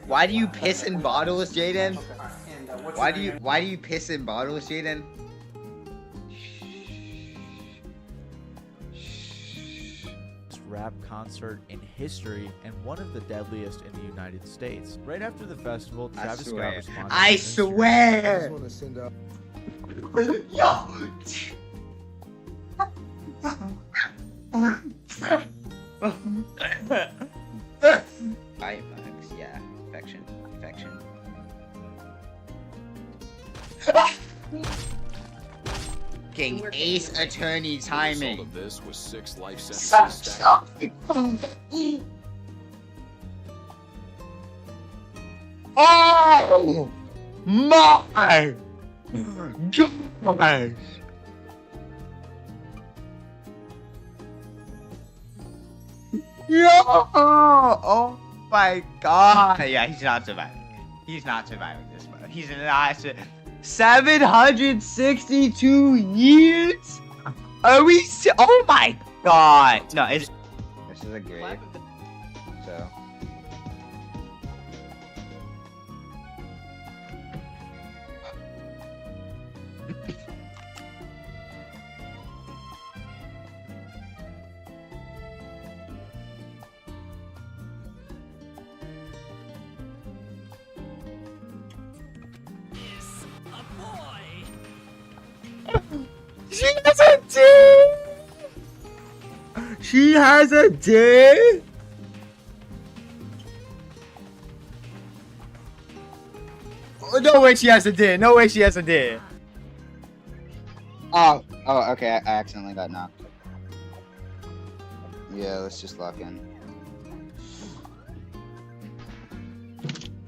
Why do you piss in bottles, Jayden? Why do you piss in bottles, Jayden? Rap concert in history and one of the deadliest in the United States. Right after the festival, Travis Scott responded. I swear! I just want to send out. Yo! 5 bucks, yeah. Affection. King Ace Attorney timing. Of this was 6 life sentences. Oh my gosh! Yo! Oh my god! Yeah, he's not surviving. He's not surviving this, bro. He's not. 762 years? Are we? Oh my god! No, this is a grave. So. She has a D! She has a D? Oh, no way she has a D. No way she has a D. Oh, okay, I accidentally got knocked. Yeah, let's just lock in.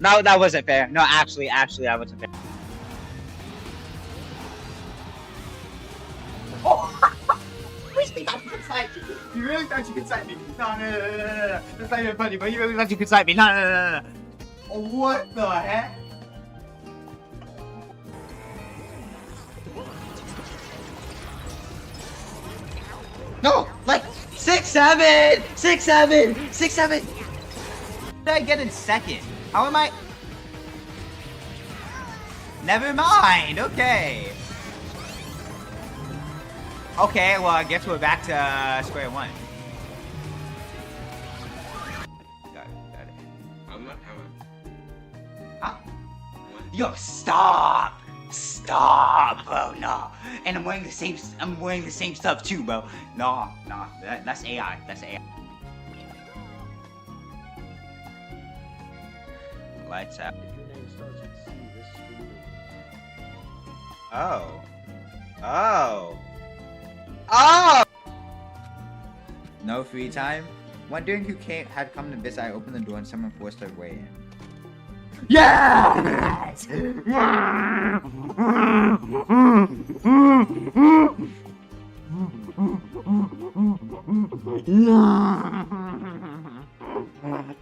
No, that wasn't fair. No, actually, that wasn't fair. Oh! You really thought you could sight me? No. That's not even funny, but you really thought you could sight me? No. What the heck? No, like 6'7", 6'7", 6'7". What did I get in second? How am I? Never mind. Okay. Okay, well, I guess we're back to square one. Got it. Huh? Yo, stop! Stop, bro, no. And I'm wearing the same stuff too, bro. No, that's AI. That's AI. Lights out. If your name starts with C, this is for you. Oh! No free time? Wondering who had come to visit, I opened the door and someone forced their way in. Yes!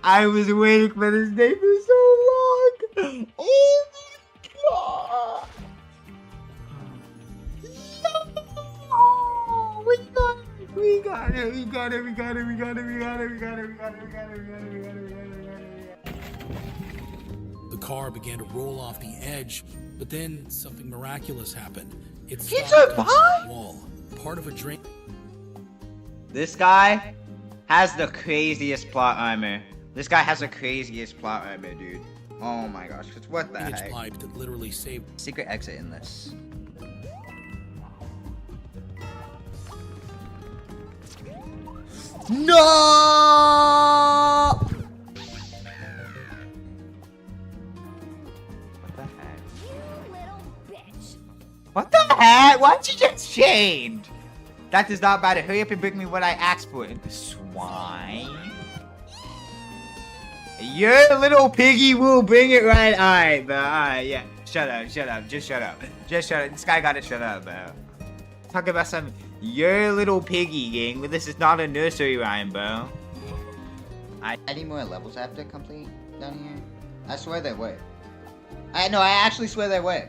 I was waiting for this day for so long! Oh my god! We got it. The car began to roll off the edge, but then something miraculous happened. It He stopped on survived? the wall. Part of a drain. This guy has the craziest plot armor. This guy has the craziest plot armor, dude. Oh my gosh, cause what the heck? Pipe that literally saved. Secret exit in this. No! What the heck? What the heck? Why'd you get shamed? That does not matter. Hurry up and bring me what I asked for. Swine. Your little piggy will bring it right. Alright, bro. Alright, yeah. Shut up. Just shut up. This guy gotta shut up, bro. Talk about some your little piggy gang, but this is not a nursery rhyme, bro. Any more levels I have to complete down here? I swear there were. I actually swear there were.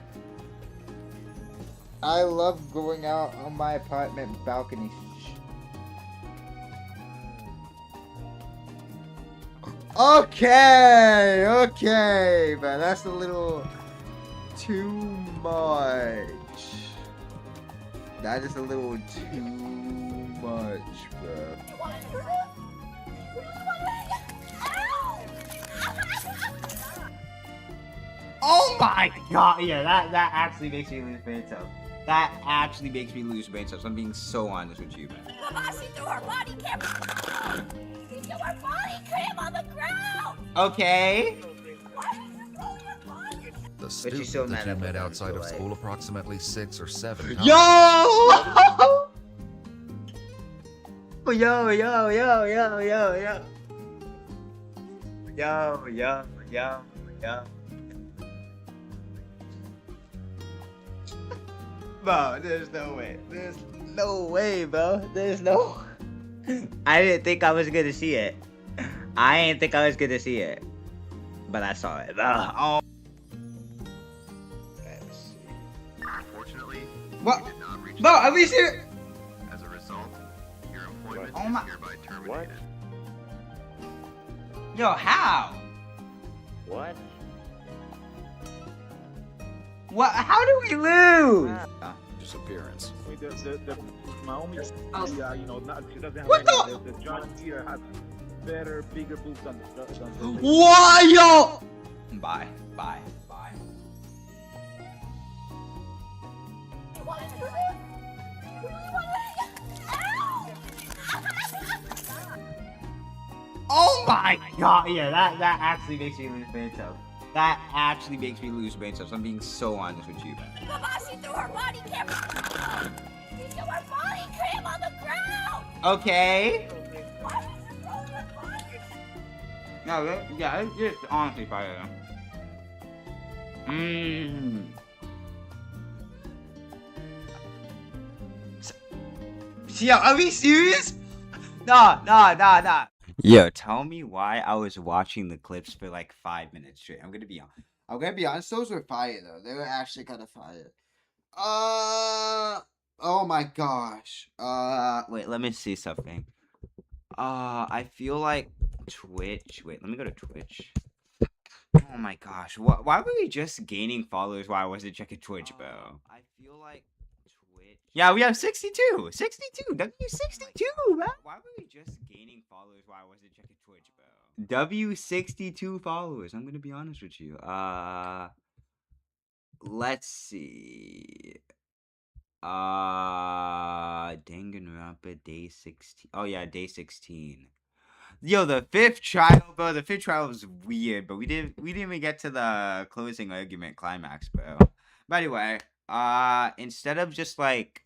I love going out on my apartment balcony. Okay, okay, but that's a little too much. That is a little too much, bro. Oh my god! Yeah, that actually makes me lose brain cells. That actually makes me lose brain cells. I'm being so honest with you, man. She threw her body cam. She threw her body cam on the ground. Okay. The But you student still that met you up met with her, outside so, of like- school approximately 6 or 7 times. Yo! Yo, yo, yo, yo, yo, yo. Yo, yo, yo, yo. Bro, there's no way. There's no way, bro. There's no. I didn't think I was gonna see it. I didn't think I was gonna see it. But I saw it. Oh. Let's see. Unfortunately, What? you did not reach Bro, the are we serious? As a result, your employment Oh my- is hereby terminated. Yo, how? What? What? How do we lose? Disappearance. My only, you know, not, she doesn't have What any, the John Deere has better, bigger boobs than the What, yo? Bye, bye, bye. Oh my god! Yeah, that actually makes me lose brain cells. That actually makes me lose brain cells. I'm being so honest with you. She threw her body cam. She threw her body cam on the ground. Okay. No, yeah, it's just honestly fire. Yo, are we serious? Nah. Yo, tell me why I was watching the clips for like 5 minutes straight. I'm gonna be honest. Those were fire though. They were actually kind of fire. Oh my gosh. Wait, let me see something. I feel like Twitch. Wait, let me go to Twitch. Oh my gosh. Why were we just gaining followers while I wasn't checking Twitch, bro? I feel like Twitch. Yeah, we have 62. 62. W62, man. Why were we just gaining followers while I wasn't checking Twitch, bro? W62 followers. I'm going to be honest with you. Let's see. Danganronpa day 16. Oh yeah, day 16. Yo, the 5th trial, bro. The 5th trial was weird, but we didn't even get to the closing argument climax, bro. But anyway, instead of just like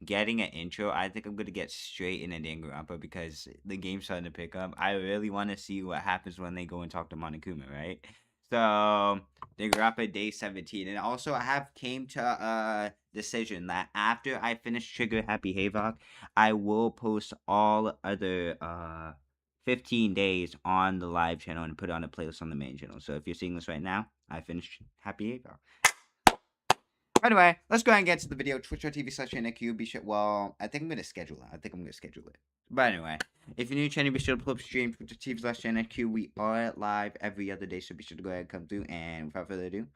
getting an intro, I think I'm gonna get straight into Danganronpa because the game's starting to pick up. I really want to see what happens when they go and talk to Monokuma, right? So Danganronpa day 17, and also I have came to a decision that after I finish Trigger Happy Havok, I will post all other 15 days on the live channel and put it on a playlist on the main channel. So if you're seeing this right now, I finished Happy Havok. Anyway, let's go ahead and get to the video. Twitch.tv/JaydenIQ. Be sure. Well, I think I'm gonna schedule it. But anyway, if you're new to the channel, be sure to pull up stream Twitch.tv/JaydenIQ. We are live every other day, so be sure to go ahead and come through. And without further ado,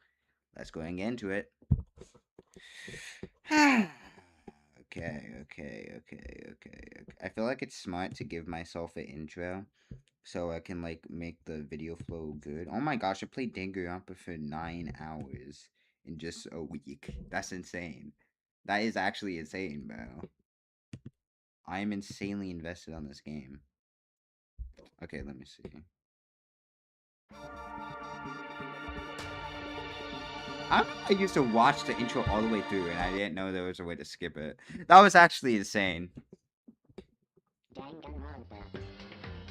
let's go ahead and get into it. Okay. I feel like it's smart to give myself an intro so I can like make the video flow good. Oh my gosh, I played Danganronpa for 9 hours in just a week. That's insane. That is actually insane, bro. I am insanely invested on this game. Okay, let me see. I used to watch the intro all the way through, and I didn't know there was a way to skip it. That was actually insane.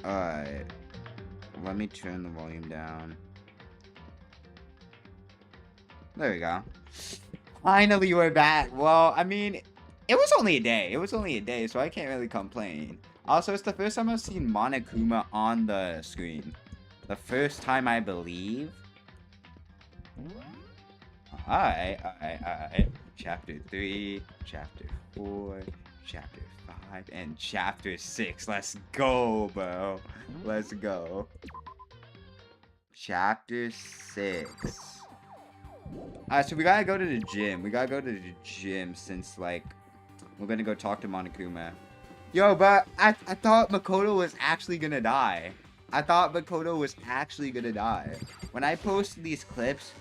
Alright. Let me turn the volume down. There we go. Finally, we're back. Well, I mean, it was only a day. So I can't really complain. Also, it's the first time I've seen Monokuma on the screen. The first time, I believe. Alright. Chapter 3, Chapter 4, Chapter 5, and Chapter 6. Let's go, bro. Let's go. Chapter 6. Alright, so we gotta go to the gym. Since, like, we're gonna go talk to Monokuma. Yo, but I thought Makoto was actually gonna die. When I post these clips,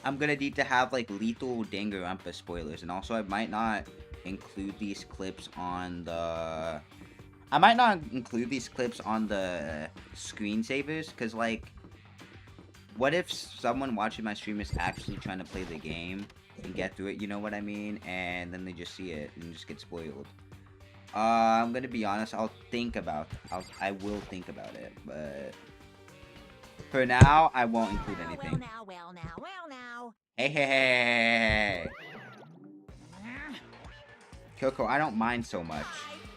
I'm gonna need to have, like, lethal Danganronpa spoilers. And also, I might not include these clips on the... screensavers, because, like, what if someone watching my stream is actually trying to play the game and get through it, you know what I mean? And then they just see it and just get spoiled. I'm gonna be honest, I will think about it, but for now, I won't include anything. Well now. Hey. Kyoko, I don't mind so much.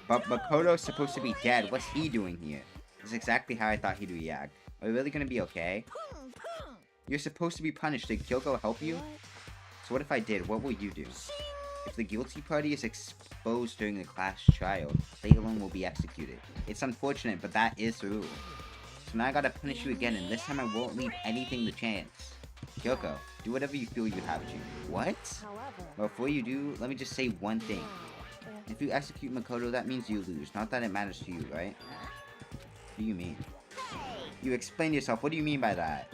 But Makoto's supposed to be dead. What's he doing here? This is exactly how I thought he'd react. Are you really gonna be okay? You're supposed to be punished. Did Kyoko help you? So what if I did? What will you do? If the guilty party is exposed during the class trial, they alone will be executed. It's unfortunate, but that is the rule. So now I gotta punish you again, and this time I won't leave anything to chance. Kyoko, do whatever you feel you have to. What? Before you do, let me just say one thing. If you execute Makoto, that means you lose. Not that it matters to you, right? What do you mean? You explain yourself. What do you mean by that?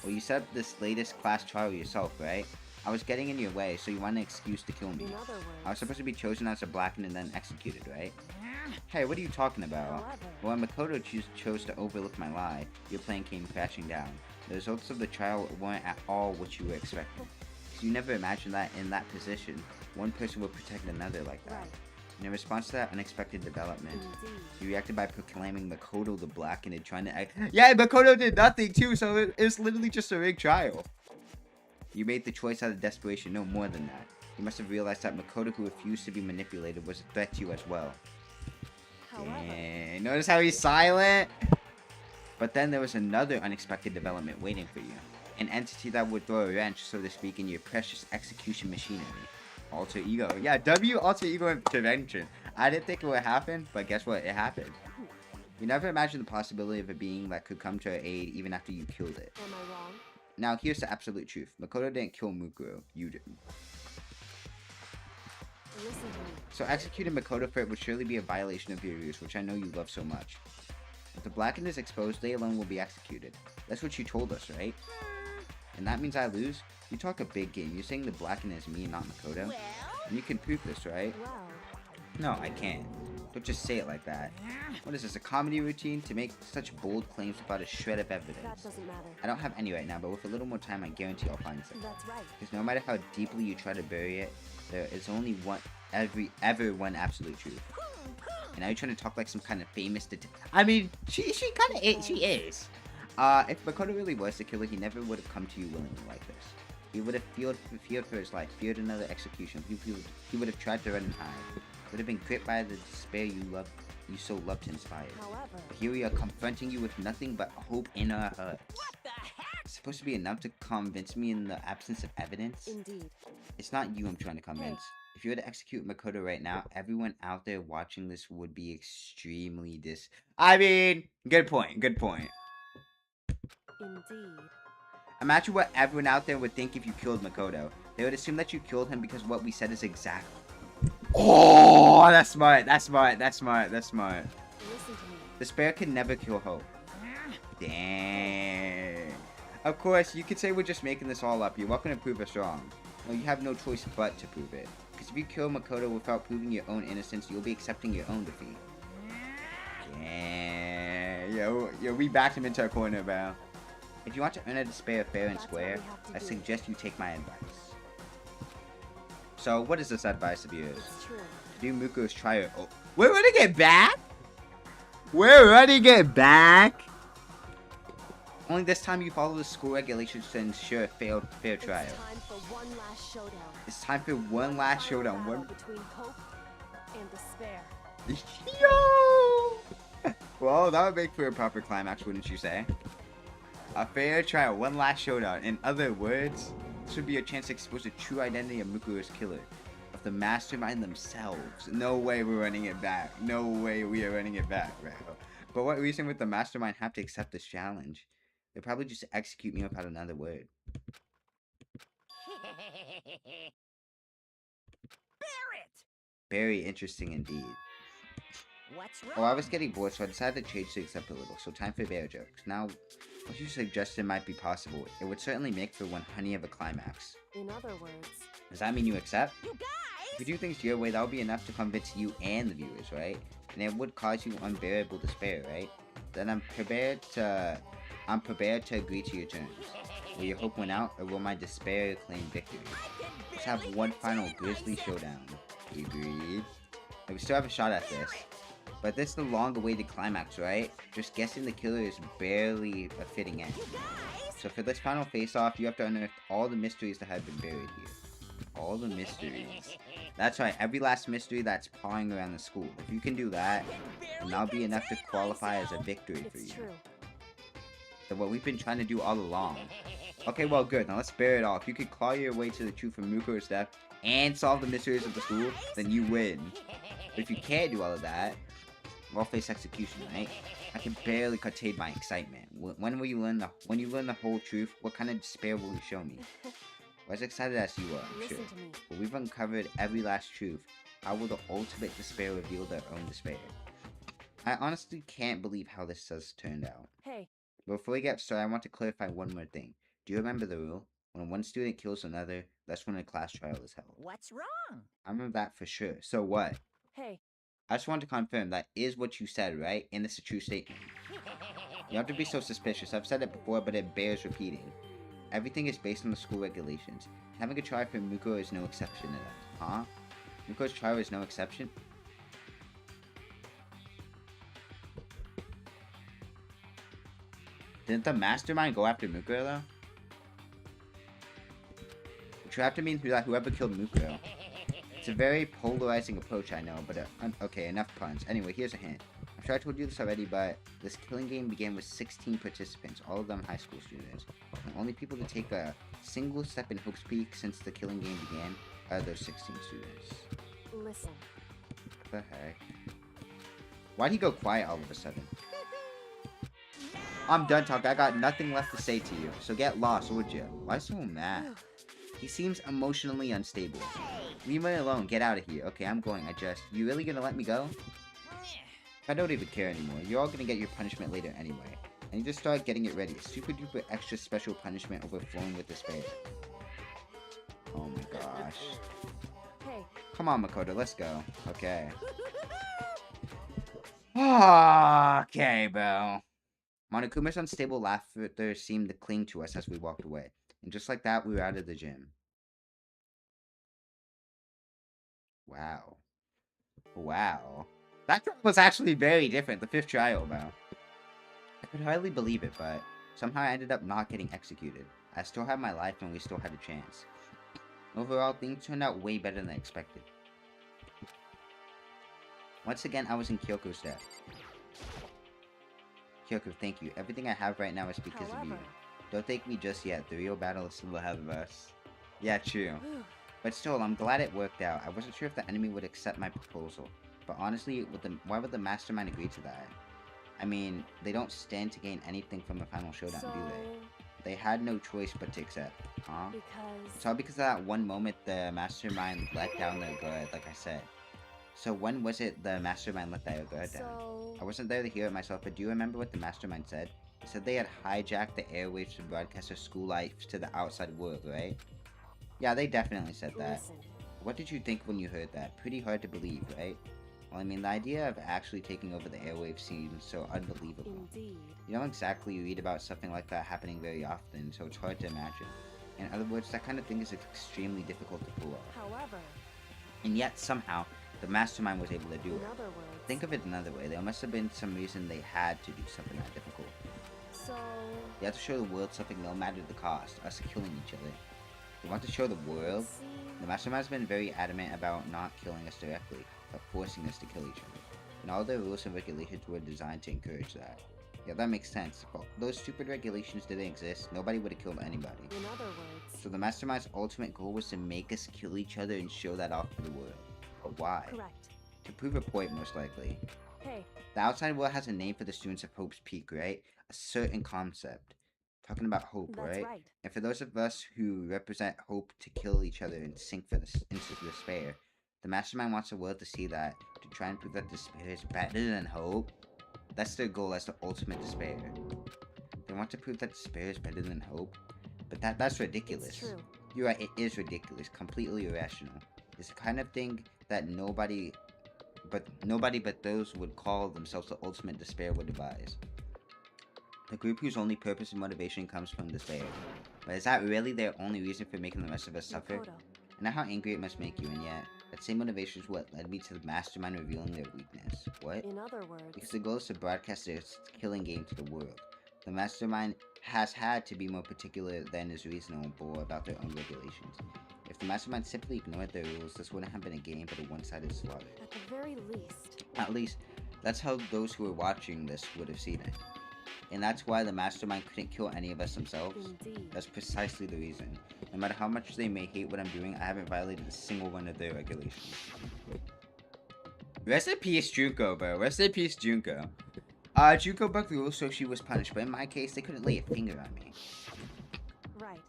Well, you set up this latest class trial yourself, right? I was getting in your way, so you want an excuse to kill me. I was supposed to be chosen as a blackened and then executed, right? Hey, what are you talking about? Well, when Makoto chose to overlook my lie, your plan came crashing down. The results of the trial weren't at all what you were expecting. So you never imagined that in that position, one person would protect another like that. In response to that unexpected development, you reacted by proclaiming Makoto the Blackened and trying to act. Yeah, Makoto did nothing too, so it was literally just a rigged trial. You made the choice out of desperation, no more than that. You must have realized that Makoto, who refused to be manipulated, was a threat to you as well. Dang. Notice how he's silent? But then there was another unexpected development waiting for you. An entity that would throw a wrench, so to speak, in your precious execution machinery. Alter ego. Yeah, W alter ego intervention. I didn't think it would happen, but guess what? It happened. You never imagined the possibility of a being that could come to your aid even after you killed it. Am I wrong? Now, here's the absolute truth. Makoto didn't kill Mukuro. You did. Listen to me. So executing Makoto for it would surely be a violation of your rules, which I know you love so much. If the Blackened is exposed, they alone will be executed. That's what you told us, right? And that means I lose? You talk a big game. You're saying the Blackened is me, not Makoto? Well, And you can prove this, right? No, I can't. Don't just say it like that. What is this, a comedy routine? To make such bold claims without a shred of evidence. that doesn't matter. I don't have any right now, but with a little more time, I guarantee I'll find some. That's right. Because no matter how deeply you try to bury it, there is only one, ever one absolute truth. And now you're trying to talk like some kind of famous I mean, she kind of is. She is. If Makoto really was the killer, he never would have come to you willingly like this. He would have feared for his life, feared another execution. He would have tried to run and hide. Would have been gripped by the despair you so loved to inspire. However, But here we are confronting you with nothing but hope in our hearts. what the heck? It's supposed to be enough to convince me in the absence of evidence? Indeed. It's not you I'm trying to convince. If you were to execute Makoto right now, everyone out there watching this would be extremely I mean, good point. Indeed. Imagine what everyone out there would think if you killed Makoto. They would assume that you killed him because what we said is exact. Oh, that's smart. Listen to me. Despair can never kill hope. Dang. Of course, you could say we're just making this all up. You're welcome to prove us wrong. Well, you have no choice but to prove it. Because if you kill Makoto without proving your own innocence, you'll be accepting your own defeat. Yeah. Yo, we backed him into a corner, bro. If you want to earn a despair fair and square, I suggest you take my advice. So, what is this advice of yours? It's true. Do Muko's trial. Oh, we're running it back? We're running it back? Only this time you follow the school regulations to ensure a fair trial. It's time for one last showdown. It's time for one last showdown. Battle between hope and despair. Yo! Well, that would make for a proper climax, wouldn't you say? A fair trial, one last showdown. In other words, this would be a chance to expose the true identity of Mukuro's killer. Of the mastermind themselves. No way we're running it back. No way we are running it back, bro. But what reason would the mastermind have to accept this challenge? They'll probably just execute me without another word. Very interesting indeed. What's wrong? Oh, I was getting bored, so I decided to change things up a little. So time for bear jokes. Now, what you suggested might be possible. It would certainly make for one honey of a climax. In other words, Does that mean you accept? you guys. If we do things your way, that would be enough to convince you and the viewers, right? And it would cause you unbearable despair, right? Then I'm prepared to agree to your terms. Will your hope win out, or will my despair claim victory? Let's have one final grisly showdown. Agreed. And we still have a shot at this. But this is the long-awaited climax, right? Just guessing the killer is barely a fitting end. So for this final face-off, you have to unearth all the mysteries that have been buried here. All the mysteries. That's right, every last mystery that's pawing around the school. If you can do that, then that'll be enough to qualify as a victory for you. So what we've been trying to do all along. Okay, well, good. Now let's bear it all. If you could claw your way to the truth from Muko's death and solve the mysteries of the school, then you win. But if you can't do all of that, we'll face execution, right? I can barely contain my excitement. When will you learn the whole truth? What kind of despair will you show me? Well, as excited as you are, I'm sure. But we've uncovered every last truth. How will the ultimate despair reveal their own despair? I honestly can't believe how this has turned out. Hey. Before we get started, I want to clarify one more thing. Do you remember the rule? When one student kills another, that's when a class trial is held. What's wrong? I remember that for sure. So what? Hey. I just want to confirm that is what you said, right? And this is a true statement. You have to be so suspicious. I've said it before, but it bears repeating. Everything is based on the school regulations. Having a trial for Muko is no exception to that. Huh? Muko's trial is no exception? Didn't the mastermind go after Muko, though? Which would have to mean that whoever killed Muko. It's a very polarizing approach, I know, but okay, enough puns. Anyway, here's a hint. I'm sure I told you this already, but this killing game began with 16 participants, all of them high school students. The only people to take a single step in Hope's Peak since the killing game began are those 16 students. Listen. What the heck? Why'd he go quiet all of a sudden? I'm done talking. I got nothing left to say to you. So get lost, would you? Why so mad? He seems emotionally unstable. Leave me alone. Get out of here. Okay, I'm going. You really gonna let me go? I don't even care anymore. You're all gonna get your punishment later anyway. I need to start getting it ready. Super duper extra special punishment overflowing with despair. Oh my gosh. Hey. Come on, Makoto. Let's go. Okay. Okay, bro. Monokuma's unstable laughter seemed to cling to us as we walked away. And just like that, we were out of the gym. Wow. Wow. That trial was actually very different. The 5th trial, bro. I could hardly believe it, but somehow I ended up not getting executed. I still had my life and we still had a chance. Overall, things turned out way better than I expected. Once again, I was in Kyoko's debt. Kyoko, thank you. Everything I have right now is because of you. Don't thank me just yet. The real battle is still ahead of us. Yeah, true. But still, I'm glad it worked out. I wasn't sure if the enemy would accept my proposal. But honestly, why would the mastermind agree to that? I mean, they don't stand to gain anything from the final showdown, do they? They had no choice but to accept, huh? It's all because of that one moment the mastermind let down their guard, like I said. So when was it the mastermind let their guard down? I wasn't there to hear it myself, but do you remember what the mastermind said? They said they had hijacked the airwaves to broadcast their school life to the outside world, right? Yeah, they definitely said that. What did you think when you heard that? Pretty hard to believe, right? Well, I mean, the idea of actually taking over the airwaves seems so unbelievable. Indeed. You don't exactly read about something like that happening very often, so it's hard to imagine. In other words, that kind of thing is extremely difficult to pull off. However, and yet, somehow, the mastermind was able to do it. in other words, Think of it another way. There must have been some reason they had to do something that difficult. so They have to show the world something no matter the cost, us killing each other. They want to show the world? The mastermind has been very adamant about not killing us directly, but forcing us to kill each other. And all their rules and regulations were designed to encourage that. Yeah, that makes sense. If those stupid regulations didn't exist, nobody would have killed anybody. in other words, So the mastermind's ultimate goal was to make us kill each other and show that off to the world. But why? correct. To prove a point, most likely. Hey, The outside world has a name for the students of Hope's Peak, right? A certain concept. Talking about hope, That's right? right. And for those of us who represent hope to kill each other and sink for this into despair, the mastermind wants the world to see that, to try and prove that despair is better than hope. That's their goal as the ultimate despair. They want to prove that despair is better than hope, but that's ridiculous. It's true. You're right, it is ridiculous, completely irrational. It's the kind of thing that nobody but those who would call themselves the ultimate despair would devise. The group whose only purpose and motivation comes from despair. But is that really their only reason for making the rest of us suffer? Makoto. I know how angry it must make you, and yet, that same motivation is what led me to the mastermind revealing their weakness. What? In other words, Because the goal is to broadcast their killing game to the world. The mastermind has had to be more particular than is reasonable about their own regulations. If the mastermind simply ignored their rules, this wouldn't have been a game but a one-sided slaughter. at the very least, At least, that's how those who were watching this would have seen it. And that's why the mastermind couldn't kill any of us themselves. indeed. That's precisely the reason. No matter how much they may hate what I'm doing, I haven't violated a single one of their regulations. Rest in peace, Junko, bro. Rest in peace, Junko. Junko broke the rules, so she was punished. But in my case, they couldn't lay a finger on me. Right.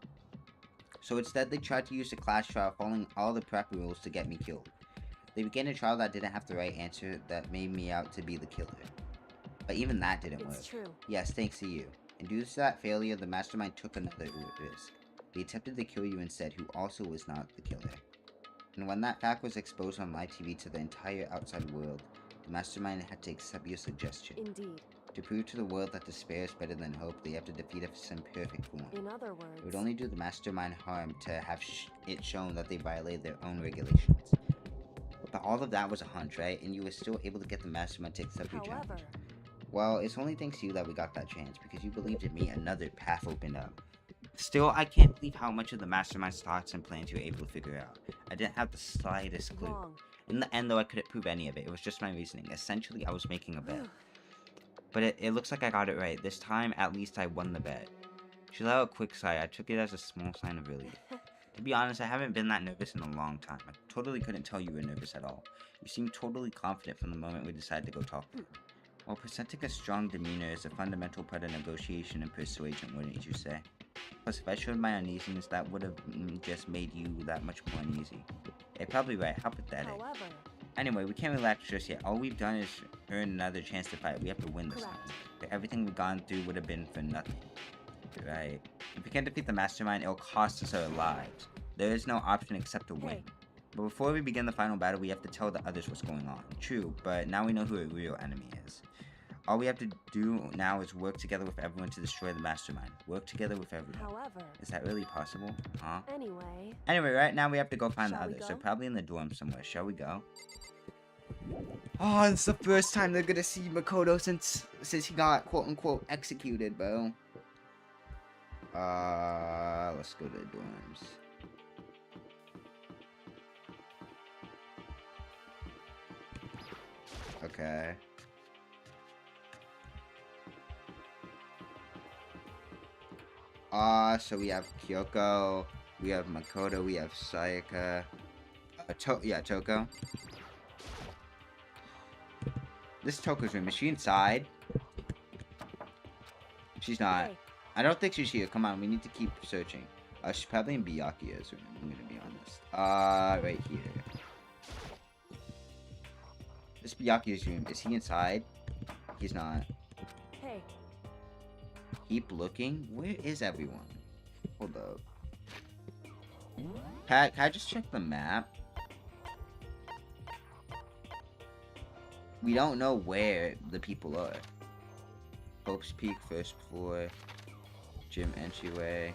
So instead, they tried to use the class trial, following all the proper rules to get me killed. They began a trial that didn't have the right answer, that made me out to be the killer. But even that didn't work. It's true. Yes, thanks to you. And due to that failure, the mastermind took another risk. They attempted to kill you instead, who also was not the killer. And when that fact was exposed on live TV to the entire outside world, the mastermind had to accept your suggestion. Indeed. To prove to the world that despair is better than hope, they have to defeat us in perfect form. In other words, It would only do the mastermind harm to have it shown that they violated their own regulations. But all of that was a hunch, right? And you were still able to get the mastermind to accept your challenge. however, Well, it's only thanks to you that we got that chance, because you believed in me, another path opened up. Still, I can't believe how much of the mastermind's thoughts and plans you were able to figure out. I didn't have the slightest clue. wrong. In the end, though, I couldn't prove any of it. It was just my reasoning. Essentially, I was making a bet. But it looks like I got it right. This time, at least I won the bet. She let out a quick sigh. I took it as a small sign of relief. To be honest, I haven't been that nervous in a long time. I totally couldn't tell you were nervous at all. You seemed totally confident from the moment we decided to go talk. While presenting a strong demeanor is a fundamental part of negotiation and persuasion, wouldn't you say? Plus, if I showed my uneasiness, that would have just made you that much more uneasy. You're probably right. How pathetic. However, Anyway, we can't relax just yet. All we've done is earn another chance to fight. We have to win this time. Correct. But everything we've gone through would have been for nothing. Right. If we can't defeat the mastermind, it'll cost us our lives. There is no option except to win. Hey. But before we begin the final battle, we have to tell the others what's going on. True, but now we know who a real enemy is. All we have to do now is work together with everyone to destroy the mastermind. Work together with everyone. however, Is that really possible? Huh? anyway, Anyway, right now we have to go find the Shall we others. They're go? probably in the dorm somewhere. Shall we go? Oh, it's the first time they're gonna see Makoto since he got quote unquote executed, bro. Let's go to the dorms. Okay. So we have Kyoko, we have Makoto, we have Sayaka, Toko. This is Toko's room. Is she inside? She's not. hey, I don't think she's here. Come on, we need to keep searching. She's probably in Byakuya's room, I'm gonna be honest. Right here. This is Byakuya's room. Is he inside? He's not. hey, Keep looking. Where is everyone? Hold up. Pat, can I just check the map? We don't know where the people are. Hope's Peak, first floor. Gym entryway.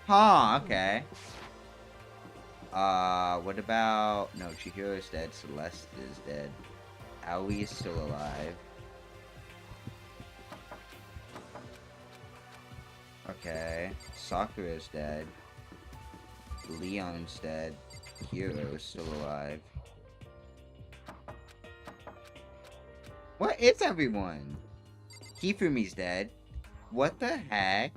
Huh, okay. What about... No, Chihiro's dead. Celeste is dead. Aoi is still alive. Okay. Sakura's dead. Leon's dead. Hiro's still alive. What is everyone? Kifumi's dead. What the heck?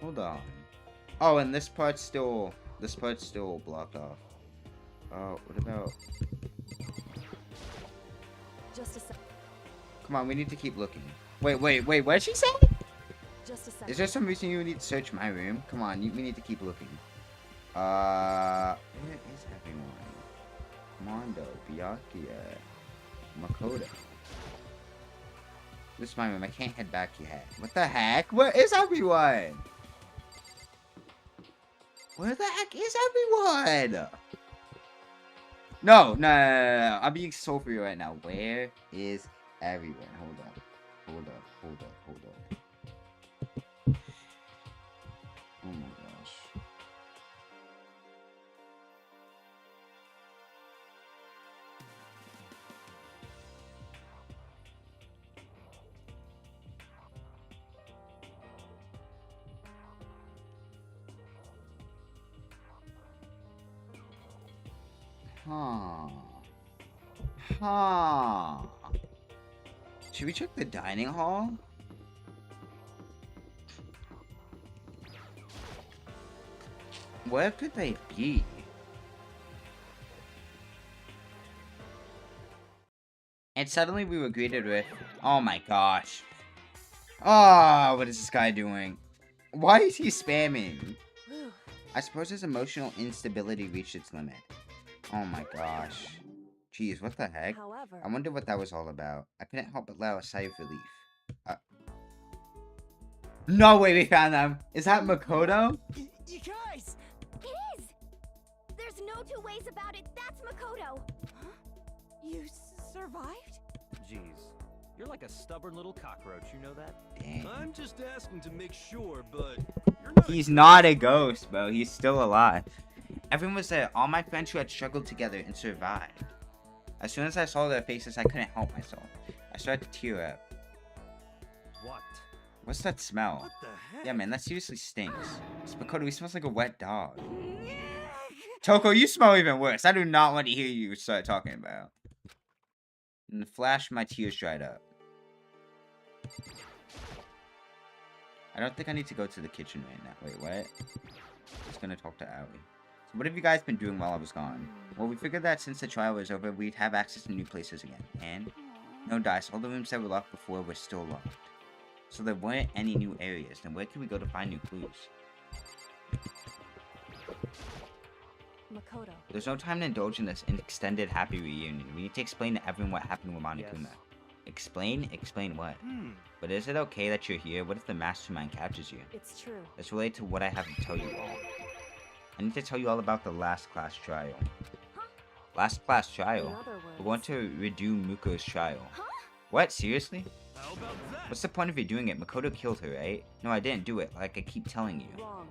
Hold on. Oh, and this part's still blocked off. Oh, what about... Just a sec. Come on, we need to keep looking. Wait, what did she say? Just a second. Is there some reason you need to search my room? Come on, we need to keep looking. Where is everyone? Mondo, Byakuya, Makoto. This is my room. I can't head back yet. What the heck? Where is everyone? Where the heck is everyone? No. I'm being so for you right now. Where is everyone? Hold up. Oh my gosh. Should we check the dining hall? Where could they be? And suddenly we were greeted with, oh my gosh. Oh, what is this guy doing? Why is he spamming? I suppose his emotional instability reached its limit. Oh my gosh. Jeez, what the heck? However, I wonder what that was all about. I couldn't help but let out a sigh of relief. No way, we found them. Is that Makoto? You guys! it is! There's no two ways about it. That's Makoto. Huh? You survived? Jeez, you're like a stubborn little cockroach, you know that? Dang. I'm just asking to make sure, but you're not. He's not a ghost, bro. He's still alive. Everyone was there. All my friends who had struggled together and survived. As soon as I saw their faces, I couldn't help myself. I started to tear up. What? What's that smell? What the heck? Yeah, man, that seriously stinks. It's Makoto, he smells like a wet dog. Toko, you smell even worse. I do not want to hear you start talking about. In the flash, my tears dried up. I don't think I need to go to the kitchen right now. Wait, what? I'm just gonna talk to Aoi. So what have you guys been doing while I was gone? Well, we figured that since the trial was over, we'd have access to new places again. And? No dice. All the rooms that were locked before were still locked. So there weren't any new areas. Then where can we go to find new clues? Makoto. There's no time to indulge in this extended happy reunion. We need to explain to everyone what happened with Monokuma. Yes. Explain? Explain what? But is it okay that you're here? What if the mastermind catches you? It's true. Let's relate to what I have to tell you all. I need to tell you all about the last class trial. Huh? Last class In trial? other words. We're going to redo Muko's trial. Huh? What? Seriously? How about that? What's the point of redoing it? Makoto killed her, right? No, I didn't do it, like I keep telling you. Wrong.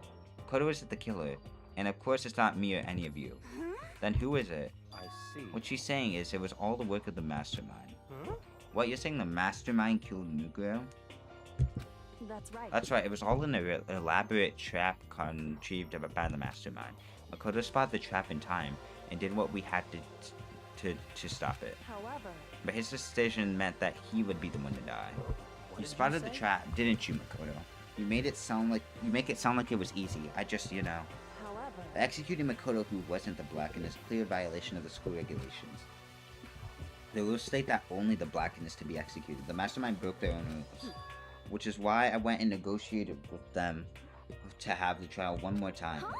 Makoto isn't the killer. And of course it's not me or any of you. Huh? Then who is it? I see. What she's saying is it was all the work of the mastermind. Huh? What, you're saying the mastermind killed Muko? That's right. That's right, it was all an elaborate trap conceived by the mastermind. Makoto spotted the trap in time and did what we had to stop it. However, But his decision meant that he would be the one to die. What You did spotted the say? trap, didn't you, Makoto? You make it sound like it was easy. I just, you know. however, Executing Makoto, who wasn't the Blackened, is a clear violation of the school regulations. The rules state that only the Blackened is to be executed. The mastermind broke their own rules. Which is why I went and negotiated with them to have the trial one more time. Huh?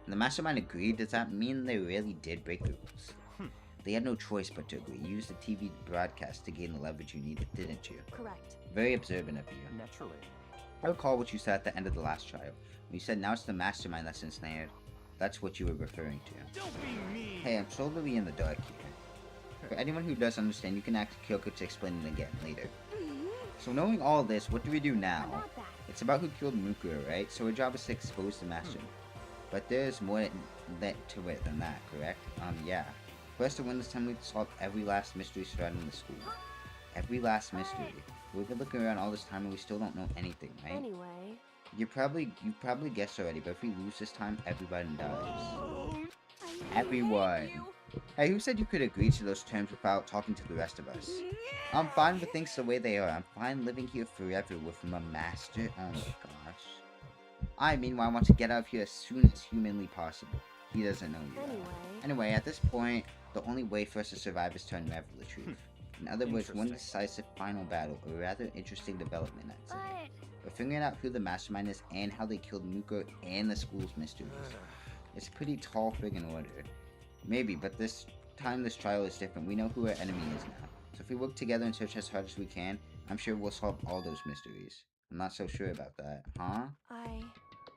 And the mastermind agreed. Does that mean they really did break the rules? They had no choice but to agree. You used the TV broadcast to gain the leverage you needed, didn't you? correct. Very observant of you. Naturally. I recall what you said at the end of the last trial. When you said now it's the mastermind that's ensnared. That's what you were referring to. Don't be mean. Hey, I'm totally in the dark here. For anyone who does understand, you can ask Kyoko to explain it again later. So knowing all this, what do we do now? About that. It's about who killed Mukuro, right? So our job is to expose the master. But there's more to it than that, correct? Yeah. For us to win this time, we have to solve every last mystery surrounding the school. Every last mystery. We've been looking around all this time and we still don't know anything, right? Anyway, You probably guessed already, but if we lose this time, everybody dies. I Everyone. hate you. Hey, who said you could agree to those terms without talking to the rest of us? I'm fine with things the way they are. I'm fine living here forever with my master. Oh my gosh. I, meanwhile, want to get out of here as soon as humanly possible. He doesn't know you. Anyway, Anyway, at this point, the only way for us to survive is to unravel the truth. In other words, one Interesting. decisive final battle, a rather interesting development, I'd say. But We're figuring out who the mastermind is and how they killed Muko and the school's mysteries. It's a pretty tall friggin' order. Maybe, but this time this trial is different. We know who our enemy is now. So if we work together and search as hard as we can, I'm sure we'll solve all those mysteries. I'm not so sure about that. Huh?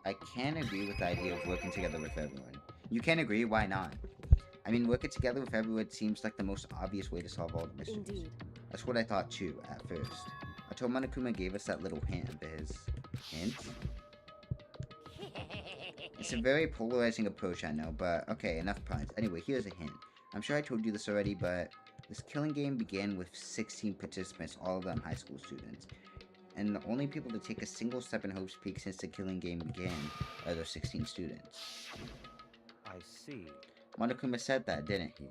I can agree with the idea of working together with everyone. You can agree? Why not? I mean, working together with everyone seems like the most obvious way to solve all the mysteries. Indeed. That's what I thought too, at first. Until Monokuma gave us that little hint of his. Hint? It's a very polarizing approach, I know, but okay, enough puns. Anyway, here's a hint. I'm sure I told you this already, but this killing game began with 16 participants, all of them high school students. And the only people to take a single step in Hope's Peak since the killing game began are those 16 students. I see. Monokuma said that, didn't he?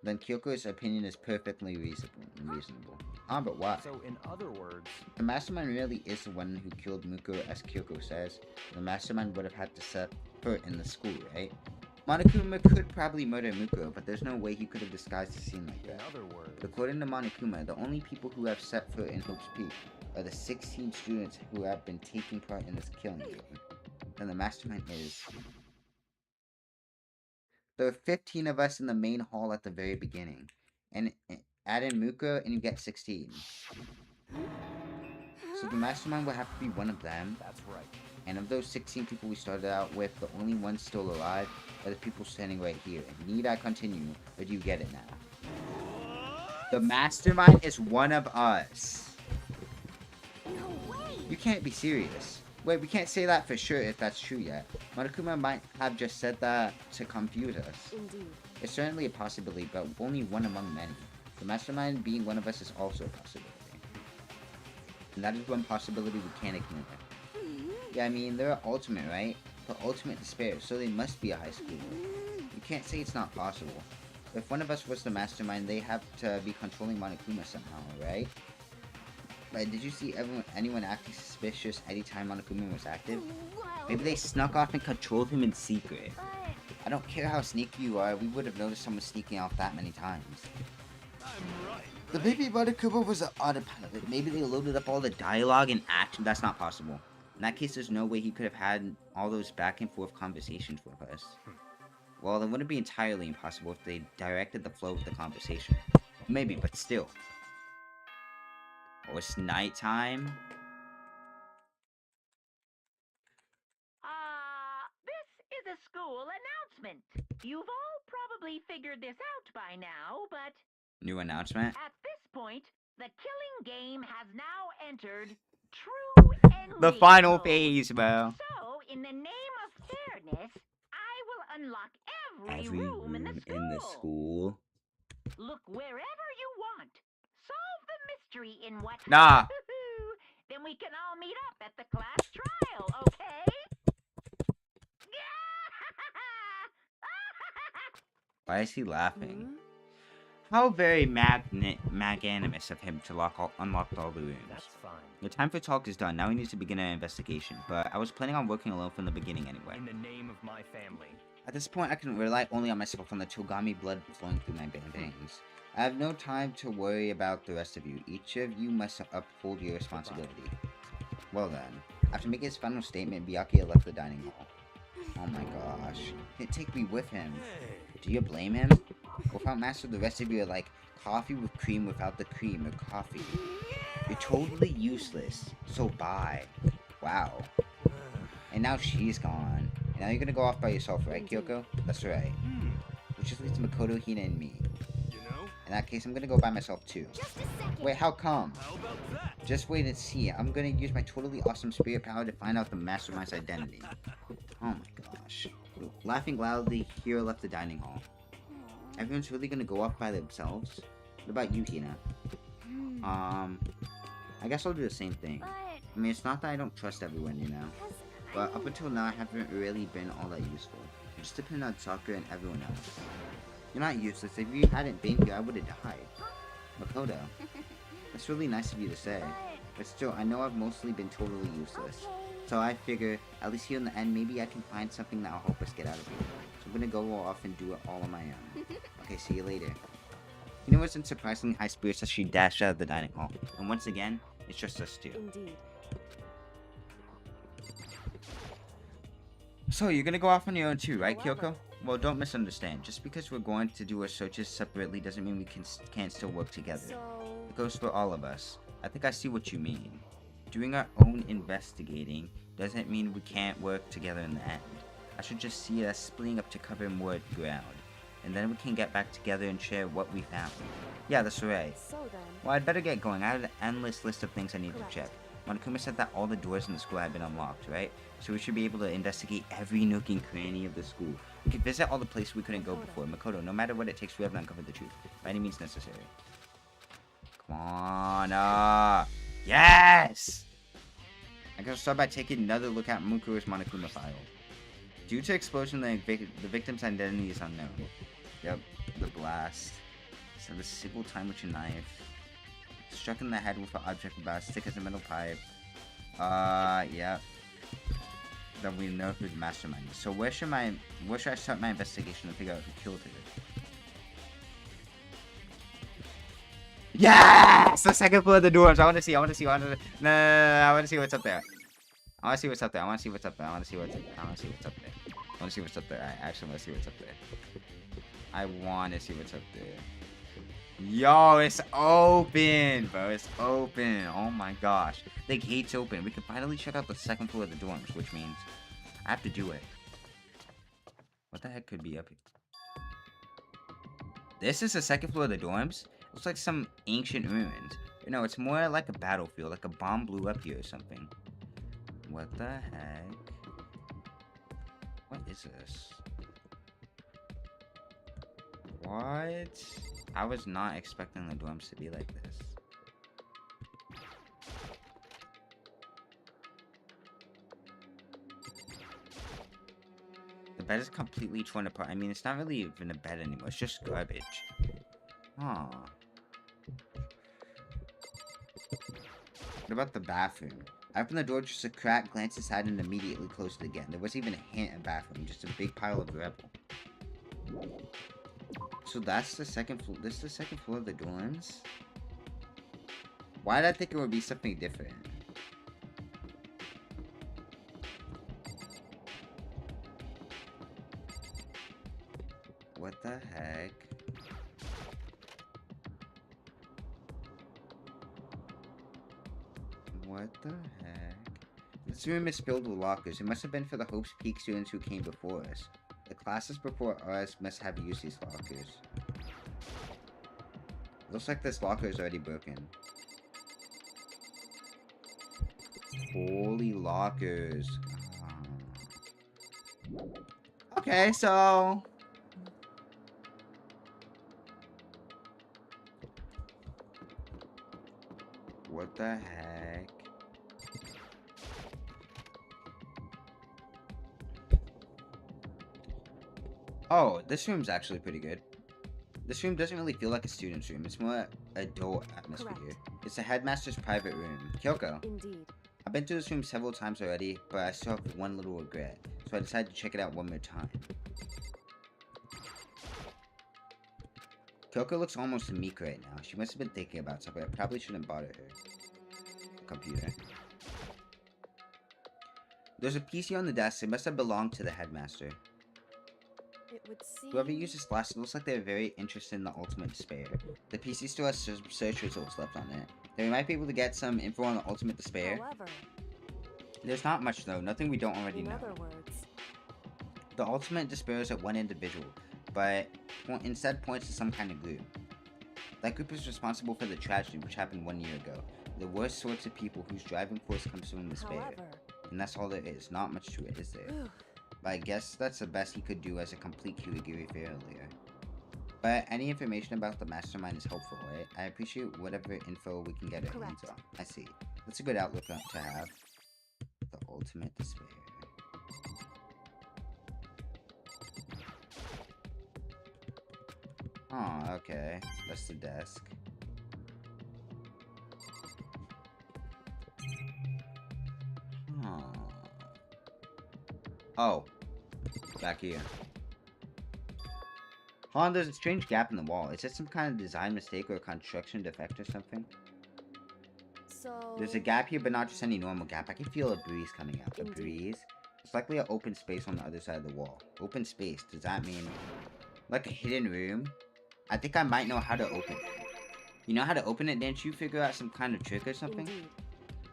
Then Kyoko's opinion is perfectly reasonable. But why? So, in other words, The mastermind really is the one who killed Muko, as Kyoko says. The mastermind would have had to set foot in the school, right? Monokuma could probably murder Muko, but there's no way he could have disguised the scene like in that. other words, According to Monokuma, the only people who have set foot in Hope's Peak are the 16 students who have been taking part in this killing game. Then the mastermind is... There are 15 of us in the main hall at the very beginning. And add in Muko and you get 16. So the mastermind will have to be one of them. that's right. And of those 16 people we started out with, the only ones still alive are the people standing right here. Need I continue, or do you get it now? The mastermind is one of us. no way! You can't be serious. Wait, we can't say that for sure if that's true yet. Monokuma might have just said that to confuse us. Indeed. It's certainly a possibility, but only one among many. The mastermind being one of us is also a possibility. And that is one possibility we can't ignore. Yeah, I mean, they're ultimate, right? But ultimate despair, so they must be a high schooler. You can't say it's not possible. If one of us was the mastermind, they have to be controlling Monokuma somehow, right? But did you see anyone acting suspicious anytime Monokuma was active? Well, Maybe they snuck off and controlled him in secret. but I don't care how sneaky you are, we would have noticed someone sneaking off that many times. I'm right. The baby Monokuma was an autopilot. Maybe they loaded up all the dialogue and action. That's not possible. In that case, there's no way he could have had all those back and forth conversations with us. Well, it wouldn't be entirely impossible if they directed the flow of the conversation. Maybe, but still. Oh, it's nighttime? This is a school announcement. You've all probably figured this out by now, but New announcement? at this point, the killing game has now entered true and The real final mode. phase, bro. So, in the name of fairness, I will unlock every Every room in the school. Look wherever you want. Solve the mystery in what? Nah. Then we can all meet up at the class trial, okay? Why is he laughing? How very magnanimous of him to unlock all the rooms. That's fine. The time for talk is done. Now we need to begin our investigation. But I was planning on working alone from the beginning anyway. In the name of my family. At this point, I can rely only on myself and the Togami blood flowing through my veins. I have no time to worry about the rest of you. Each of you must uphold your responsibility. Well then, after making his final statement, Byakuya left the dining hall. Oh my gosh. He didn't take me with him. Do you blame him? Without Master, the rest of you are like coffee with cream without the cream or coffee. You're totally useless. So bye. Wow. And now she's gone. And now you're gonna go off by yourself, right, Kyoko? That's right. Which just leaves Makoto, Hina, and me. You know? In that case, I'm gonna go by myself too. just a second. Wait, how come? How about that? Just wait and see. I'm gonna use my totally awesome spirit power to find out the mastermind's identity. Oh my gosh. Laughing loudly, Hiro left the dining hall. Everyone's really gonna go off by themselves? What about you, Hina? I guess I'll do the same thing. But I mean, it's not that I don't trust everyone, you know. because But up until now, I haven't really been all that useful. I just depend on Sakura and everyone else. You're not useless. If you hadn't been here, I would have died. Makoto, that's really nice of you to say. But still, I know I've mostly been totally useless. okay. So I figure, at least here in the end, maybe I can find something that'll help us get out of here. So I'm gonna go off and do it all on my own. Okay, see you later. Tina was in surprisingly high spirits as she dashed out of the dining hall. And once again, it's just us two. Indeed. So, you're gonna go off on your own too, right, However- Kyoko? Well, don't misunderstand. Just because we're going to do our searches separately doesn't mean we can't still work together. So, It goes for all of us. I think I see what you mean. Doing our own investigating doesn't mean we can't work together in the end. I should just see us splitting up to cover more ground. And then we can get back together and share what we found. Yeah, that's right. so then. Well, I'd better get going. I have an endless list of things I need Correct. to check. Monokuma said that all the doors in the school had been unlocked, right? So we should be able to investigate every nook and cranny of the school. We could visit all the places we couldn't go before. Makoto, no matter what it takes, we have to uncover the truth. By any means necessary. Come on, yes! I'm gonna start by taking another look at Mukuro's Monokuma file. Due to explosion, the victim's identity is unknown. Yep, the blast. So the single time with your knife. Struck in the head with an object about as thick as a metal pipe. Yeah. Then we know who the mastermind is. So where should I start my investigation to figure out who killed her? Yes! The second floor of the dorms. I want to see. No, I want to see what's up there. I want to see what's up there. I want to see what's up there. I want to see what's up there. I want to see what's up there. I actually want to see what's up there. I want to see what's up there. Yo, it's open, bro. It's open. Oh my gosh. The gate's open. We can finally check out the second floor of the dorms, which means I have to do it. What the heck could be up here? This is the second floor of the dorms? Looks like some ancient ruins. No, it's more like a battlefield, like a bomb blew up here or something. What the heck? What is this? What? I was not expecting the dorms to be like this. The bed is completely torn apart. I mean, it's not really even a bed anymore. It's just garbage. Huh. What about the bathroom? I opened the door just a crack, glanced inside, and immediately closed it again. There wasn't even a hint of bathroom, just a big pile of rubble. So that's the second floor. This is the second floor of the dorms? Why did I think it would be something different? What the heck? What the heck? This room is filled with lockers. It must have been for the Hope's Peak students who came before us. The classes before ours must have used these lockers. Looks like this locker is already broken. Holy lockers. Okay, so... What the heck? Oh, this room's actually pretty good. This room doesn't really feel like a student's room. It's more adult atmosphere. Correct. It's the headmaster's private room. Kyoko, Indeed. I've been to this room several times already, but I still have one little regret. So I decided to check it out one more time. Kyoko looks almost meek right now. She must have been thinking about something. I probably shouldn't bother her. Computer. There's a PC on the desk. It must have belonged to the headmaster. It would seem. Whoever used this blast, it looks like they're very interested in the ultimate despair. The PC still has search results left on it. Then we might be able to get some info on the ultimate despair. However, There's not much though, nothing we don't already in know. other words, The ultimate despair is at one individual, but instead points to some kind of group. That group is responsible for the tragedy which happened 1 year ago. The worst sorts of people whose driving force comes from despair. however, And that's all there is, not much to it, is there? whew, But I guess that's the best he could do as a complete Kirigiri failure. But any information about the mastermind is helpful, right? I appreciate whatever info we can get our hands on. I see. That's a good outlook to have. The ultimate despair. Oh, okay. That's the desk. Oh. Back here. Hold on, there's a strange gap in the wall. Is it some kind of design mistake or a construction defect or something? So There's a gap here, but not just any normal gap. I can feel a breeze coming out. A breeze. It's likely an open space on the other side of the wall. Open space. Does that mean like a hidden room? I think I might know how to open it. You know how to open it? Didn't you figure out some kind of trick or something? Indeed.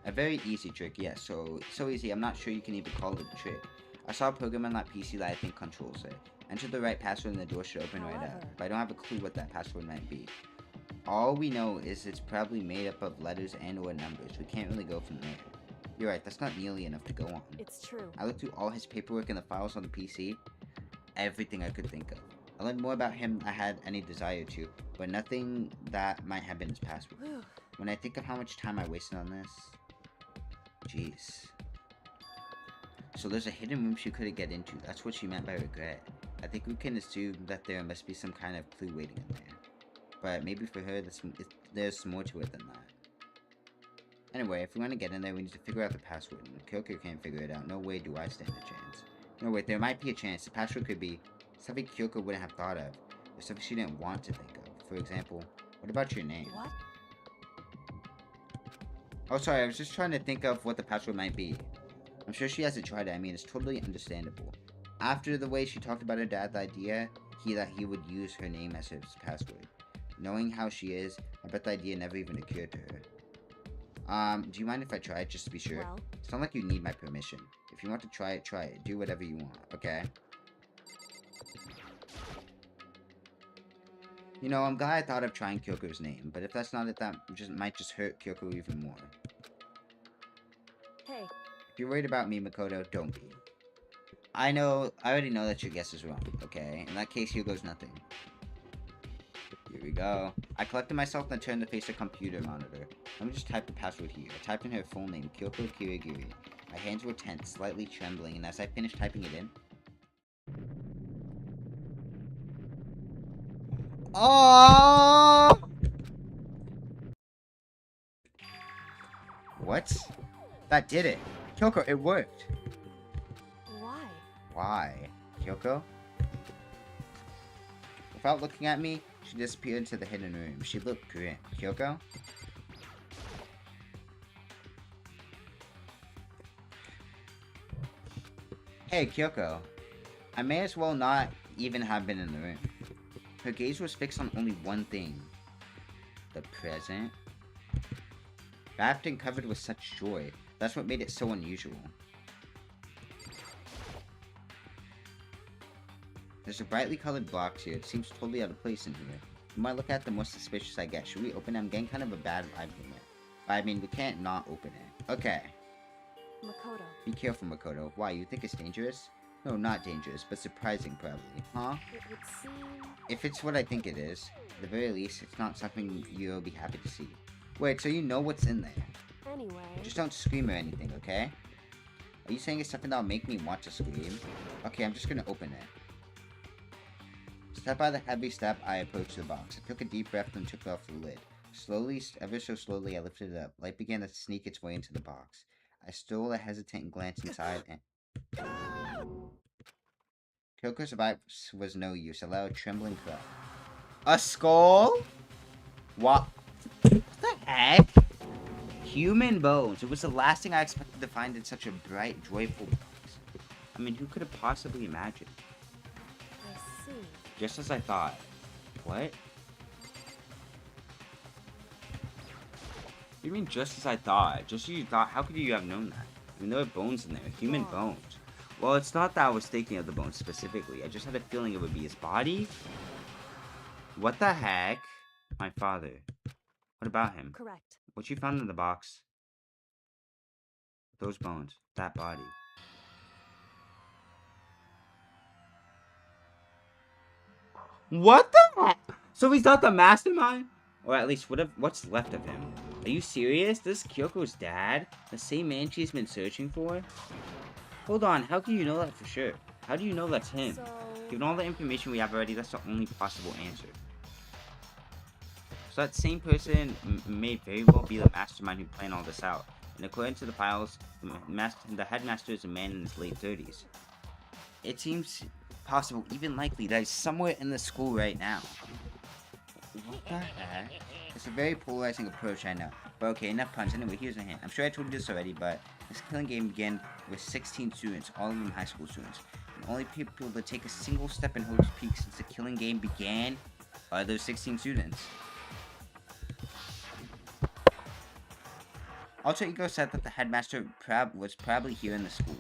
A very easy trick, yes. So easy. I'm not sure you can even call it a trick. I saw a program on that PC that I think controls it. Enter the right password and the door should open right up. But I don't have a clue what that password might be. All we know is it's probably made up of letters and or numbers. We can't really go from there. You're right, that's not nearly enough to go on. It's true. I looked through all his paperwork and the files on the PC. Everything I could think of. I learned more about him than I had any desire to, but nothing that might have been his password. When I think of how much time I wasted on this, jeez. So there's a hidden room she couldn't get into. That's what she meant by regret. I think we can assume that there must be some kind of clue waiting in there. But maybe for her, there's more to it than that. Anyway, if we want to get in there, we need to figure out the password. And if Kyoko can't figure it out, no way do I stand a chance. No, wait, there might be a chance. The password could be something Kyoko wouldn't have thought of. Or something she didn't want to think of. For example, what about your name? What? Oh, sorry, I was just trying to think of what the password might be. I'm sure she hasn't tried it. I mean, it's totally understandable. After the way she talked about her dad's idea, that he would use her name as his password. Knowing how she is, I bet the idea never even occurred to her. Do you mind if I try it just to be sure? Well, It's not like you need my permission. If you want to try it, try it. Do whatever you want, okay? You know, I'm glad I thought of trying Kyoko's name, but if that's not it, that might just hurt Kyoko even more. hey, If you're worried about me, Makoto, don't be. I already know that your guess is wrong, okay? In that case, here goes nothing. Here we go. I collected myself and turned to face the computer monitor. Let me just type the password here. I typed in her full name, Kyoko Kirigiri. My hands were tense, slightly trembling, and as I finished typing it in... Oh! What? That did it. Kyoko, it worked. why? Why? Kyoko? Without looking at me, she disappeared into the hidden room. She looked grim. Kyoko? Hey, Kyoko. I may as well not even have been in the room. Her gaze was fixed on only one thing. The present. Wrapped and covered with such joy. That's what made it so unusual. There's a brightly colored box here. It seems totally out of place in here. The more I look at it, the more suspicious I get. Should we open it? I'm getting kind of a bad vibe from it. But I mean, we can't not open it. Okay. Makoto. Be careful, Makoto. Why, you think it's dangerous? No, not dangerous, but surprising, probably. Huh? It would seem... If it's what I think it is, at the very least, it's not something you'll be happy to see. Wait, so you know what's in there? Anyway... Just don't scream or anything, okay? Are you saying it's something that'll make me want to scream? Okay, I'm just gonna open it. Step by the heavy step, I approached the box. I took a deep breath and took off the lid. Slowly, ever so slowly, I lifted it up. Light began to sneak its way into the box. I stole a hesitant glance inside and... Kyoko's advice was no use. A loud, trembling cry. A skull? What? What the heck? Human bones. It was the last thing I expected to find in such a bright, joyful box. I mean, who could have possibly imagined? I see. Just as I thought. What? You mean just as I thought? Just as you thought? How could you have known that? I mean, there were bones in there. Human bones. Well, it's not that I was thinking of the bones specifically. I just had a feeling it would be his body. What the heck? My father. What about him? Correct. What you found in the box? Those bones. That body. What the heck? So he's not the mastermind? Or at least what's left of him? Are you serious? This is Kyoko's dad? The same man she's been searching for? Hold on, how can you know that for sure? How do you know that's him? So... Given all the information we have already, that's the only possible answer. So that same person may very well be the mastermind who planned all this out. And according to the files, the headmaster is a man in his late 30s. It seems possible, even likely, that he's somewhere in the school right now. What the heck? It's a very polarizing approach, I know. But okay, enough puns. Anyway, here's a hint. I'm sure I told you this already, but this killing game began with 16 students, all of them high school students. The only people to take a single step in Hope's Peak since the killing game began are those 16 students. Also, Ego said that the headmaster was probably here in the school,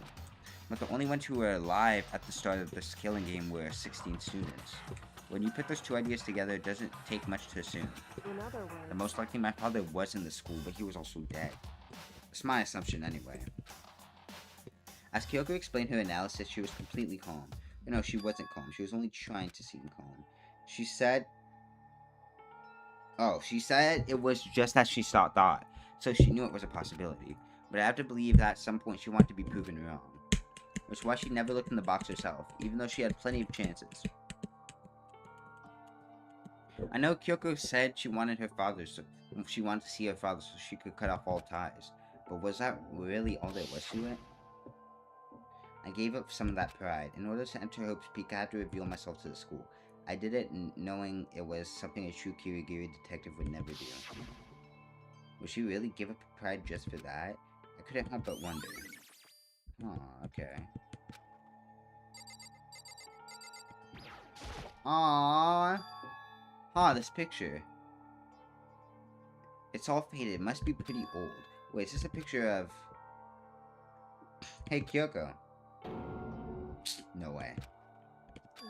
but the only ones who were alive at the start of this killing game were 16 students. When you put those two ideas together, it doesn't take much to assume. In other words, And most likely my father was in the school, but he was also dead. That's my assumption anyway. As Kyoko explained her analysis, she was completely calm. But no, she wasn't calm. She was only trying to seem calm. She said it was just as she thought, so she knew it was a possibility. But I have to believe that at some point she wanted to be proven wrong. Which is why she never looked in the box herself, even though she had plenty of chances. I know Kyoko said she wanted to see her father so she could cut off all ties. But was that really all there was to it? I gave up some of that pride. In order to enter Hope's Peak, I had to reveal myself to the school. I did it knowing it was something a true Kirigiri detective would never do. Would she really give up her pride just for that? I couldn't help but wonder. Oh, okay. Aww. Ah, this picture. It's all faded. It must be pretty old. Wait, is this a picture of... Hey, Kyoko. No way.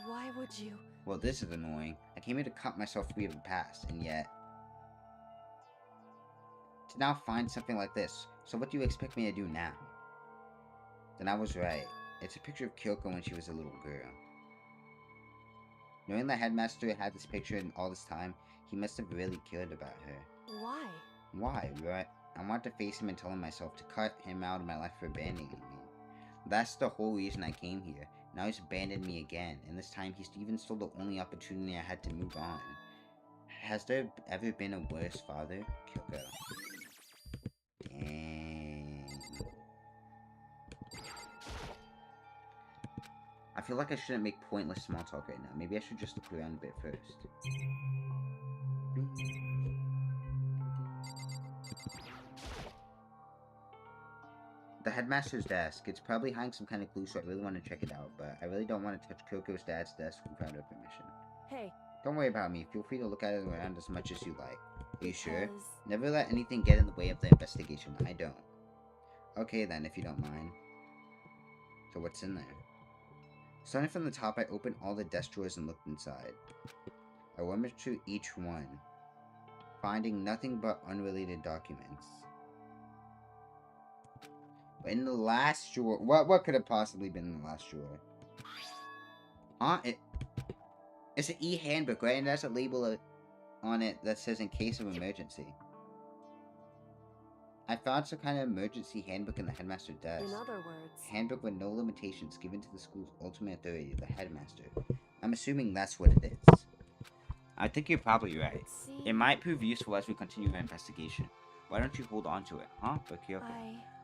why would you? Well, this is annoying. I came here to cut myself free of the past, and yet... to now find something like this. So what do you expect me to do now? Then I was right. It's a picture of Kyoko when she was a little girl. Knowing the headmaster had this picture and all this time, he must have really cared about her. Why? Why, right? I want to face him and tell him myself to cut him out of my life for abandoning me. That's the whole reason I came here. Now he's abandoned me again, and this time he's even stole the only opportunity I had to move on. Has there ever been a worse father? Kyoko. Dang. I feel like I shouldn't make pointless small talk right now. Maybe I should just look around a bit first. The headmaster's desk. It's probably hiding some kind of clue, so I really want to check it out, but I really don't want to touch Kyoko's dad's desk without her permission. Hey. Don't worry about me. Feel free to look at it around as much as you like. Are you sure? Because... Never let anything get in the way of the investigation. I don't. Okay then, if you don't mind. So what's in there? Starting from the top, I opened all the desk drawers and looked inside. I rummaged through each one, finding nothing but unrelated documents. But in the last drawer, what could have possibly been in the last drawer? It's an e-handbook, right? And there's a label on it that says "in case of emergency." I found some kind of emergency handbook in the headmaster's desk. In other words... Handbook with no limitations given to the school's ultimate authority, the headmaster. I'm assuming that's what it is. I think you're probably right. See? It might prove useful as we continue our investigation. Why don't you hold on to it, huh? But Kyoko.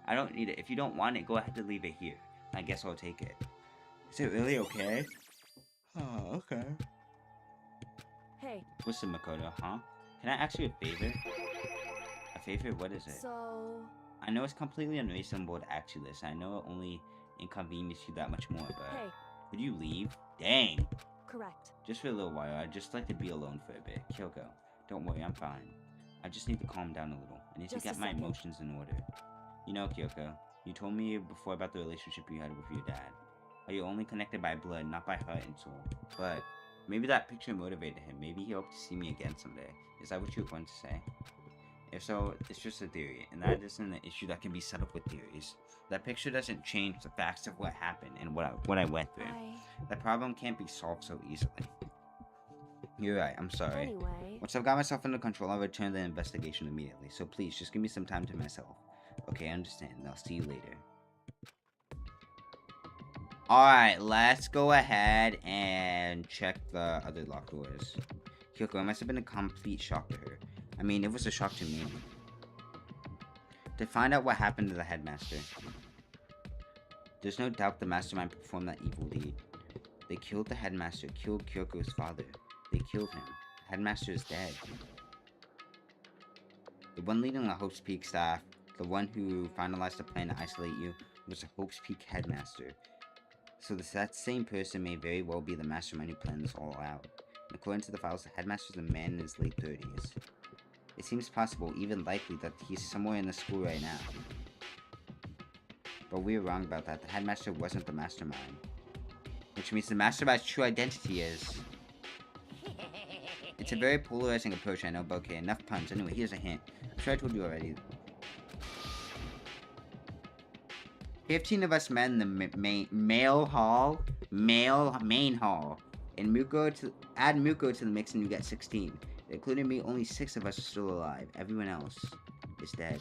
I don't need it. If you don't want it, go ahead and leave it here. I guess I'll take it. Is it really okay? Oh, okay. Hey. Listen, Makoto, huh? Can I ask you a favor? A favor? What is it? So... I know it's completely unreasonable to ask you this. I know it only inconvenienced you that much more, but... Hey. Would you leave? Dang! Correct. Just for a little while. I'd just like to be alone for a bit. Kyoko, don't worry, I'm fine. I just need to calm down a little. I need to get my emotions in order. You know, Kyoko, you told me before about the relationship you had with your dad. How you're only connected by blood, not by heart and soul. But maybe that picture motivated him. Maybe he hoped to see me again someday. Is that what you were going to say? If so, it's just a theory, and that isn't an issue that can be set up with theories. That picture doesn't change the facts of what happened and what I went through. That problem can't be solved so easily. You're right, I'm sorry. Anyway... Once I've got myself under control, I'll return to the investigation immediately. So please, just give me some time to myself. Okay, I understand. I'll see you later. Alright, let's go ahead and check the other locked doors. Kyoko, it must have been a complete shock to her. I mean, it was a shock to me. To find out what happened to the headmaster. There's no doubt the mastermind performed that evil deed. They killed the headmaster, killed Kyoko's father. They killed him. The headmaster is dead. The one leading the Hope's Peak staff, the one who finalized the plan to isolate you, was the Hope's Peak headmaster. So that same person may very well be the mastermind who planned this all out. And according to the files, the headmaster is a man in his late 30s. It seems possible, even likely, that he's somewhere in the school right now. But we were wrong about that. The headmaster wasn't the mastermind. Which means the mastermind's true identity is... It's a very polarizing approach, I know, but okay, enough puns. Anyway, here's a hint. I'm sure I told you already. 15 of us met in the main hall, and add Muko to the mix and you get 16. Including me, only 6 of us are still alive. Everyone else is dead.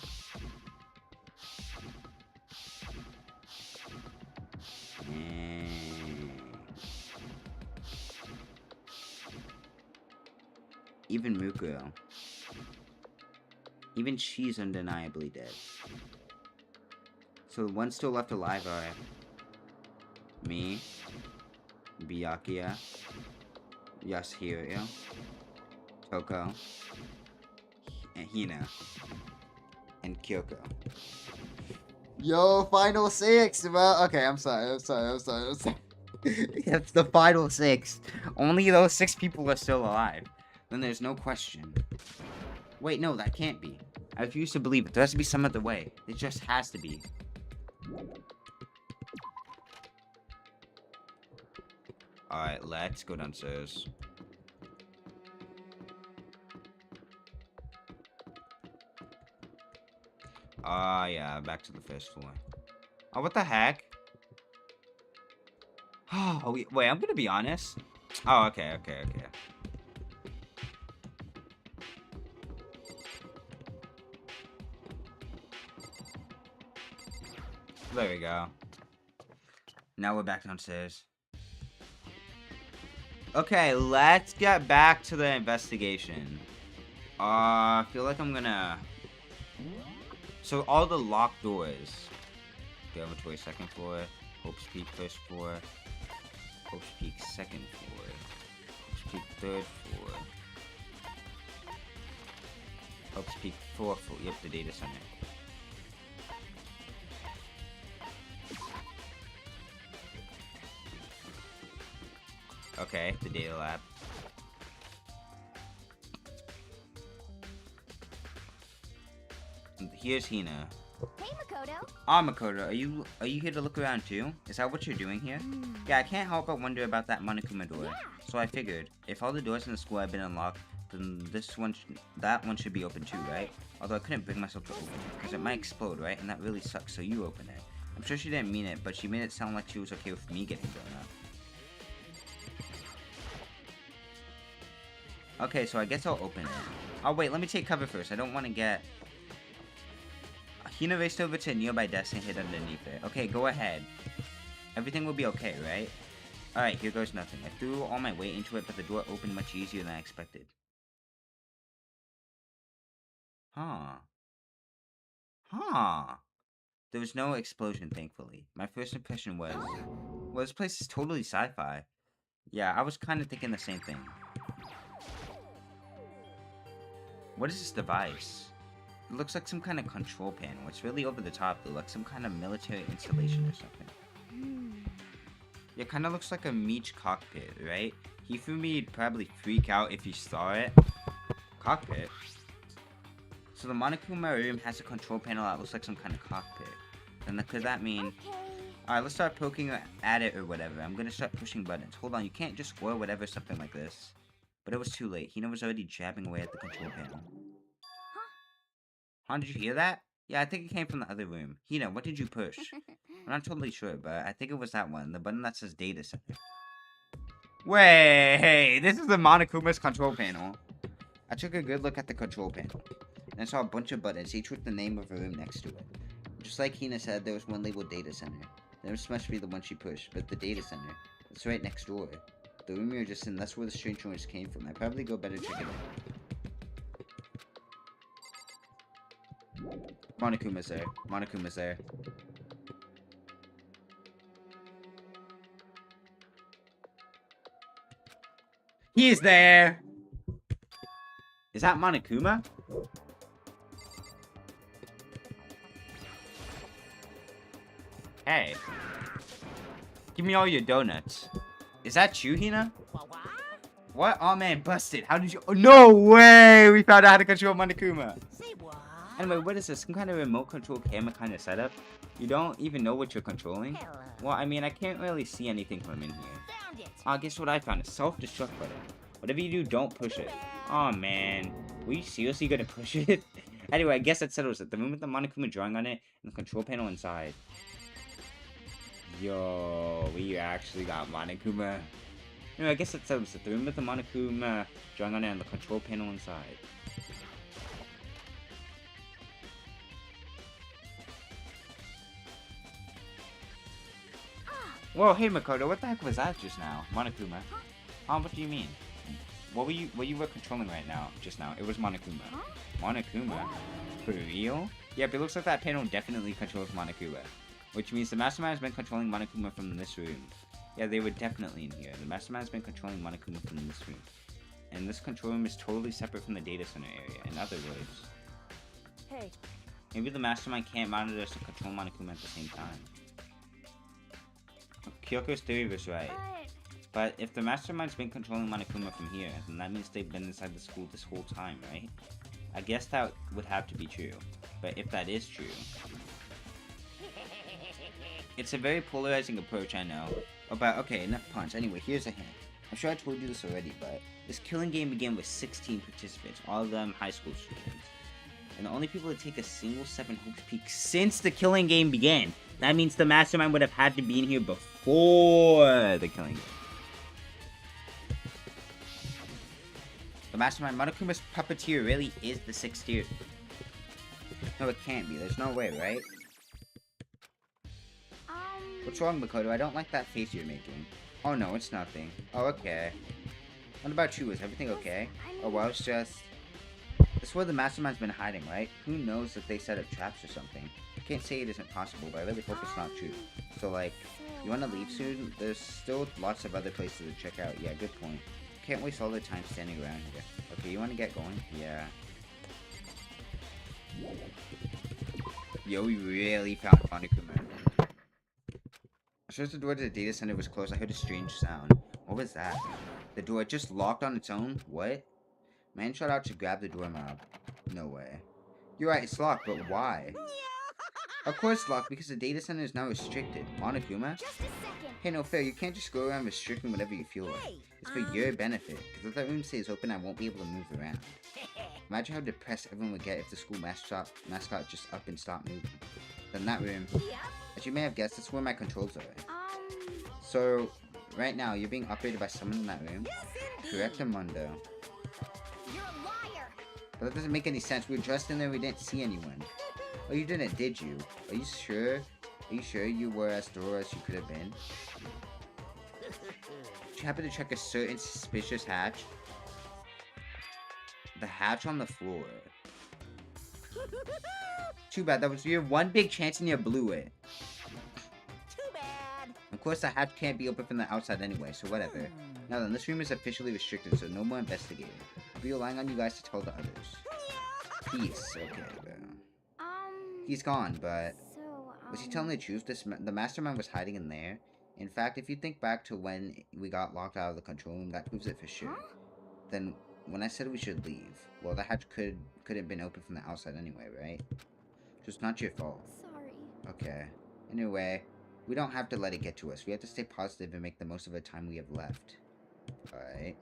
Even Muko. Even she's undeniably dead. So the ones still left alive are me, Byakuya, Yasuhiro, Toko, and Hina, and Kyoko. Yo, final 6, bro. Okay, I'm sorry. That's the final 6. Only those 6 people are still alive. Then there's no question. Wait, no, that can't be. I refuse to believe it. There has to be some other way. It just has to be. Alright, let's go downstairs. Yeah, back to the first floor. Oh, what the heck? Oh, wait, I'm gonna be honest. Oh, okay. There we go. Now we're back downstairs. Okay, let's get back to the investigation. I feel like I'm gonna... So all the locked doors. Dormitory second floor, Hope's Peak first floor, Hope's Peak second floor, Hope's Peak third floor, Hope's Peak fourth floor. Yep, the data center. Okay, the data lab. Here's Hina. Hey, Makoto. Makoto, are you here to look around too? Is that what you're doing here? Yeah, I can't help but wonder about that Monokuma door. Yeah. So I figured, if all the doors in the school have been unlocked, then that one should be open too, right? Although I couldn't bring myself to open it, because it might explode, right? And that really sucks, so you open it. I'm sure she didn't mean it, but she made it sound like she was okay with me getting blown up. Okay, so I guess I'll open it. Oh wait, let me take cover first. I don't want to get... Hina raced over to a nearby desk and hid underneath it. Okay, go ahead. Everything will be okay, right? Alright, here goes nothing. I threw all my weight into it, but the door opened much easier than I expected. Huh. There was no explosion, thankfully. My first impression was... Well, this place is totally sci-fi. Yeah, I was kind of thinking the same thing. What is this device? It looks like some kind of control panel. It's really over the top though, like some kind of military installation or something. Yeah, kind of looks like a Meech cockpit, right? Hifumi'd probably freak out if he saw it. Cockpit? So the Monokuma room has a control panel that looks like some kind of cockpit. Then could that mean... Okay. Alright, let's start poking at it or whatever. I'm gonna start pushing buttons. Hold on, you can't just whirl whatever, something like this. But it was too late. Hina was already jabbing away at the control panel. Huh, did you hear that? Yeah, I think it came from the other room. Hina, what did you push? I'm not totally sure, but I think it was that one. The button that says Data Center. Wait, hey, this is the Monokuma's control panel. I took a good look at the control panel. And I saw a bunch of buttons, each with the name of a room next to it. Just like Hina said, there was one labeled Data Center. This must be the one she pushed, but the Data Center, it's right next door. The room we were just in, that's where the strange noise came from. I'd probably go better check it out. Monokuma's there. Monokuma's there. He's there. Is that Monokuma? Hey. Give me all your donuts. Is that you, Hina? What? Oh man, busted. How did you? Oh, no way! We found out how to control Monokuma. Say what? Anyway, what is this? Some kind of remote control camera kind of setup? You don't even know what you're controlling? Hello. Well, I mean, I can't really see anything from in here. Found it. Guess what I found? A self-destruct button. Whatever you do, don't push it. Oh man. Were you seriously gonna push it? Anyway, I guess that settles it. The room with the Monokuma drawing on it and the control panel inside. Yo, we actually got Monokuma. Anyway, I guess that settles it. The room with the Monokuma drawing on it and the control panel inside. Whoa, hey Makoto, what the heck was that just now? Monokuma. What do you mean? What you were controlling right now, just now? It was Monokuma. Monokuma? For real? Yep, it looks like that panel definitely controls Monokuma. Which means the Mastermind has been controlling Monokuma from this room. Yeah, they were definitely in here. The Mastermind has been controlling Monokuma from this room. And this control room is totally separate from the data center area, in other words. Hey. Maybe the Mastermind can't monitor us and control Monokuma at the same time. Kyoko's theory was right. But if the Mastermind's been controlling Monokuma from here, then that means they've been inside the school this whole time, right? I guess that would have to be true. But if that is true... It's a very polarizing approach, I know. Oh, but okay, enough punch. Anyway, here's a hint. I'm sure I told you this already, but this killing game began with 16 participants, all of them high school students. And the only people to take a single 7 hopes peak since the killing game began. That means the Mastermind would have had to be in here before the killing game. The Mastermind Monokuma's puppeteer really is the 6th tier. No, it can't be. There's no way, right? What's wrong, Makoto? I don't like that face you're making. Oh no, it's nothing. Oh, okay. What about you? Is everything okay? Oh, well, it's just... This is where the Mastermind's been hiding, right? Who knows if they set up traps or something? I can't say it isn't possible, but I really hope it's not true. So, like, you wanna leave soon? There's still lots of other places to check out. Yeah, good point. Can't waste all the time standing around here. Okay, you wanna get going? Yeah. Yo, we really found Monokuma. As soon as the door to the data center was closed, I heard a strange sound. What was that? The door just locked on its own? What? Man shot out to grab the doorknob. No way. You're right, it's locked, but why? Of course it's locked, because the data center is now restricted. Monokuma? Just a second. Hey, no fair, you can't just go around restricting whatever you feel like. It's for your benefit, because if that room stays open, I won't be able to move around. Imagine how depressed everyone would get if the school mascot just up and stopped moving. Then that room, as you may have guessed, that's where my controls are. So, right now, you're being operated by someone in that room? Correct, Amundo. You're a liar. But that doesn't make any sense. We were dressed in there, we didn't see anyone. Oh, you didn't, did you? Are you sure? Are you sure you were as thorough as you could have been? Did you happen to check a certain suspicious hatch? The hatch on the floor. Too bad, that was your one big chance and you blew it. Too bad. Of course, the hatch can't be open from the outside anyway, so whatever. Now then, this room is officially restricted, so no more investigating. I'll be relying on you guys to tell the others. Peace. Okay, bro. He's gone, but... Was he telling the truth? The Mastermind was hiding in there. In fact, if you think back to when we got locked out of the control room, that proves it for sure. Then, when I said we should leave, well, the hatch could have been open from the outside anyway, right? So it's not your fault. Sorry. Okay. Anyway, we don't have to let it get to us. We have to stay positive and make the most of the time we have left. Alright.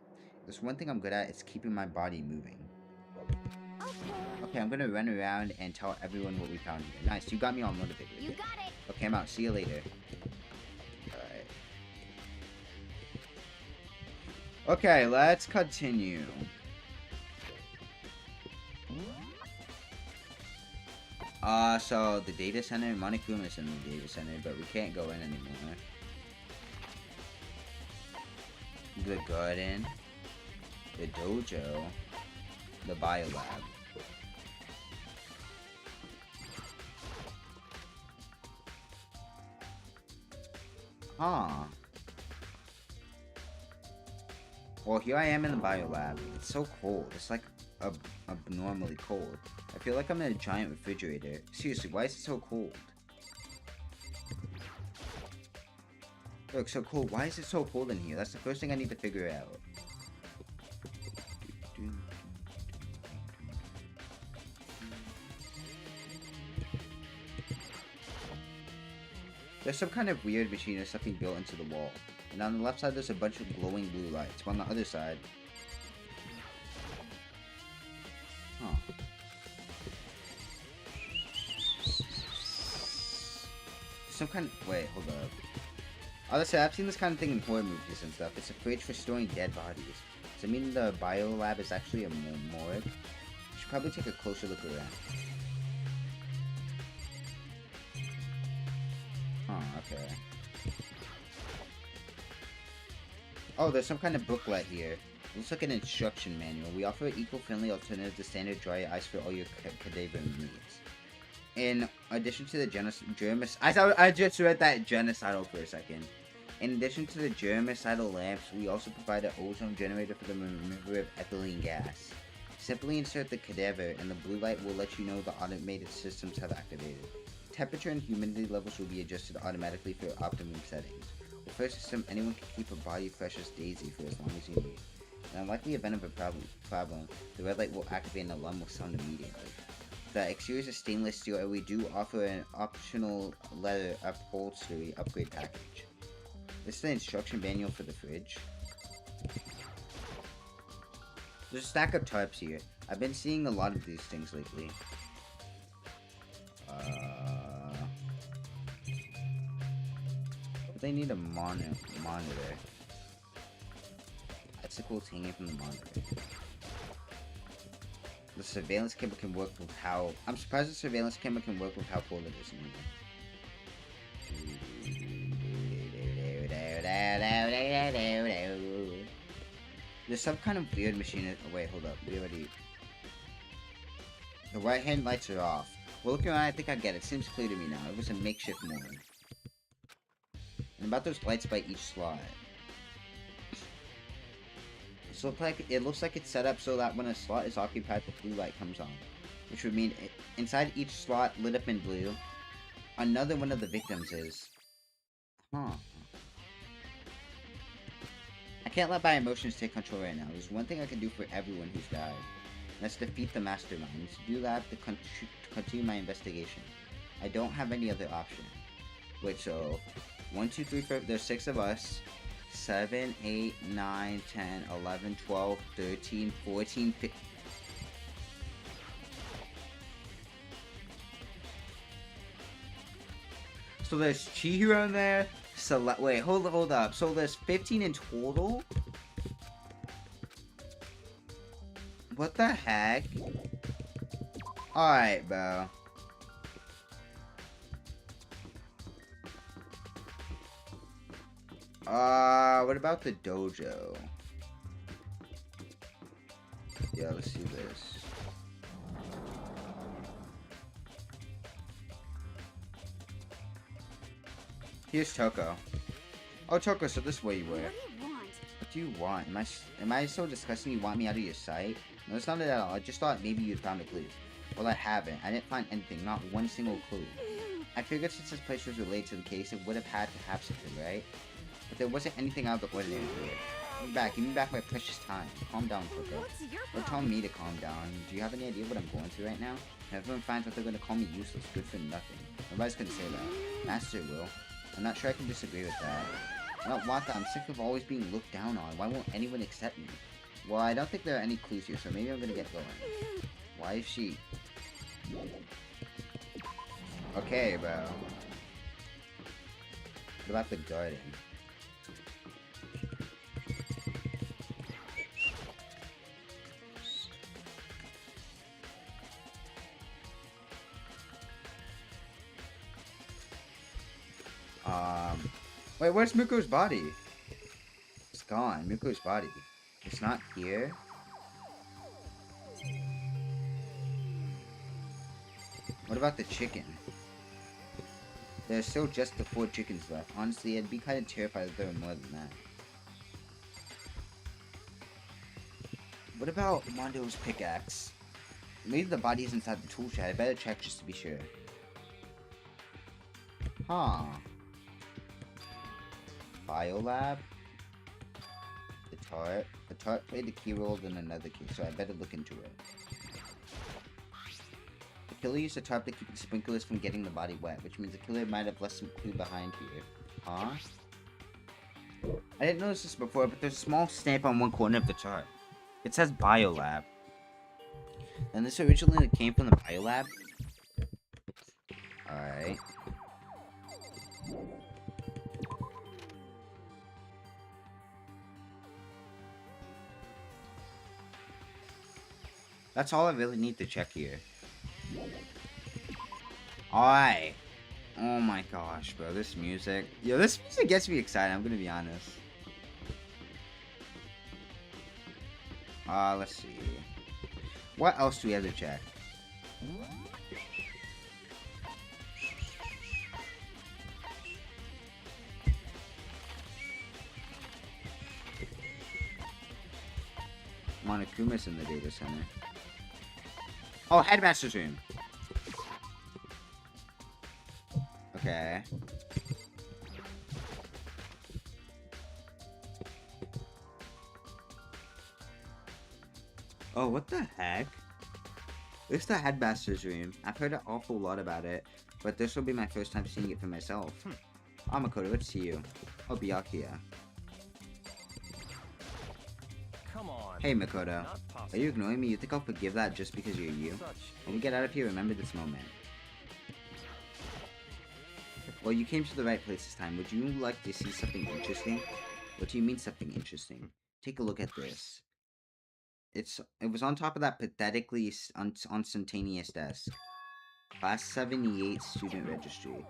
There's one thing I'm good at, it's keeping my body moving. Okay, I'm gonna run around and tell everyone what we found here. Nice, you got me all motivated. You got it. Okay, I'm out. See you later. Alright. Okay, let's continue. So the data center, Monokuma is in the data center, but we can't go in anymore. The garden, the dojo, the biolab. Huh. Well, here I am in the bio lab. It's so cold. It's like abnormally cold. I feel like I'm in a giant refrigerator. Seriously, why is it so cold? Look, so cold. Why is it so cold in here? That's the first thing I need to figure out. There's some kind of weird machine or something built into the wall. And on the left side, there's a bunch of glowing blue lights. But on the other side... Huh. Some kind of... Wait, hold up. Honestly, I've seen this kind of thing in horror movies and stuff. It's a fridge for storing dead bodies. Does it mean the bio lab is actually a morgue? Should probably take a closer look around. Okay. Oh, there's some kind of booklet here. Looks like an instruction manual. We offer an eco-friendly alternative to standard dry ice for all your cadaver needs. In addition to the I just read that genocidal for a second. In addition to the germicidal lamps, we also provide an ozone generator for the removal of ethylene gas. Simply insert the cadaver, and the blue light will let you know the automated systems have activated. Temperature and humidity levels will be adjusted automatically for optimum settings. With our system, anyone can keep a body fresh as daisy for as long as you need. In the unlikely event of a problem, the red light will activate and alarm will sound immediately. The exterior is stainless steel, and we do offer an optional leather upholstery upgrade package. This is the instruction manual for the fridge. There's a stack of tarps here. I've been seeing a lot of these things lately. But they need a monitor. Icicles hanging from the monitor. The surveillance camera can work with how... I'm surprised the surveillance camera can work with how cold it is in here. There's some kind of weird machine. Oh, wait, hold up. We already... The right hand lights are off. Well, looking around, I think I get it. Seems clear to me now. It was a makeshift morgue. And about those lights by each slot. So it looks like it's set up so that when a slot is occupied, the blue light comes on. Which would mean inside each slot lit up in blue, another one of the victims is... Huh. I can't let my emotions take control right now. There's one thing I can do for everyone who's died. And that's defeat the mastermind. To do that, I have to continue my investigation. I don't have any other option. Wait, so... 1, 2, 3, 4... There's 6 of us. 7, 8, 9, 10, 11, 12, 13, 14, 15... So there's Chihiro in there. Wait, hold up. So there's 15 in total? What the heck? Alright, bro. What about the dojo? Yeah, let's see this. Here's Toko. Oh, Toko, so this is where you were. What do you want? Am I so disgusting you want me out of your sight? No, it's not at all. I just thought maybe you'd found a clue. Well, I haven't. I didn't find anything. Not one single clue. I figured since this place was related to the case, it would have had to have something, right? But there wasn't anything out of the ordinary to it. Give me back my precious time. Calm down, Toko. Don't tell me to calm down. Do you have any idea what I'm going through right now? If everyone finds out they're going to call me useless, good for nothing. Nobody's going to say that. Master will. I'm not sure I can disagree with that. I don't want that. I'm sick of always being looked down on. Why won't anyone accept me? Well, I don't think there are any clues here, so maybe I'm going to get going. Why is she... Okay, bro. What about the garden? Wait, where's Muko's body? It's gone. Muko's body. It's not here. What about the chicken? There's still just the 4 chickens left. Honestly, I'd be kind of terrified if there were more than that. What about Mondo's pickaxe? Maybe the body's inside the tool shed. I better check just to be sure. Huh. Biolab? The tart. The tart played a key role in another case, so I better look into it. The killer used the tarp to keep the sprinklers from getting the body wet, which means the killer might have left some clue behind here. Huh? I didn't notice this before, but there's a small stamp on one corner of the chart. It says Biolab. And this originally came from the Biolab? Alright. That's all I really need to check here. Alright. Oh my gosh, bro. This music. Yo, this music gets me excited. I'm gonna be honest. Let's see. What else do we have to check? Monokuma's in the data center. Oh, Headmaster's room. Okay. Oh, what the heck? This is the Headmaster's room. I've heard an awful lot about it, but this will be my first time seeing it for myself. Makoto, let's see you. Oh, Byakuya. Come on. Hey, Makoto. Are you ignoring me? You think I'll forgive that just because you're you? When we get out of here, remember this moment. Well, you came to the right place this time. Would you like to see something interesting? What do you mean something interesting? Take a look at this. It was on top of that pathetically instantaneous desk. Class 78 student registry.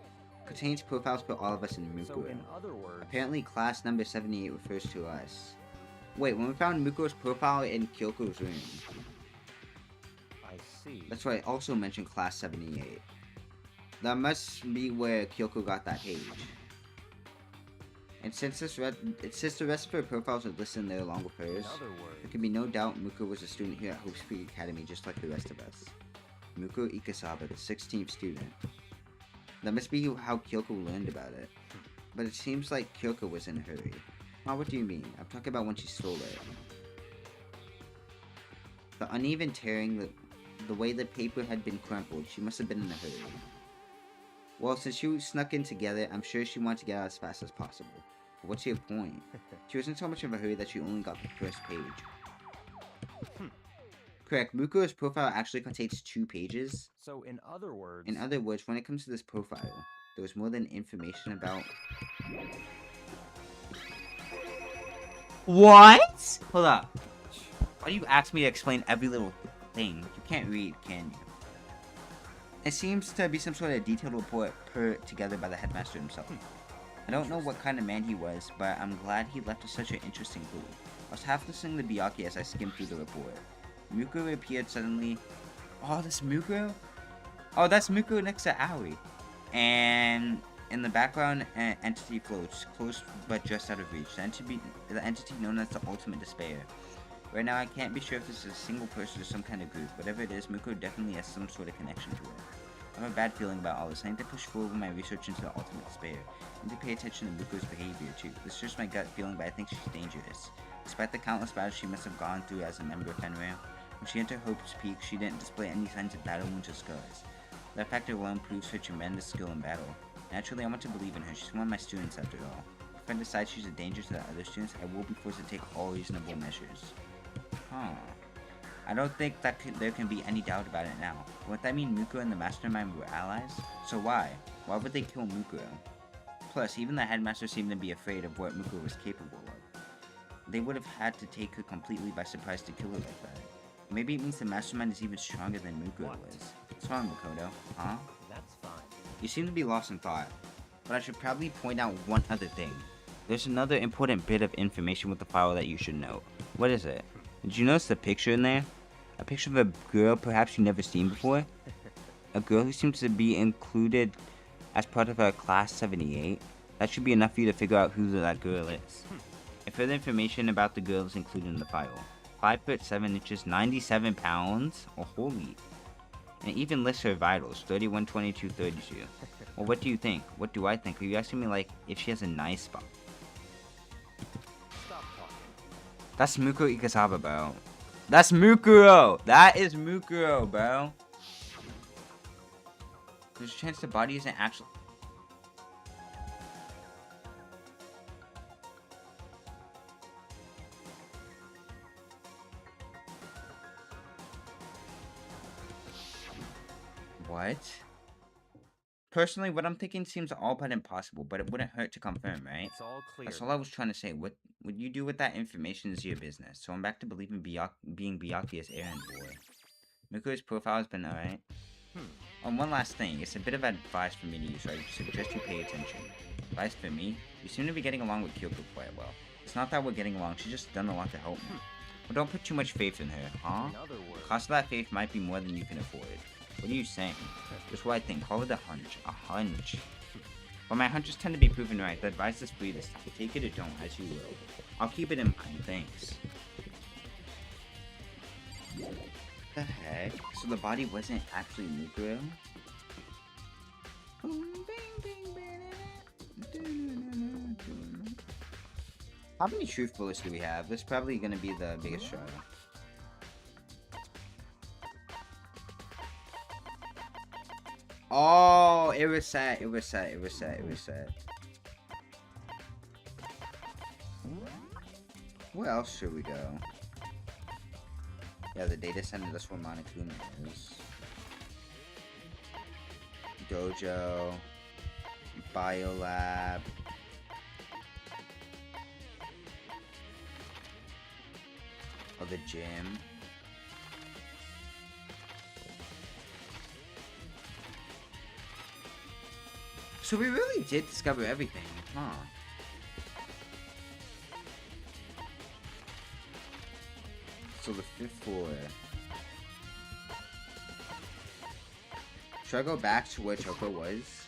Contains profiles for all of us in Mukuro. So in other words, apparently class number 78 refers to us. Wait, when we found Mukuro's profile in Kyoko's room. I see. That's why I also mentioned class 78. That must be where Kyoko got that page. And since the rest of her profiles are listed there along with hers, there can be no doubt Mukuro was a student here at Hope Springs Academy just like the rest of us. Mukuro Ikasawa, the 16th student. That must be how Kyoko learned about it. But it seems like Kyoko was in a hurry. Oh, what do you mean? I'm talking about when she stole it. The uneven tearing, the way the paper had been crumpled, she must have been in a hurry. Well, since you snuck in together, I'm sure she wanted to get out as fast as possible. But what's your point? She wasn't so much of a hurry that she only got the first page. Correct, Mukuro's profile actually contains 2 pages. So in other words... In other words, when it comes to this profile, there was more than information about... What? Hold up. Why do you ask me to explain every little thing? You can't read, can you? It seems to be some sort of detailed report put together by the headmaster himself. I don't know what kind of man he was, but I'm glad he left us such an interesting clue. I was half listening to Byakuya as I skimmed through the report. Mukuro appeared suddenly. Oh, that's Mukuro? Oh, that's Mukuro next to Aoi. And in the background, an entity floats, close but just out of reach. The entity known as the Ultimate Despair. Right now, I can't be sure if this is a single person or some kind of group. Whatever it is, Mukuro definitely has some sort of connection to it. I have a bad feeling about all this. I need to push forward with my research into the Ultimate Despair. I need to pay attention to Mukuro's behavior, too. This is just my gut feeling, but I think she's dangerous. Despite the countless battles she must have gone through as a member of Fenrir, when she entered Hope's Peak, she didn't display any signs of battle wounds or scars. That factor alone proves her tremendous skill in battle. Naturally, I want to believe in her. She's one of my students, after all. If I decide she's a danger to the other students, I will be forced to take all reasonable measures. Huh. I don't think that there can be any doubt about it now. Would that mean Mukuro and the Mastermind were allies? So why? Why would they kill Mukuro? Plus, even the headmaster seemed to be afraid of what Mukuro was capable of. They would have had to take her completely by surprise to kill her like that. Maybe it means the Mastermind is even stronger than Mukuro is. What's wrong, Makoto? Huh? That's fine. You seem to be lost in thought. But I should probably point out one other thing. There's another important bit of information with the file that you should know. What is it? Did you notice the picture in there? A picture of a girl perhaps you've never seen before? A girl who seems to be included as part of a class 78? That should be enough for you to figure out who that girl is. If further information about the girl is included in the file. 5'7", 97 pounds. Oh, holy. And even lists her vitals, 31, 22, 32. Well, what do you think? What do I think? Are you asking me, like, if she has a nice spot? Stop talking. That's Mukuro Ikasawa, bro. That's Mukuro! That is Mukuro, bro. There's a chance the body isn't actually... What? Personally, what I'm thinking seems all but impossible, but it wouldn't hurt to confirm, right? It's all clear. That's all I was trying to say. What you do with that information is your business. So I'm back to believing being Byakuya's errand boy. Miku's profile has been alright. And one last thing, it's a bit of advice for me to use, so I suggest you pay attention. Advice for me? You seem to be getting along with Kyoko quite well. It's not that we're getting along, she's just done a lot to help me. But don't put too much faith in her, huh? In other words, The cost of that faith might be more than you can afford. What are you saying? Just what I think. Call it a hunch. A hunch. But my hunches tend to be proven right. The advice is free this time. Take it or don't, as you will. I'll keep it in mind. Thanks. What the heck? So the body wasn't actually Mukuro? How many truth bullets do we have? This is probably gonna be the biggest try. Oh, it was set. Where else should we go? Yeah, the data center, that's where Monokuma is. Dojo. Biolab. Oh, the gym. So we really did discover everything, huh? So the 5th floor. Should I go back to where Choco was?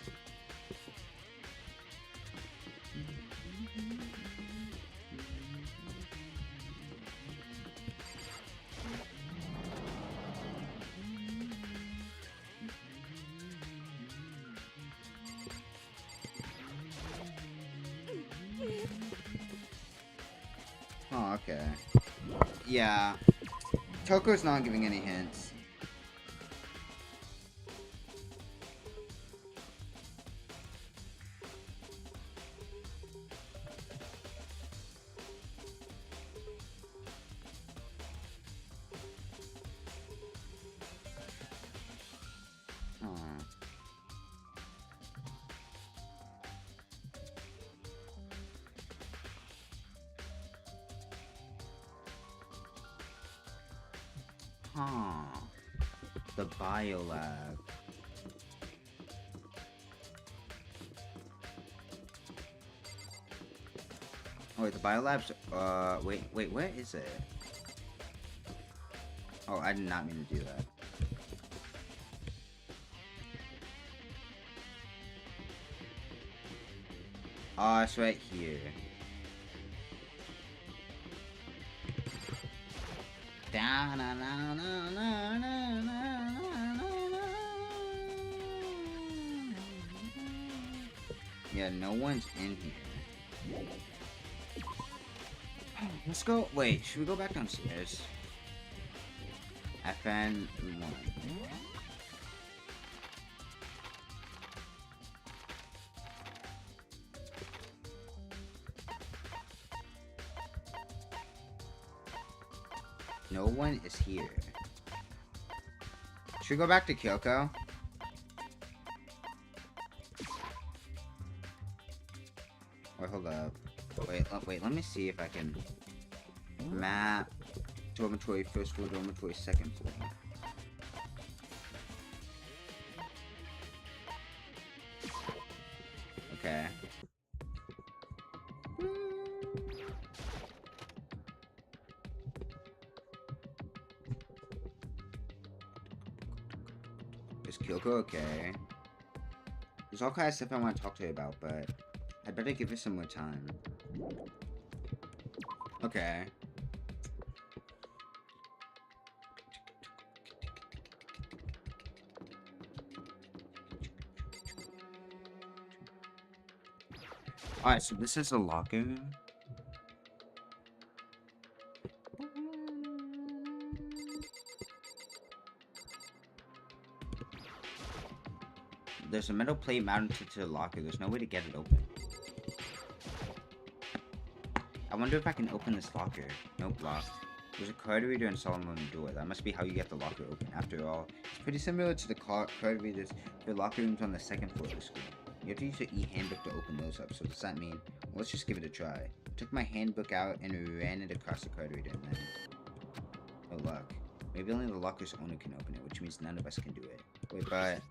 Oh, okay. Yeah. Toko's not giving any hints. Huh. The biolab. Oh, wait, the biolab's, wait, where is it? Oh, I did not mean to do that. Oh, it's right here. Yeah, no one's in here. Let's go. Wait, should we go back downstairs? FN1. No one is here. Should we go back to Kyoko? Wait, hold up. Wait, let me see if I can map dormitory, first floor, dormitory, second floor. Okay. Is Kyoko okay? There's all kinds of stuff I want to talk to her about, but I better give her some more time. Okay. Alright, so this is a locker room. There's a metal plate mounted to the locker. There's no way to get it open. I wonder if I can open this locker. Nope, locked. There's a card reader installed on the door. That must be how you get the locker open. After all, it's pretty similar to the card readers for locker rooms on the second floor of the school. You have to use your e-handbook to open those up. So does that mean? Well, let's just give it a try. I took my handbook out and ran it across the card reader and then... Oh, luck. Maybe only the locker's owner can open it, which means none of us can do it. Wait, but...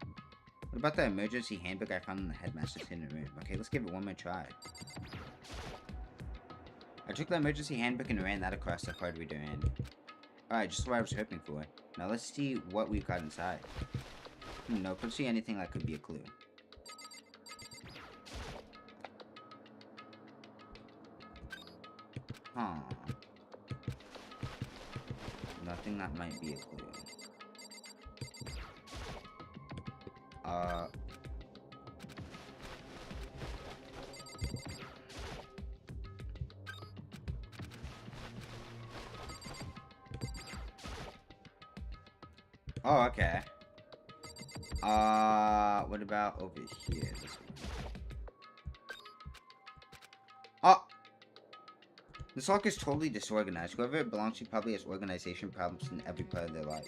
What about the emergency handbook I found in the headmaster's hidden room? Okay, let's give it one more try. I took the emergency handbook and ran that across the card reader and... Alright, just what I was hoping for. Now let's see what we've got inside. No, couldn't see anything that could be a clue. Huh. Nothing that might be a clue. Oh, okay. What about over here? This one. Oh! This locker is totally disorganized. Whoever it belongs to probably has organization problems in every part of their life.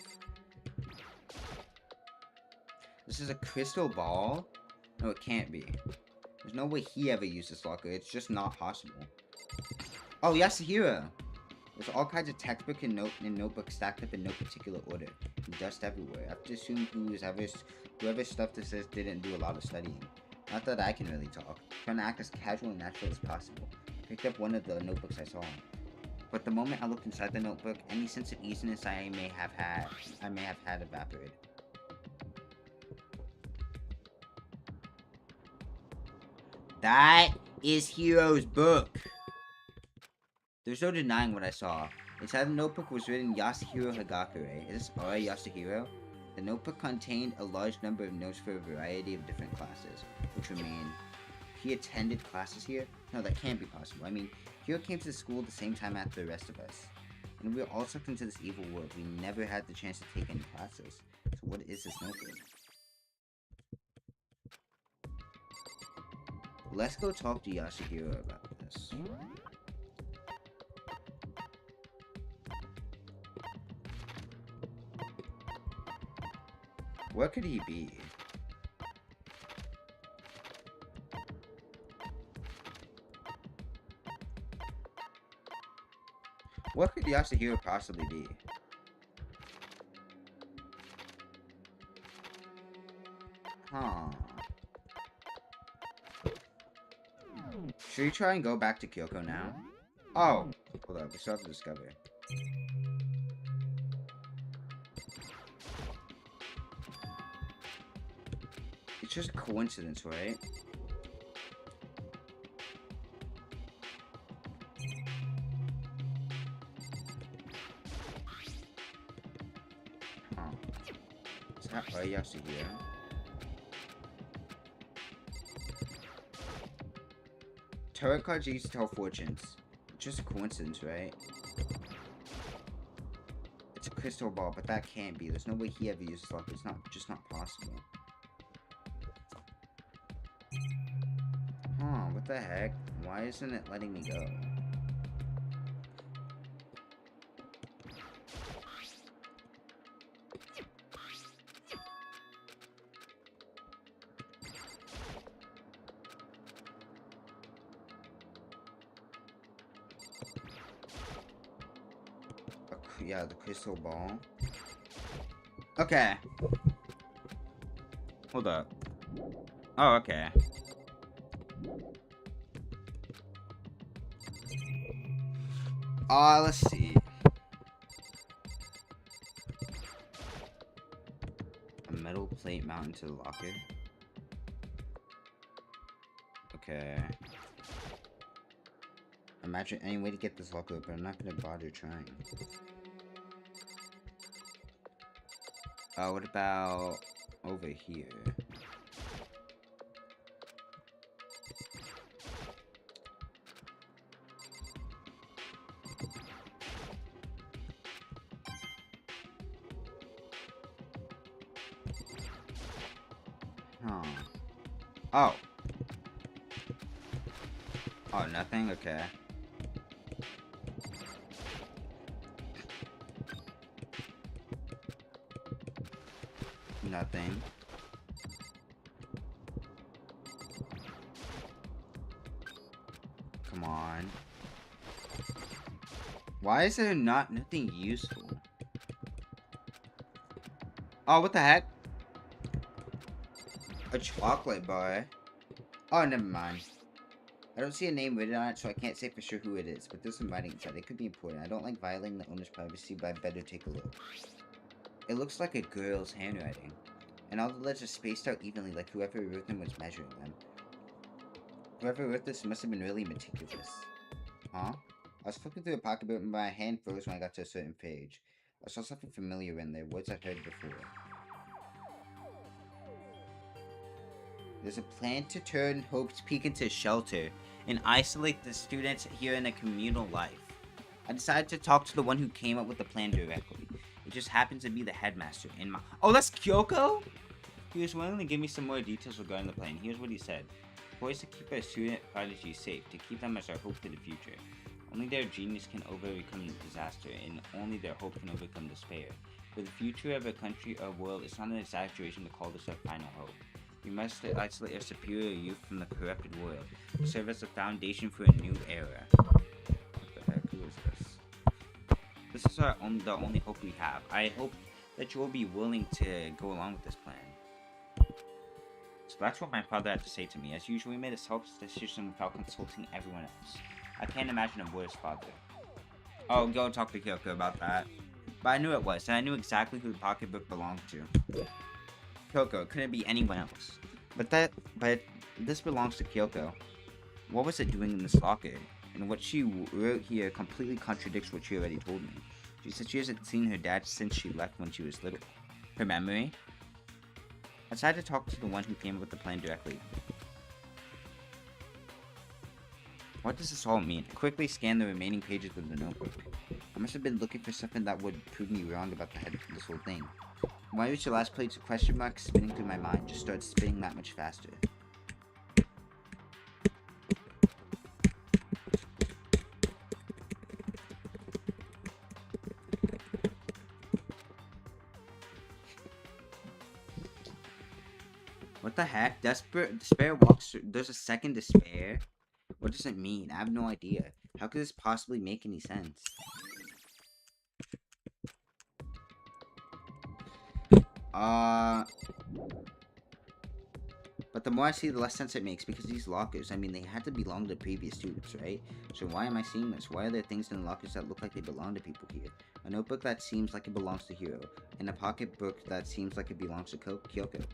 This is a crystal ball? No, it can't be. There's no way he ever used this locker. It's just not possible. Oh, Yasuhiro! There's all kinds of textbook and notebooks stacked up in no particular order. And dust everywhere. I have to assume whoever stuffed this didn't do a lot of studying. Not that I can really talk. Trying to act as casual and natural as possible. Picked up one of the notebooks I saw. But the moment I looked inside the notebook, any sense of easiness I may have had evaporated. That is Hiro's book. There's no denying what I saw. Inside the notebook was written Yasuhiro Hagakure. Is this our Yasuhiro? The notebook contained a large number of notes for a variety of different classes, which would mean he attended classes here? No, that can't be possible. I mean, Hiro came to the school at the same time as the rest of us. And we were all sucked into this evil world. We never had the chance to take any classes. So what is this notebook? Let's go talk to Yasuhiro about this. Where could he be? What could Yasuhiro possibly be? Huh. Should we try and go back to Kyoko now? Oh! Hold up, we still have to discover. It's just a coincidence, right? Huh. Is that why Yasuhiro? Tarot cards used to tell fortunes. It's just a coincidence, right? It's a crystal ball, but that can't be. There's no way he ever uses luck. It's just not possible. Huh, what the heck? Why isn't it letting me go? Yeah, the crystal ball. Okay. Hold up. Oh, okay. Let's see. A metal plate mounted to the locker. Okay. Imagine any way to get this locker open. I'm not gonna bother trying. What about over here? Huh. Oh. Oh, nothing? Okay. Nothing. Come on. Why is there nothing useful? Oh, what the heck? A chocolate bar. Oh, never mind. I don't see a name written on it, so I can't say for sure who it is, but there's some writing inside. It could be important. I don't like violating the owner's privacy, but I better take a look. It looks like a girl's handwriting, and all the letters are spaced out evenly like whoever wrote them was measuring them. Whoever wrote this must have been really meticulous. Huh? I was flipping through a pocketbook and my hand froze when I got to a certain page. I saw something familiar in there, words I'd heard before. There's a plan to turn Hope's Peak into a shelter and isolate the students here in a communal life. I decided to talk to the one who came up with the plan directly. It just happens to be the headmaster in my— Oh, that's Kyoko? He was willing to give me some more details regarding the plan. Here's what he said. The is to keep our student prodigies safe, to keep them as our hope for the future. Only their genius can overcome disaster, and only their hope can overcome despair. For the future of a country or world, it's not an exaggeration to call this our final hope. We must isolate our superior youth from the corrupted world, to serve as a foundation for a new era. What the heck? Who is this? This is the only hope we have. I hope that you will be willing to go along with this plan. So that's what my father had to say to me. As usual, we made a selfish decision without consulting everyone else. I can't imagine a worse father. Oh, go talk to Kyoko about that. But I knew it was, and I knew exactly who the pocketbook belonged to. Kyoko, couldn't be anyone else. But this belongs to Kyoko. What was it doing in this locker? And what she wrote here completely contradicts what she already told me. She said she hasn't seen her dad since she left when she was little. Her memory? I decided to talk to the one who came up with the plan directly. What does this all mean? I quickly scanned the remaining pages of the notebook. I must have been looking for something that would prove me wrong about the head of this whole thing. When I reached the last page, a question mark spinning through my mind just started spinning that much faster. What the heck? Despair walks through. There's a second despair? What does it mean? I have no idea. How could this possibly make any sense? But the more I see, the less sense it makes, because these lockers, I mean, they had to belong to previous students, right? So why am I seeing this? Why are there things in the lockers that look like they belong to people here? A notebook that seems like it belongs to Hiro, and a pocketbook that seems like it belongs to Kyoko.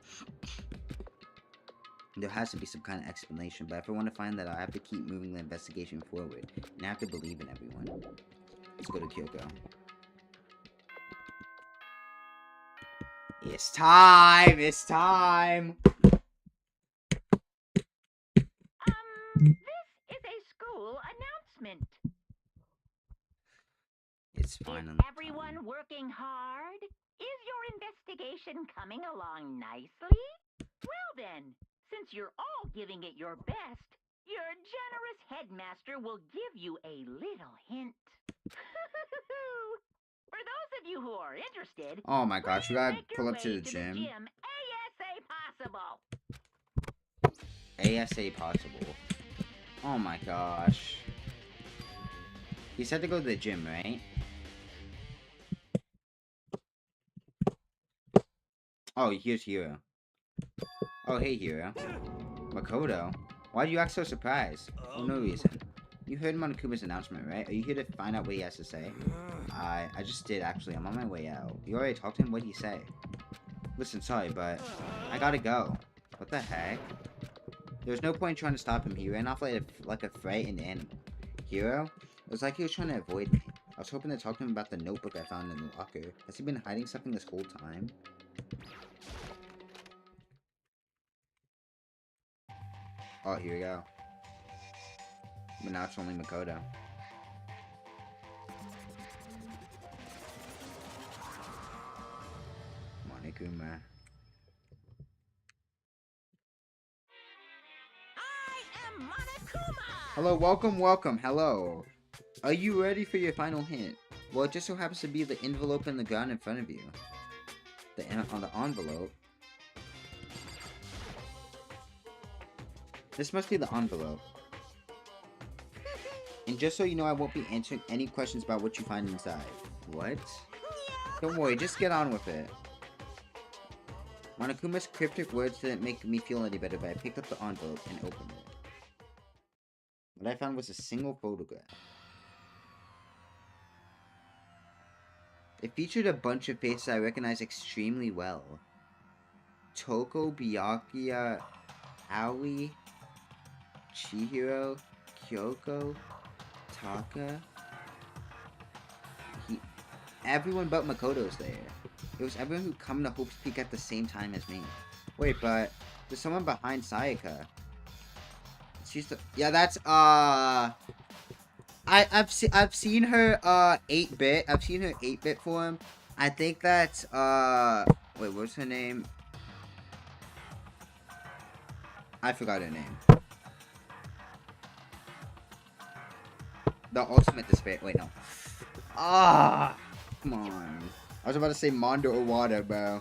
There has to be some kind of explanation, but if I want to find that, I have to keep moving the investigation forward, and I have to believe in everyone. Let's go to Kyoko. It's time! It's time! This is a school announcement. It's finally Is everyone working hard? Is your investigation coming along nicely? Well then, since you're all giving it your best, your generous headmaster will give you a little hint. For those of you who are interested, oh my gosh, we gotta make pull your up to way the gym. ASA possible. ASA possible. Oh my gosh. He said to go to the gym, right? Oh, here's Hiro. Oh, hey, Hiro. Makoto? Why do you act so surprised? Oh, no reason. You heard Monokuma's announcement, right? Are you here to find out what he has to say? I just did, actually. I'm on my way out. You already talked to him? What'd he say? Listen, sorry, but I gotta go. What the heck? There was no point in trying to stop him. He ran off like a frightened animal. Hiro? It was like he was trying to avoid me. I was hoping to talk to him about the notebook I found in the locker. Has he been hiding something this whole time? Oh, here we go. But now it's only Makoto. Monokuma. Hello, welcome, hello. Are you ready for your final hint? Well, it just so happens to be the envelope in the ground in front of you. On the envelope. This must be the envelope. And just so you know, I won't be answering any questions about what you find inside. What? Don't worry, just get on with it. Monokuma's cryptic words didn't make me feel any better, but I picked up the envelope and opened it. What I found was a single photograph. It featured a bunch of faces I recognized extremely well. Toko, Byakuya, Aoi, Chihiro, Kyoko, Taka. Everyone but Makoto's there. It was everyone who come to Hope's Peak at the same time as me. Wait, but there's someone behind Sayaka. She's the that's I've seen her 8-bit. I've seen her 8-bit form. I think that's wait, what's her name? I forgot her name. The ultimate despair. Wait, no. Come on. I was about to say Mondo Owada, bro.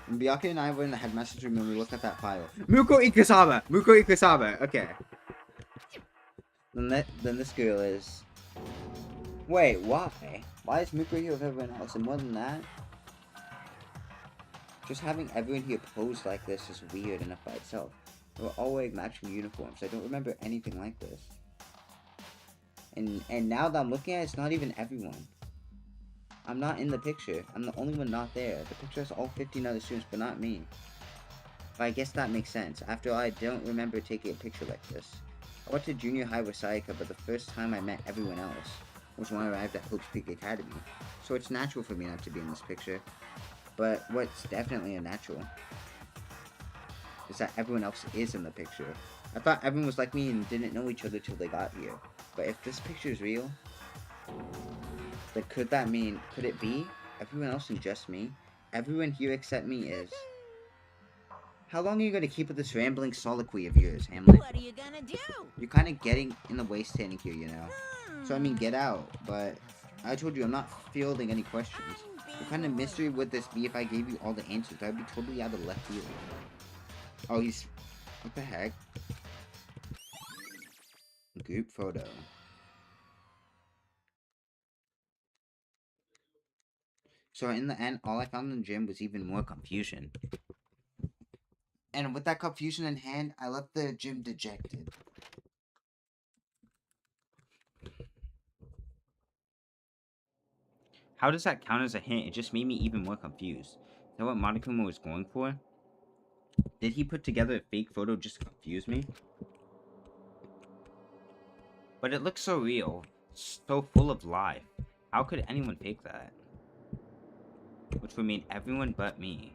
When Byakuya and I were in the headmaster's room and we looked at that file. Muko Ikusama! Muko Ikusama! Okay. Then this girl is... Wait, why? Why is Muko here with everyone else? And more than that... Just having everyone here posed like this is weird enough by itself. They were all wearing matching uniforms. I don't remember anything like this. And now that I'm looking at it, it's not even everyone. I'm not in the picture. I'm the only one not there. The picture has all 15 other students, but not me. But I guess that makes sense. After all, I don't remember taking a picture like this. I went to junior high with Sayaka, but the first time I met everyone else was when I arrived at Hope's Peak Academy. So it's natural for me not to be in this picture. But what's definitely unnatural is that everyone else is in the picture. I thought everyone was like me and didn't know each other till they got here. But if this picture is real, then could it be everyone else and just me? Everyone here except me is... How long are you gonna keep with this rambling soliloquy of yours, Hamlet? What are you gonna do? You're kinda getting in the way standing here, you know? So I mean, get out, but... I told you, I'm not fielding any questions. What kind of mystery would this be if I gave you all the answers? That would be totally out of left field. Oh, he's... What the heck? Group photo. So in the end, all I found in the gym was even more confusion. And with that confusion in hand, I left the gym dejected. How does that count as a hint? It just made me even more confused. Is that what Monokuma was going for? Did he put together a fake photo just to confuse me? But it looks so real. So full of life. How could anyone fake that? Which would mean everyone but me.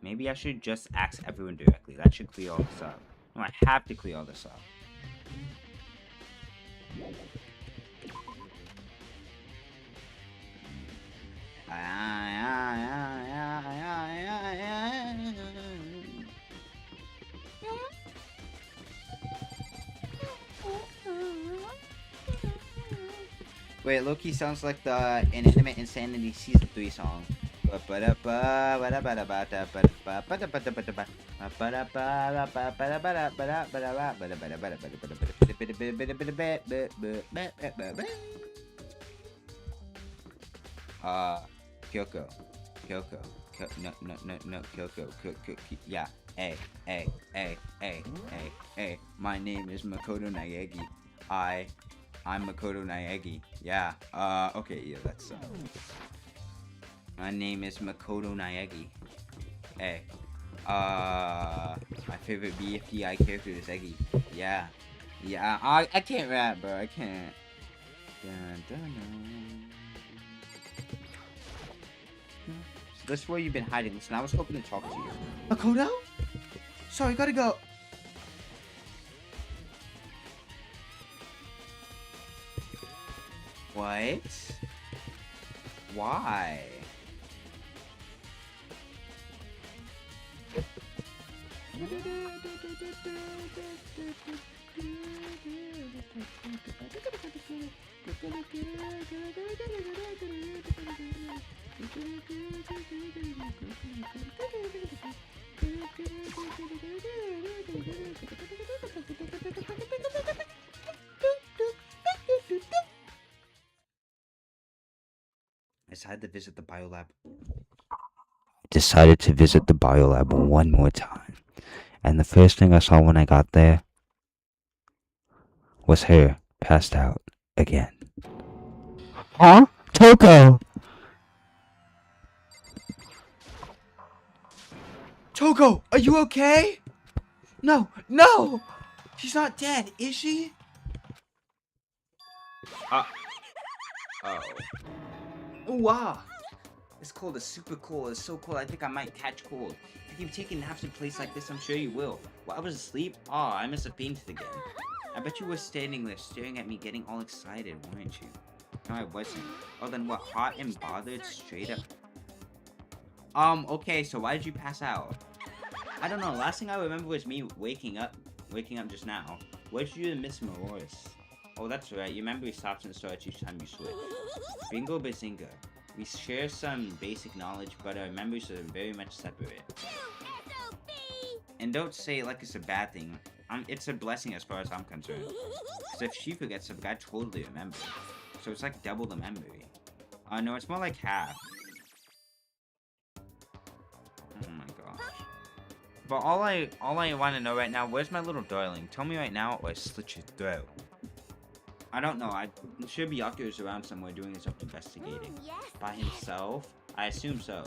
Maybe I should just ask everyone directly. That should clear all this up. No, I have to clear all this up. Wait, Loki sounds like the Inanimate Insanity Season 3 song. Kyoko. No, Kyoko. Yeah, hey. My name is Makoto Naegi. I'm Makoto Naegi. Yeah, okay, yeah, that's, my name is Makoto Naegi. Hey, my favorite BFDI character is Eggy. Yeah, I can't rap, bro, I can't. So this is where you've been hiding. Listen, I was hoping to talk to you. Makoto? Sorry, gotta go. What? Why? Decided to visit the biolab one more time. And the first thing I saw when I got there was her passed out again. Huh? Toko! Toko, are you okay? No, no! She's not dead, is she? Oh. Wow. This cold is super cold. It's so cold. I think I might catch cold. If you keep taking naps in a place like this, I'm sure you will. Well, I was asleep. Oh, I must have fainted again. I bet you were standing there staring at me getting all excited, weren't you? No, I wasn't. Oh, then what? Hot and bothered straight up. Okay, so why did you pass out? I don't know. Last thing I remember was me waking up just now. What did you do to Miss Morris? Oh, that's right. Your memory stops and starts each time you switch. Bingo bazinga. We share some basic knowledge, but our memories are very much separate. And don't say it like it's a bad thing. It's a blessing as far as I'm concerned. Because if she forgets something, I totally remember. So it's like double the memory. No, it's more like half. Oh my gosh. But all I want to know right now, where's my little darling? Tell me right now, or I slit your throat. I don't know. I'm sure Byakuya is around somewhere doing his own investigating. By himself? I assume so.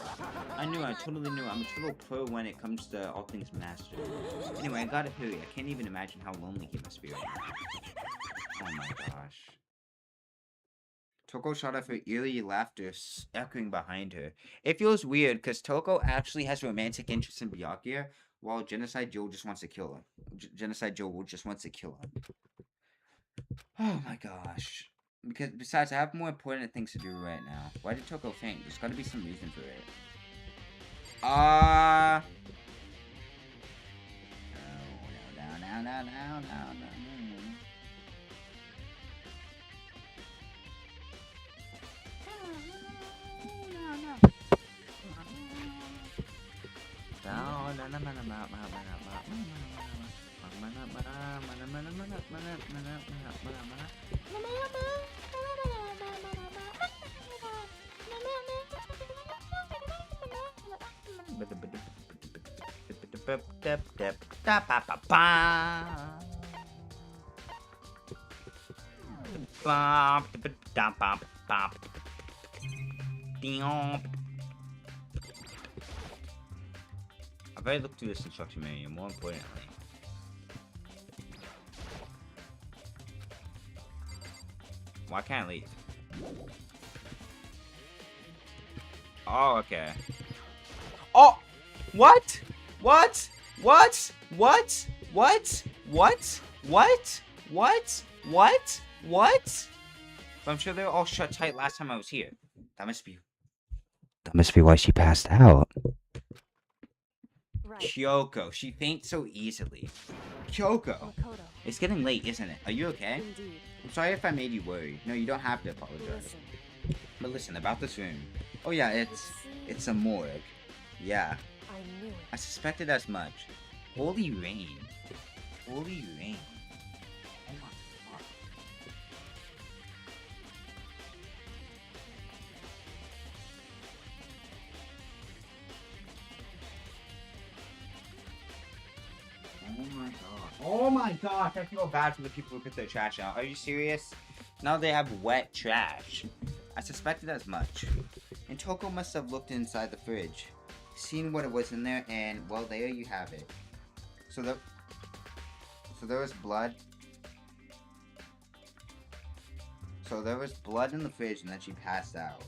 I totally knew. I'm a total pro when it comes to all things master. Anyway, I gotta hurry. I can't even imagine how lonely he must be right now. Oh my gosh. Toko shot off her eerie laughter echoing behind her. It feels weird because Toko actually has romantic interest in Byakuya, while Genocide Joe just wants to kill him. Genocide Joe just wants to kill him. Oh my gosh. Because besides, I have more important things to do right now. Why did Toko faint? There's gotta be some reason for it. I've already looked through this instruction manual, more importantly. Why can't I leave? Oh, okay. Oh! What? What? What? What? What? What? What? What? What? What? But I'm sure they were all shut tight last time I was here. That must be why she passed out. Right. Kyoko, she faints so easily. Kyoko, it's getting late, isn't it? Are you okay? Indeed. I'm sorry if I made you worry. No, you don't have to apologize. But listen, about this room. Oh yeah, it's a morgue. Yeah. I knew it. I suspected as much. Holy rain. Holy rain. Oh my god. Oh my god. Oh my gosh, I feel bad for the people who put their trash out. Are you serious? Now they have wet trash. I suspected as much. And Toko must have looked inside the fridge, seen what it was in there, and well, there you have it. So there was blood. So there was blood in the fridge, and then she passed out.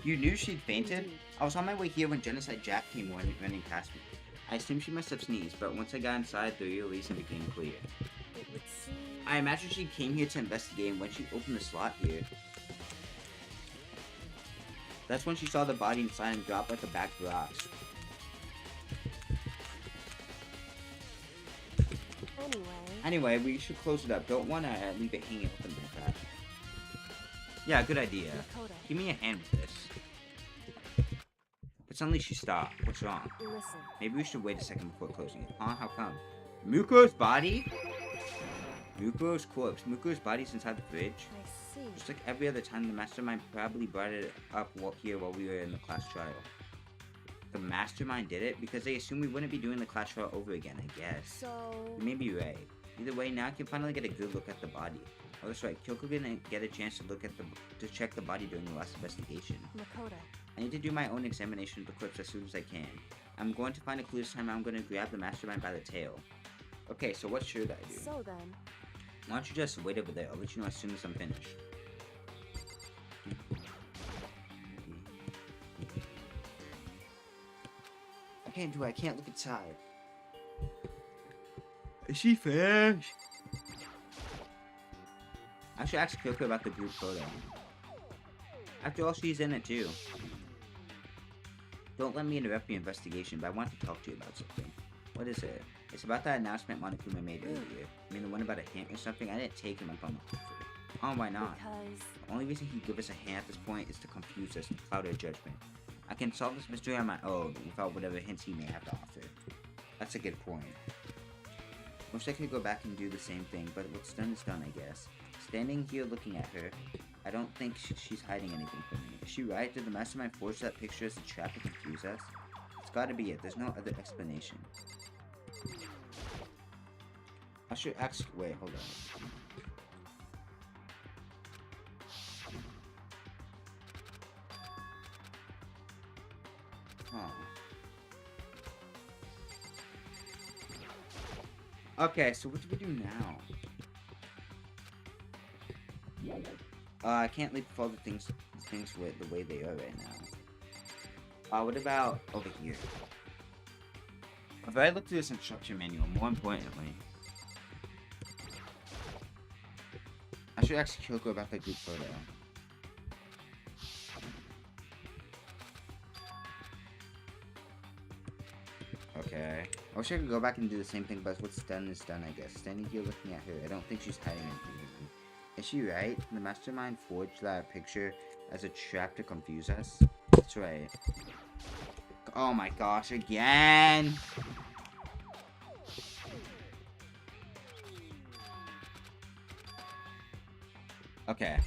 You knew she'd fainted? I was on my way here when Genocide Jack came running past me. I assumed she must have sneezed, but once I got inside, the real reason became clear. I imagine she came here to investigate, and when she opened the slot here... That's when she saw the body inside and dropped like a bag of rocks. Anyway, we should close it up. Don't want to leave it hanging open like that. Yeah, good idea. Give me a hand with this. But suddenly she stopped. What's wrong? Listen. Maybe we should wait a second before closing it. Huh? How come? Muko's body? Muko's corpse. Muko's body's inside the fridge. I see. Just like every other time, the mastermind probably brought it up here while we were in the class trial. The mastermind did it because they assumed we wouldn't be doing the class trial over again, I guess. So... You may be right. Either way, now I can finally get a good look at the body. Oh, that's right. Kyoko didn't get a chance to look at to check the body during the last investigation. Makoto. I need to do my own examination of the corpse as soon as I can. I'm going to find a clue this time. I'm going to grab the mastermind by the tail. Okay, so what should I do? So then... Why don't you just wait over there? I'll let you know as soon as I'm finished. I can't do it. I can't look inside. Is she finished? I should ask Kyoko about the group photo. After all, she's in it too. Don't let me interrupt your investigation, but I want to talk to you about something. What is it? It's about that announcement Monokuma made earlier. I mean, the one about a hint or something? I didn't take him up on the offer. Oh, why not? Because... The only reason he'd give us a hint at this point is to confuse us and cloud our judgment. I can solve this mystery on my own without whatever hints he may have to offer. That's a good point. Wish I could go back and do the same thing, but what's done is done, I guess. Standing here looking at her, I don't think she's hiding anything from me. Is she right? Did the mastermind forge that picture as a trap to confuse us? It's gotta be it. There's no other explanation. I should ask. Wait, hold on. Okay, so what do we do now? I can't leave all the things with the way they are right now. What about over here? If I look through this instruction manual, more importantly, I should ask Kyoko about the group photo. Okay. I wish I could go back and do the same thing, but what's done is done, I guess. Standing here looking at her, I don't think she's hiding anything. Is she right? The mastermind forged that picture as a trap to confuse us? That's right. Oh my gosh, again! Okay.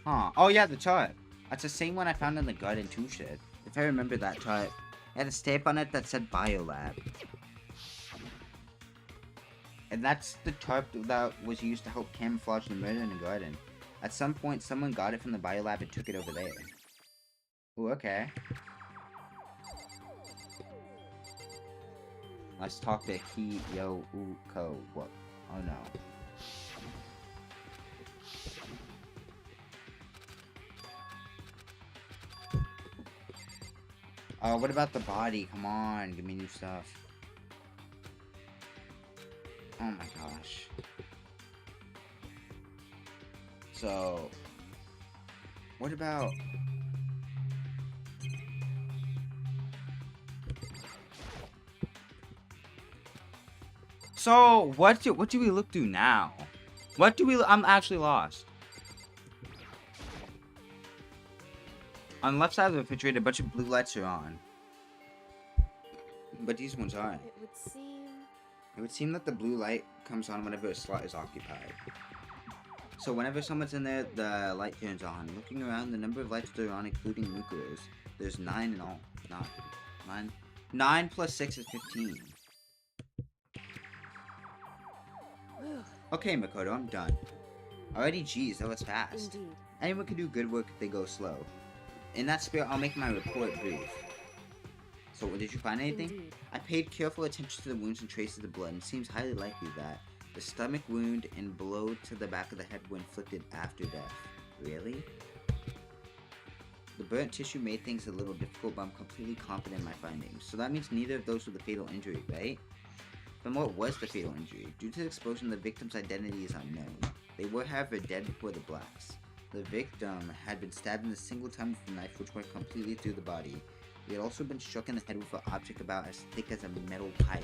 Huh. Oh yeah, the chart. That's the same one I found in the Garden 2 shed. If I remember that chart, it had a stamp on it that said Biolab. And that's the chart that was used to help camouflage the murder in the garden. At some point, someone got it from the Biolab and took it over there. Ooh, okay. Let's talk to Ko. What? Oh no. What about the body? Come on, give me new stuff. Oh my gosh. So, what about... So, what do we look through now? What do we... I'm actually lost. On the left side of the refrigerator, a bunch of blue lights are on. But these ones aren't. It would seem that the blue light comes on whenever a slot is occupied. So whenever someone's in there, the light turns on. Looking around, the number of lights that are on, including nuclears, there's 9 in all. 9. 9 plus 6 is 15. Okay, Makoto, I'm done. Alrighty, geez, that was fast. Indeed. Anyone can do good work if they go slow. In that spirit, I'll make my report brief. So, did you find anything? Indeed. I paid careful attention to the wounds and traces of blood, and it seems highly likely that the stomach wound and blow to the back of the head were inflicted after death. Really? The burnt tissue made things a little difficult, but I'm completely confident in my findings. So that means neither of those were the fatal injury, right? Then what was the fatal injury? Due to the explosion, the victim's identity is unknown. They were, however, dead before the blast. The victim had been stabbed in a single time with a knife which went completely through the body. He had also been struck in the head with an object about as thick as a metal pipe.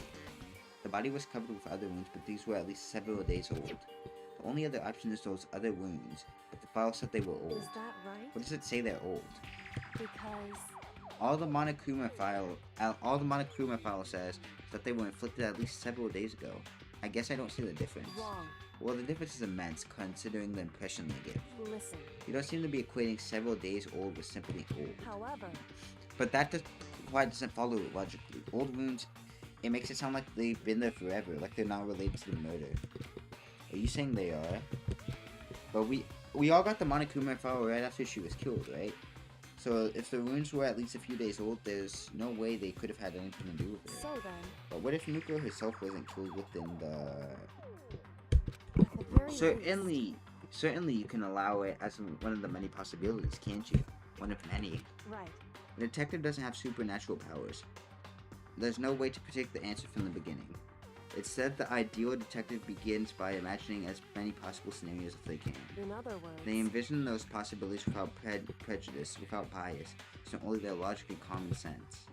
The body was covered with other wounds, but these were at least several days old. The only other option is those other wounds, but the file said they were old. Is that right? What does it say they're old? Because All the Monokuma file says is that they were inflicted at least several days ago. I guess I don't see the difference. wrong. Well, the difference is immense, considering the impression they give. Listen. You don't seem to be equating several days old with simply old. However, But that quite doesn't follow logically. Old wounds, it makes it sound like they've been there forever, like they're not related to the murder. Are you saying they are? But we all got the Monokuma file right after she was killed, right? So if the wounds were at least a few days old, there's no way they could have had anything to do with it. so then, But what if Muko herself wasn't killed within the... at the very least, Certainly you can allow it as one of the many possibilities, can't you? One of many. right. The detective doesn't have supernatural powers. There's no way to predict the answer from the beginning. It's said the ideal detective begins by imagining as many possible scenarios as they can. In other words, They envision those possibilities without prejudice, without bias, so only their logically common sense.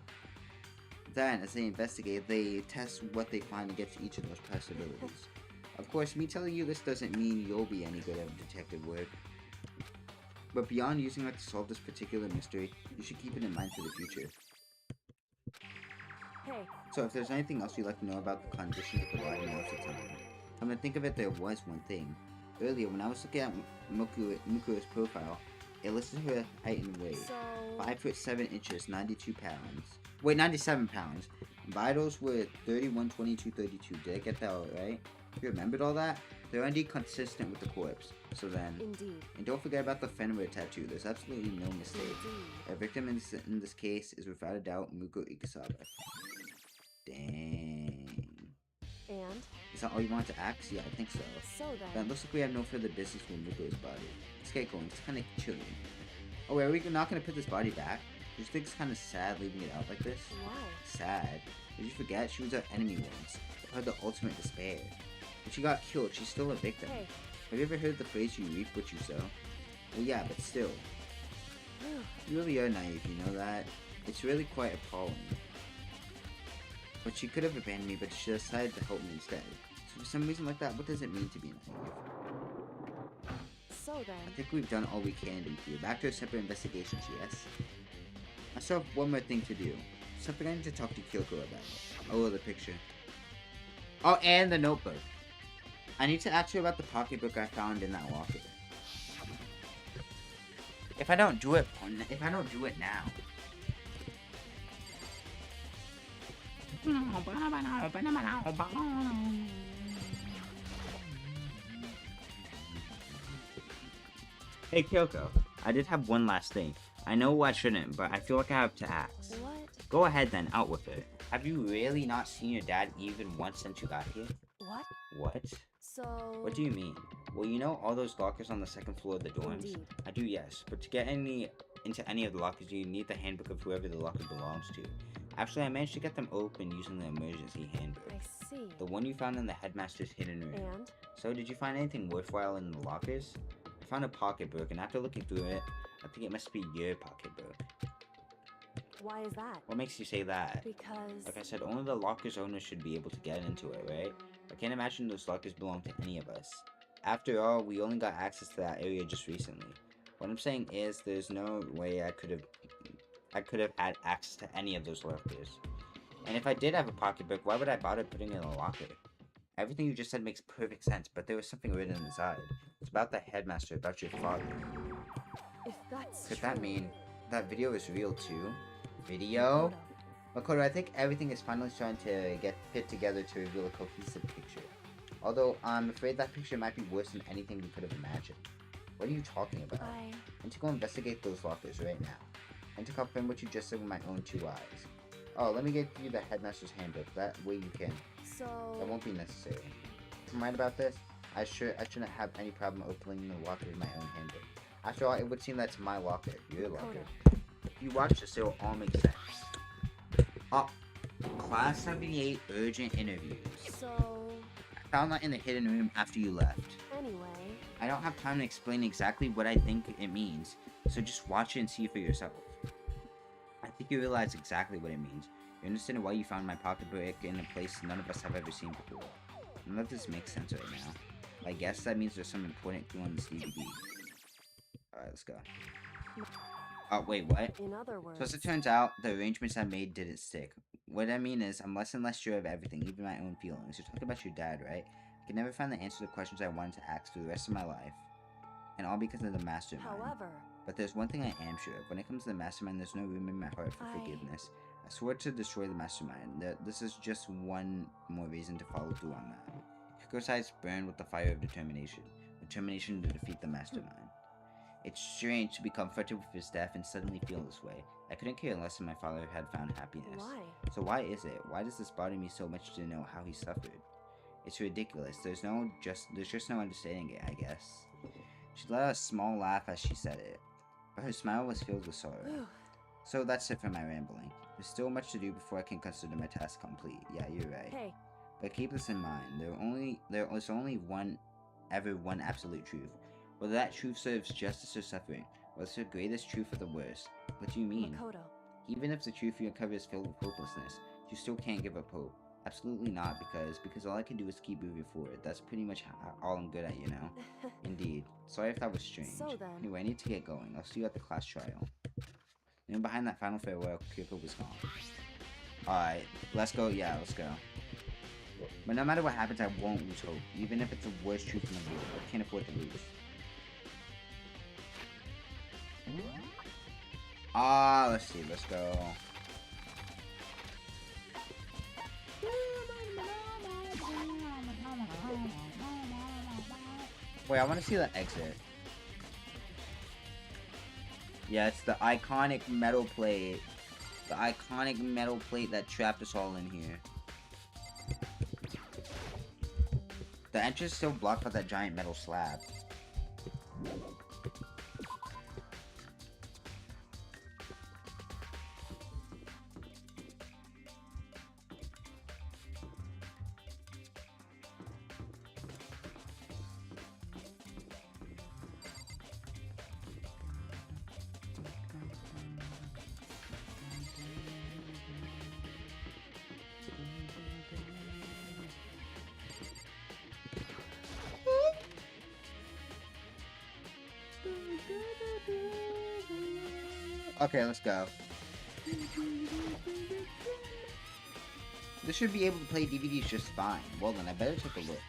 Then, as they investigate, they test what they find against each of those possibilities. Of course, me telling you this doesn't mean you'll be any good at detective work. But beyond using it to solve this particular mystery, you should keep it in mind for the future. hey, So if there's anything else you'd like to know about the condition of the body, now's the time. Come to think of it, there was one thing. Earlier, when I was looking at Muku's profile, it listed her height and weight. so 5 foot 7 inches, 92 pounds. Wait, 97 pounds. Vitals were 31, 22, 32. Did I get that all right? You remembered all that? They're indeed consistent with the corpse. So then, indeed, and don't forget about the Fenrir tattoo. There's absolutely no mistake. indeed. A victim in this case is without a doubt Muko Ikasaba. Dang. And Is that all you wanted to ask? Yeah, I think so. so Then then, it looks like we have no further business with Muko's body. Let's get going. It's kind of chilly. Oh wait, are we not going to put this body back? Do you think it's kind of sad leaving it out like this? why? Sad. Did you forget? She was our enemy once. Her the ultimate despair. When she got killed, she's still a victim. Hey, Have you ever heard the phrase, you reap what you sow? Well, yeah, but still. You really are naive, you know that? It's really quite appalling. But she could have abandoned me, but she decided to help me instead. So for some reason like that, what does it mean to be naive? so I then, think we've done all we can do here. Back to our separate investigations, yes? I still have one more thing to do. Something I need to talk to Kyoko about. Oh, the picture. Oh, and the notebook. I need to ask you about the pocketbook I found in that locker. If I don't do it now. Hey Kyoko, I did have one last thing. I know I shouldn't, but I feel like I have to ask. what? Go ahead then, out with it. Have you really not seen your dad even once since you got here? What? What? So What do you mean? Well, you know all those lockers on the second floor of the dorms? Indeed. I do, yes. But to get into any of the lockers, you need the handbook of whoever the locker belongs to. Actually, I managed to get them open using the emergency handbook. I see. The one you found in the headmaster's hidden room. And So, did you find anything worthwhile in the lockers? I found a pocketbook, and after looking through it, I think it must be your pocketbook. why is that? What makes you say that? Because Like I said, only the locker's owners should be able to get into it, right? I can't imagine those lockers belong to any of us. After all, we only got access to that area just recently. What I'm saying is, there's no way I could have had access to any of those lockers. And if I did have a pocketbook, why would I bother putting it in a locker? Everything you just said makes perfect sense, but there was something written inside. It's about the headmaster, about your father. if that's Could that true, mean that video is real too? Video? Makoto, I think everything is finally starting to get put together to reveal a cohesive picture. Although, I'm afraid that picture might be worse than anything we could have imagined. What are you talking about? I I need to go investigate those lockers right now. And to confirm what you just said with my own 2 eyes. Oh, let me get you the headmaster's handbook. That way you can. so That won't be necessary. If I'm right about this, I shouldn't have any problem opening the locker with my own handbook. After all, it would seem that's my locker, your locker. If you watch this, it will all make sense. Oh, Class 78 urgent interviews. So, I found that in the hidden room after you left. anyway, I don't have time to explain exactly what I think it means, so just watch it and see for yourself. I think you realize exactly what it means. You understand why you found my pocketbook in a place none of us have ever seen before. None of this makes sense right now. I guess that means there's some important clue on this DVD. Alright, let's go. Oh, wait, what? in other words, So as it turns out, the arrangements I made didn't stick. What I mean is, I'm less and less sure of everything, even my own feelings. You're talking about your dad, right? I could never find the answer to the questions I wanted to ask for the rest of my life. And all because of the mastermind. however, But there's one thing I am sure of. When it comes to the mastermind, there's no room in my heart for forgiveness. I swore to destroy the mastermind. This is just one more reason to follow through on that. Kiko's eyes burned with the fire of determination. Determination to defeat the mastermind. It's strange to be confronted with his death and suddenly feel this way. I couldn't care less if my father had found happiness. why? So why is it? Why does this bother me so much to know how he suffered? It's ridiculous. There's just no understanding it, I guess. She let out a small laugh as she said it, but her smile was filled with sorrow. So that's it for my rambling. There's still much to do before I can consider my task complete. Yeah, you're right. Hey, But keep this in mind. There is only one absolute truth. Whether that truth serves justice or suffering, whether it's the greatest truth or the worst. What do you mean? Makoto. Even if the truth you uncover is filled with hopelessness, you still can't give up hope. Absolutely not, because all I can do is keep moving forward. That's pretty much all I'm good at, you know? Indeed. Sorry if that was strange. So then. Anyway, I need to get going. I'll see you at the class trial. And behind that final farewell, Kyoko was gone. Alright, let's go. Yeah, let's go. But no matter what happens, I won't lose hope. Even if it's the worst truth in the world. I can't afford to lose. Let's see. Let's go. Wait, I want to see that exit. Yeah, it's the iconic metal plate. The iconic metal plate that trapped us all in here. The entrance is still blocked by that giant metal slab. Okay, let's go. This should be able to play DVDs just fine. Well then, I better take a look.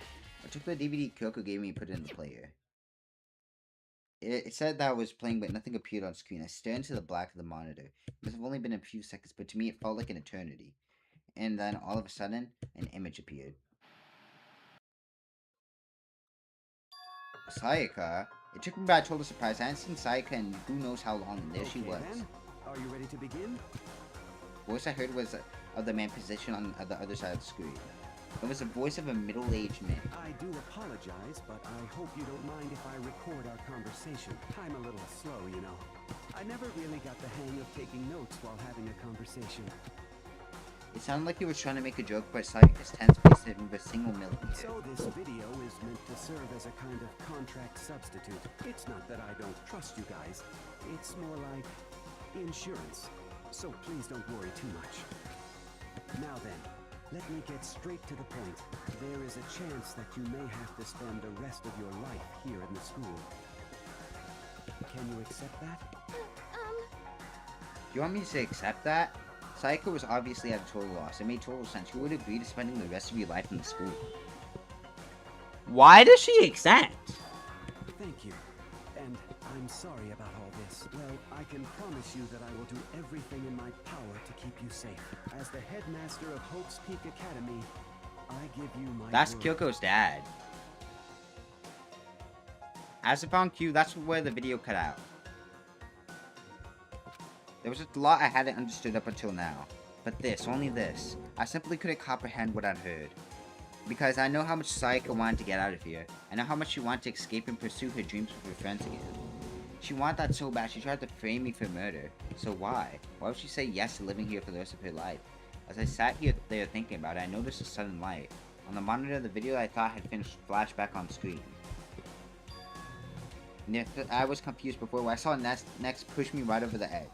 I took the DVD Kyoko gave me and put it in the player. It said that I was playing, but nothing appeared on screen. I stared into the black of the monitor. It must have only been a few seconds, but to me it felt like an eternity. And then, all of a sudden, an image appeared. Sayaka? It took me by a total surprise. I hadn't seen Sayaka in who knows how long, and there she was. Then, are you ready to begin? The voice I heard was of the man positioned on the other side of the screen. It was the voice of a middle-aged man. I do apologize, but I hope you don't mind if I record our conversation. I'm a little slow, you know. I never really got the hang of taking notes while having a conversation. It sounded like he was trying to make a joke, but Sayaka's tense face didn't move a single millimeter. So this video is meant to serve as a kind of contract substitute. It's not that I don't trust you guys. It's more like insurance. So please don't worry too much. Now then, let me get straight to the point. There is a chance that you may have to spend the rest of your life here in the school. Can you accept that? Do you want me to say accept that? Sayaka was obviously at a total loss. It made total sense. Who would agree to spending the rest of your life in the school? Why does she accept? Thank you. And I'm sorry about all this. Well, I can promise you that I will do everything in my power to keep you safe. As the headmaster of Hope's Peak Academy, I give you my That's word. Kyoko's dad. As I found Q, that's where the video cut out. There was a lot I hadn't understood up until now. But this, only this. I simply couldn't comprehend what I'd heard. Because I know how much Sayaka wanted to get out of here. I know how much she wanted to escape and pursue her dreams with her friends again. She wanted that so bad, she tried to frame me for murder. So why? Why would she say yes to living here for the rest of her life? As I sat there thinking about it, I noticed a sudden light. On the monitor, the video I thought had finished flashed back on screen. And if I was confused before, what I saw next pushed me right over the edge.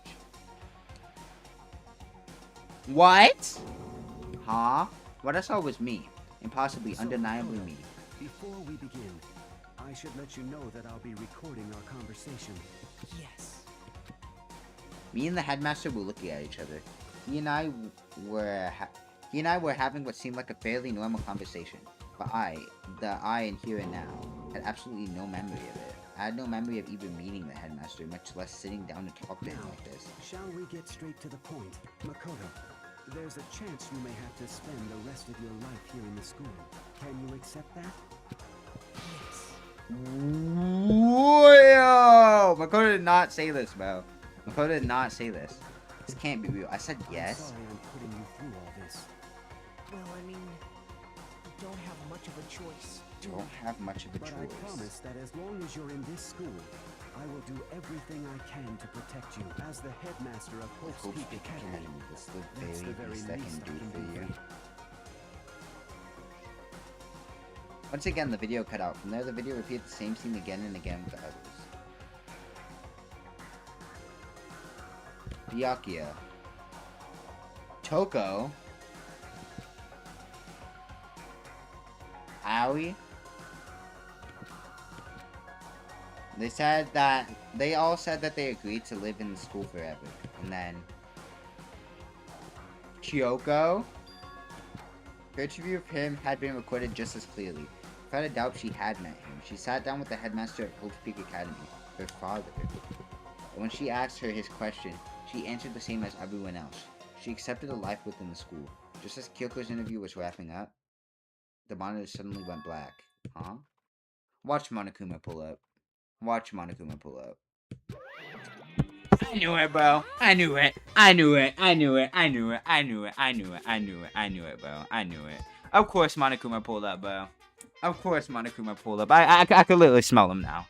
What? Huh? What I saw was me. Impossibly, undeniably me. Before we begin, I should let you know that I'll be recording our conversation. Yes. Me and the headmaster were looking at each other. He and I were having what seemed like a fairly normal conversation. But the I in here and now, had absolutely no memory of it. I had no memory of even meeting the headmaster, much less sitting down to talk to him like this. Shall we get straight to the point? Makoto, there's a chance you may have to spend the rest of your life here in the school. Can you accept that? Yes. Whoa! Makoto did not say this, bro. Makoto did not say this. This can't be real. I said yes. I'm sorry I'm putting you through all this. Well, I mean, you don't have much of a choice. Don't have much of a But choice. I promise that as long as you're in this school, I will do everything I can to protect you. As the headmaster of Hope's Peak Academy, This is that's the very least I can do for you. Once again, the video cut out. From there, the video repeated the same scene again and again with the others. Byakuya. Toko. Aoi. They all said that they agreed to live in the school forever. And then Kyoko. Her interview of him had been recorded just as clearly. Without a doubt, she had met him. She sat down with the headmaster at Hope's Peak Academy, her father. And when she asked her his question, she answered the same as everyone else. She accepted a life within the school. Just as Kyoko's interview was wrapping up, the monitor suddenly went black. Huh? Watch Monokuma pull up. Watch Monokuma pull up. I knew it, bro. I knew it. I knew it. I knew it. I knew it. I knew it. I knew it. I knew it. I knew it, bro. I knew it. Of course Monokuma pulled up, bro. Of course Monokuma pulled up. I could literally smell him now.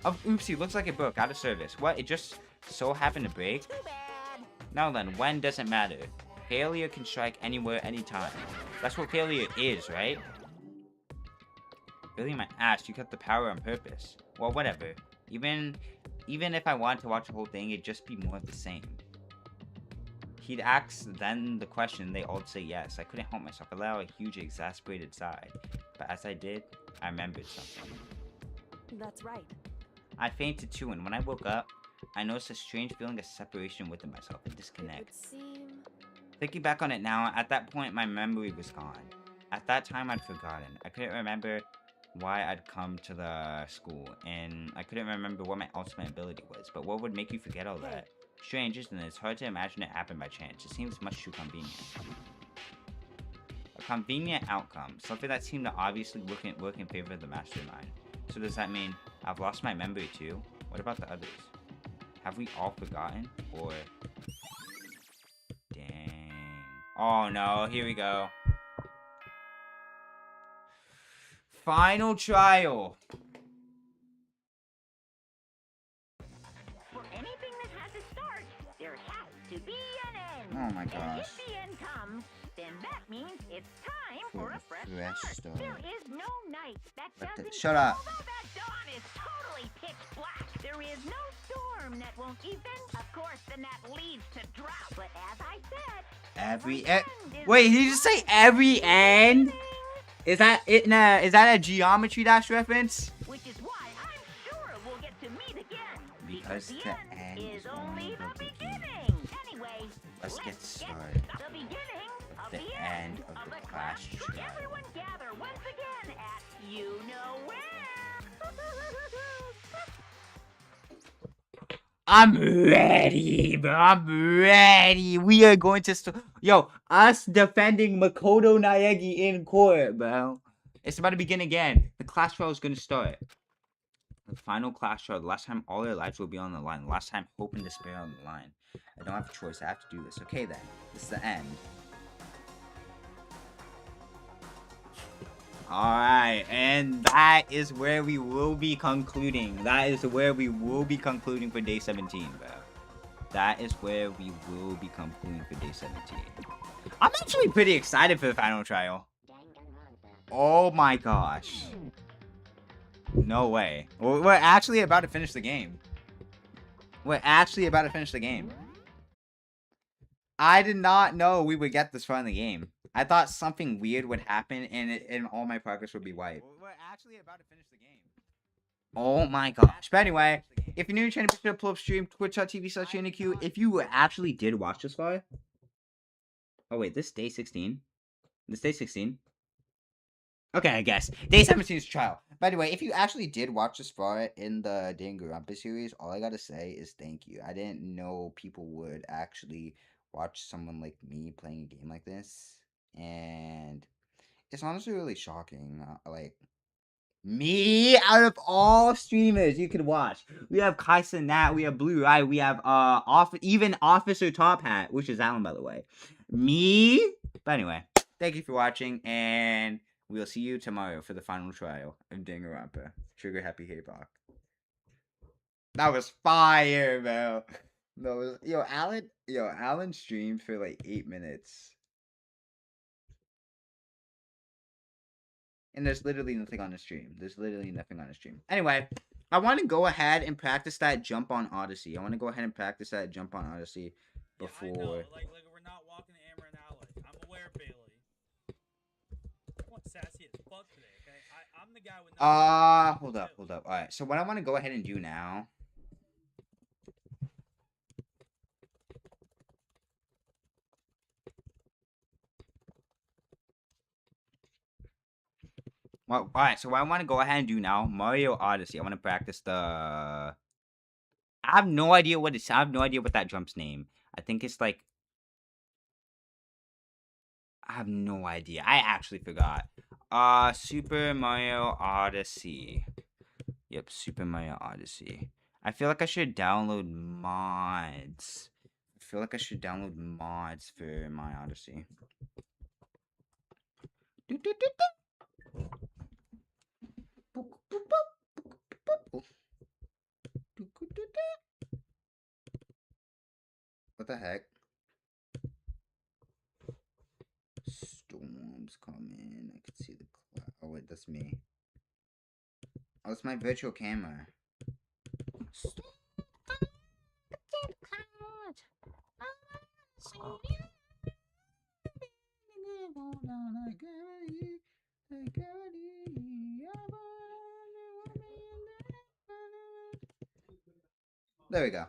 Oopsie, looks like it broke. Out of service. What? It just so happened to break? Too bad. Now then, when doesn't matter. Failure can strike anywhere, anytime. That's what failure is, right? Really, my ass, you cut the power on purpose. Well, whatever. Even if I wanted to watch the whole thing, it'd just be more of the same. He'd ask then the question, they all say yes. I couldn't help myself. I let out a huge exasperated sigh. But as I did, I remembered something. That's right. I fainted too, and when I woke up, I noticed a strange feeling of separation within myself, a disconnect. It would seem... Thinking back on it now, at that point, my memory was gone. At that time, I'd forgotten. I couldn't remember why I'd come to the school, and I couldn't remember what my ultimate ability was. But what would make you forget all that? Strange, isn't it? It's hard to imagine it happened by chance. It seems much too convenient. A convenient outcome, something that seemed to obviously work in favor of the mastermind. So does that mean I've lost my memory too? What about the others? Have we all forgotten? Or... Dang. Oh no, here we go. Final trial. For anything that has a start, there has to be an end. Oh my And gosh. if the end comes, then that means it's time for a fresh start. start. There is no night that doesn't... Shut up. Although that dawn is totally pitch black, there is no storm that won't even... Of course, then that leads to drought. But as I said... Every end. Wait, did you just say every end? Is that it? Is that a Geometry Dash reference? Which is why I'm sure we'll get to meet again. Because the end is is only only the the beginning. Anyway, Let's get started. the beginning of The end of the class Should trial. everyone gather once again at you know where? I'm ready, bro. I'm ready. We are going to yo, us defending Makoto Naegi in court, bro. It's about to begin again. The class trial is going to start. The final class trial. The last time all our lives will be on the line. The last time hope and despair on the line. I don't have a choice. I have to do this. Okay, then. This is the end. Alright, and that is where we will be concluding. That is where we will be concluding for day 17, bro. That is where we will be concluding for day 17. I'm actually pretty excited for the final trial. Oh my gosh. No way. We're actually about to finish the game. We're actually about to finish the game. I did not know we would get this far in the game. I thought something weird would happen and all my progress would be wiped. We're actually about to finish the game. Oh my gosh. But anyway, if you're new to the channel, be sure to pull up stream twitch.tv/JaydenIQ. If you actually did watch this far. Oh wait, this day 16? This day 16? Okay, I guess. Day 17 is trial. By the way, if you actually did watch this far in the Danganronpa series, all I gotta say is thank you. I didn't know people would actually watch someone like me playing a game like this. And it's honestly really shocking. Like, me out of all streamers you could watch. We have Kaisa Nat, we have Blue Eye, we have even Officer Top Hat, which is Alan, by the way. Me? But anyway, thank you for watching, and we'll see you tomorrow for the final trial of Danganronpa. Trigger Happy Haylock. That was fire, bro. That was Alan streamed for like 8 minutes. And there's literally nothing on the stream. There's literally nothing on the stream. Anyway, I want to go ahead and practice that jump on Odyssey. I want to go ahead and practice that jump on Odyssey before. Yeah, I know. Like we're not walking to Amber and Alec. I'm aware, Bailey. I want sassy as fuck today, okay? I'm the guy with no hold up. Alright, so what I want to go ahead and do now. Well, alright, so what I want to go ahead and do now, Mario Odyssey. I want to practice the. I have no idea what it's. I have no idea what that jump's name. I think it's like. I have no idea. I actually forgot. Super Mario Odyssey. Yep, Super Mario Odyssey. I feel like I should download mods. I feel like I should download mods for my Odyssey. What the heck? Storms coming. I can see the cloud. Oh wait, that's me. Oh, it's my virtual camera. There we go.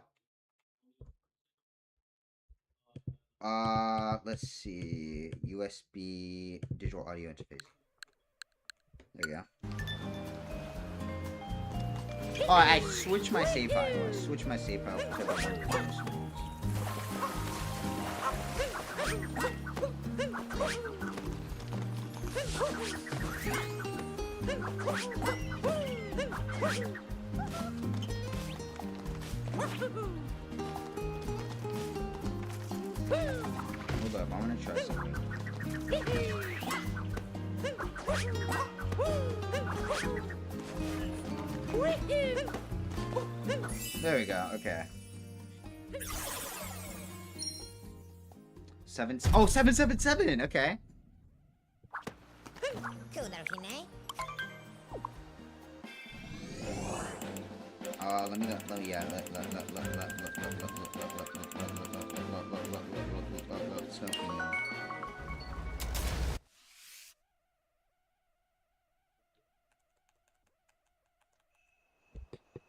Let's see. USB digital audio interface. There we go. Oh, I switched my save file. I switched my save file because I wanted to use. Hold up, I want to try something. There we go, okay. 777, okay.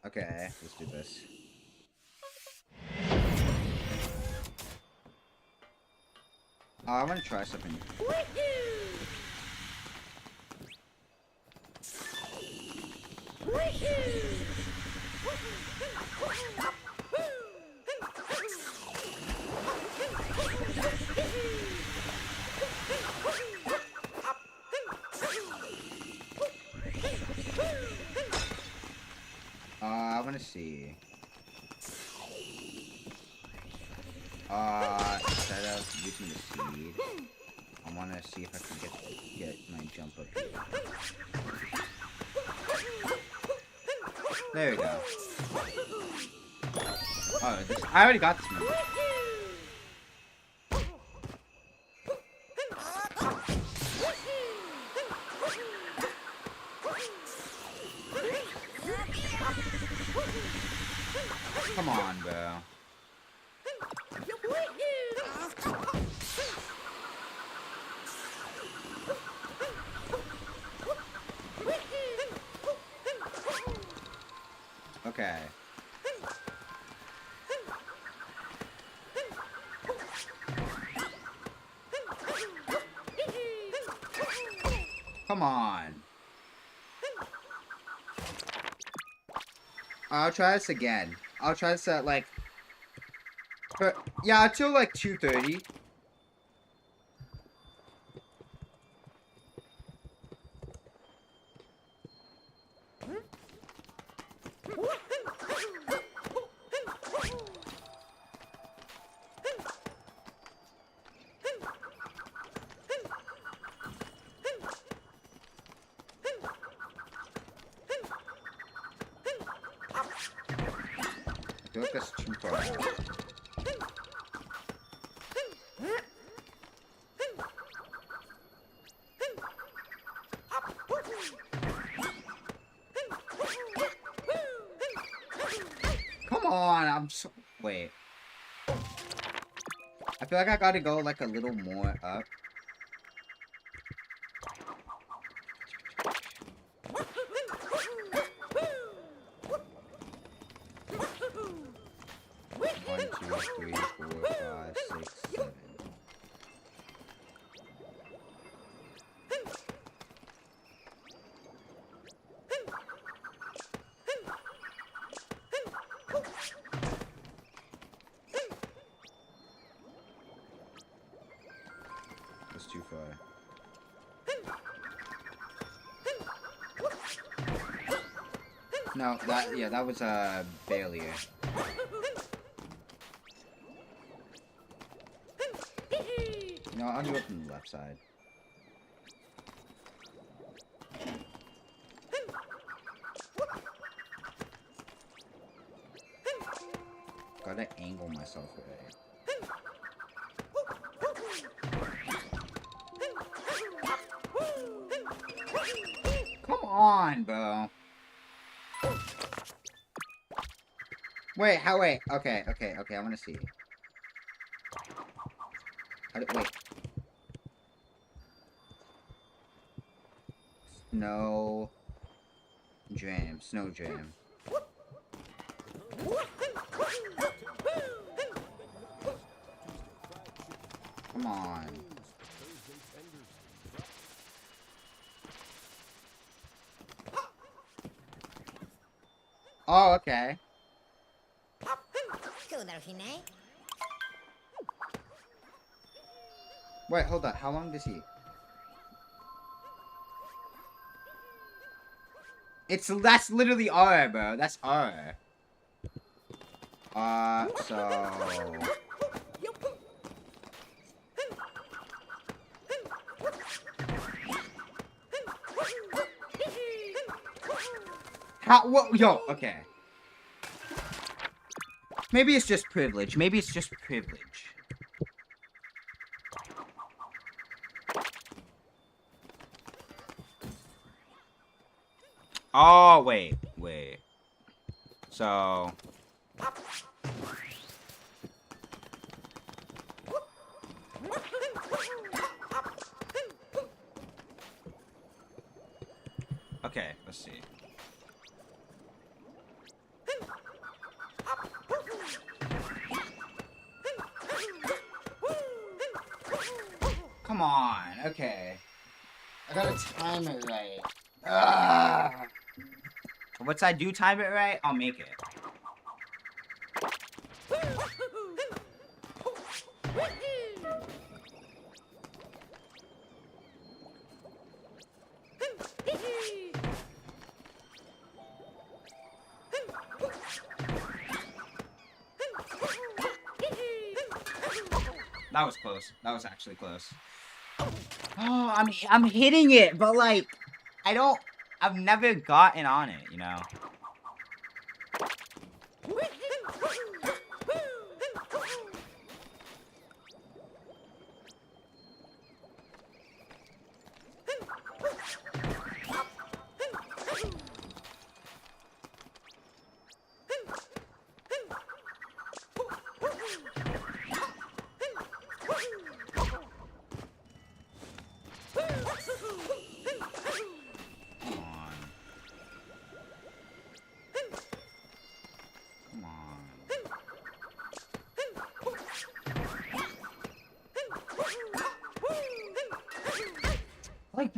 Okay, let's do this. I want to try something. I want to see. Instead of using the seed, I want to see if I can get my jump up here. There we go. Oh, I already got this one. Come on, bro. Okay. Come on. I'll try this again. I'll try this at like... yeah, until like 2:30. I feel like that's too far out. Come on, I'm so... Wait. I feel like I gotta go like a little more up. One, two, three, 4, 5, 6, 7. That's too far. No, that was a failure. No, I'll do it from the left side. Gotta angle myself right. Come on, bro. Wait, how? Wait. Okay, I wanna see. Wait. Snow jam. Snow jam. Come on. Oh, okay. Wait, hold on. How long does he? That's literally R, bro. That's R. So... How? What? Yo, okay. Maybe it's just privilege. Maybe it's just privilege. Oh, wait. So... Okay, let's see. Come on, okay. I gotta time it right. Ugh. Once I do time it right, I'll make it. That was close. That was actually close. Oh, I'm hitting it, but like, I've never gotten on it, you know?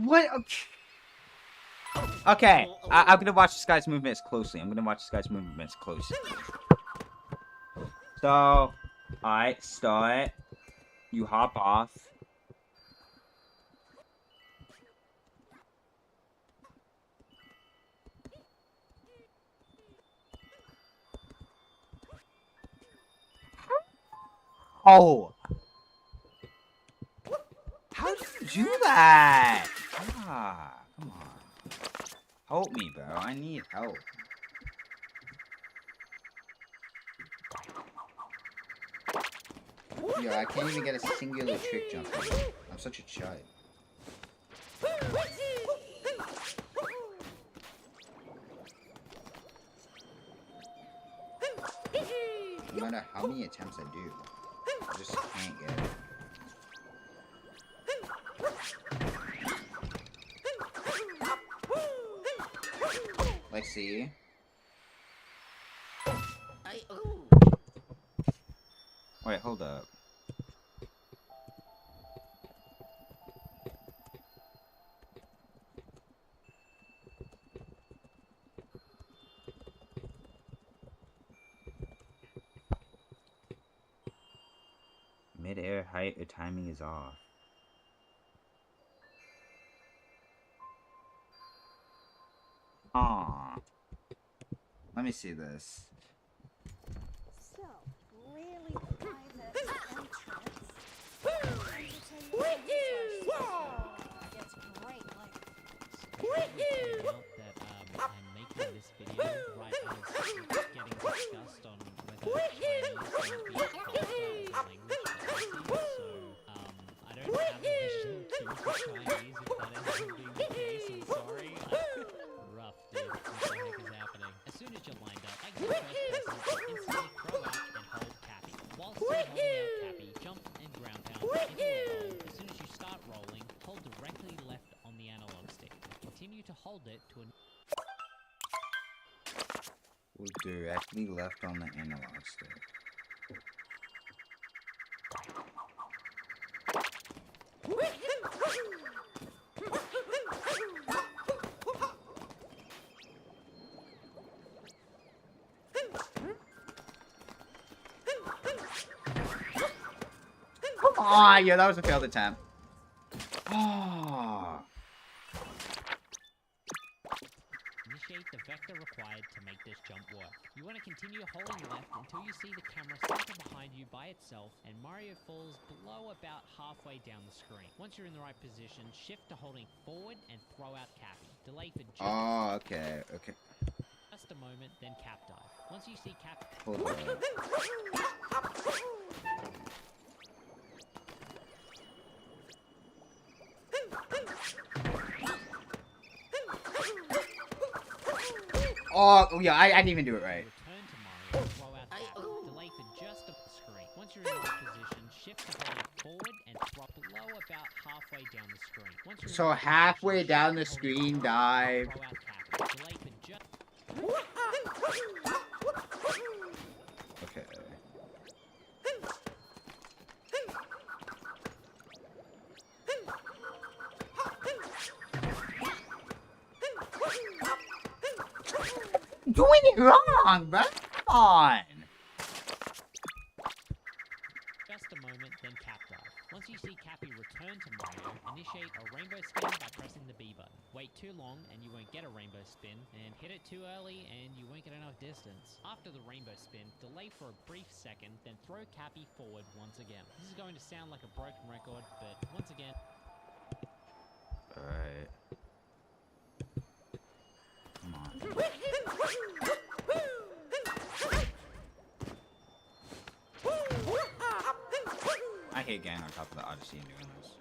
What? Okay, I'm gonna watch this guy's movements closely. So, alright, start. You hop off. Oh! How did you do that? Ah, come on. Help me, bro. I need help. Yo, I can't even get a singular trick jump. I'm such a chud. No matter how many attempts I do, I just can't get it. Let's see. Wait, hold up. Mid-air height or timing is off. Aww. Let me see this. So, really private entrance. It's great, Out that I'm making this video right as it's getting discussed on whether Chinese might be classified as a language policy. So I don't have a vision to Chinese if that ends up being the case. I'm sorry. Rough, dude. What the heck is happening? As soon as you're lined up, I get the first person to instantly throw out and hold Cappy. While still holding out Cappy, jump and ground pound into a roll. As soon as you start rolling, hold directly left on the analog stick. Continue to hold it to an We'll directly left on the analog stick. Come on, yeah, that was a failed attempt. Oh. Initiate the vector required to make this jump work. You want to continue holding left until you see the camera center behind you by itself and Mario falls below about halfway down the screen. Once you're in the right position, shift to holding forward and throw out Cappy. Delay for just just a moment, then cap dive. Once you see Cap... Hold on. Oh, yeah, I didn't even do it right. Return to Mario, throw out Cappy. Delay for just a screen. Once you're in the right position, shift to holding forward and drop below about halfway down the screen. Once you're So halfway down the screen, dive. throw out Cappy. Delay for just... Okay. Doing it wrong, bro. Come on. Just a moment, then cap dive. Once you see Cappy return to Mario, initiate a rainbow spin by pressing the B button. Wait too long and you won't get a rainbow spin, and hit it too early and you won't get enough distance. After the rainbow spin, delay for a brief second, then throw Cappy forward once again. This is going to sound like a broken record, but once again... Alright. Come on. I hate getting on top of the Odyssey and doing this.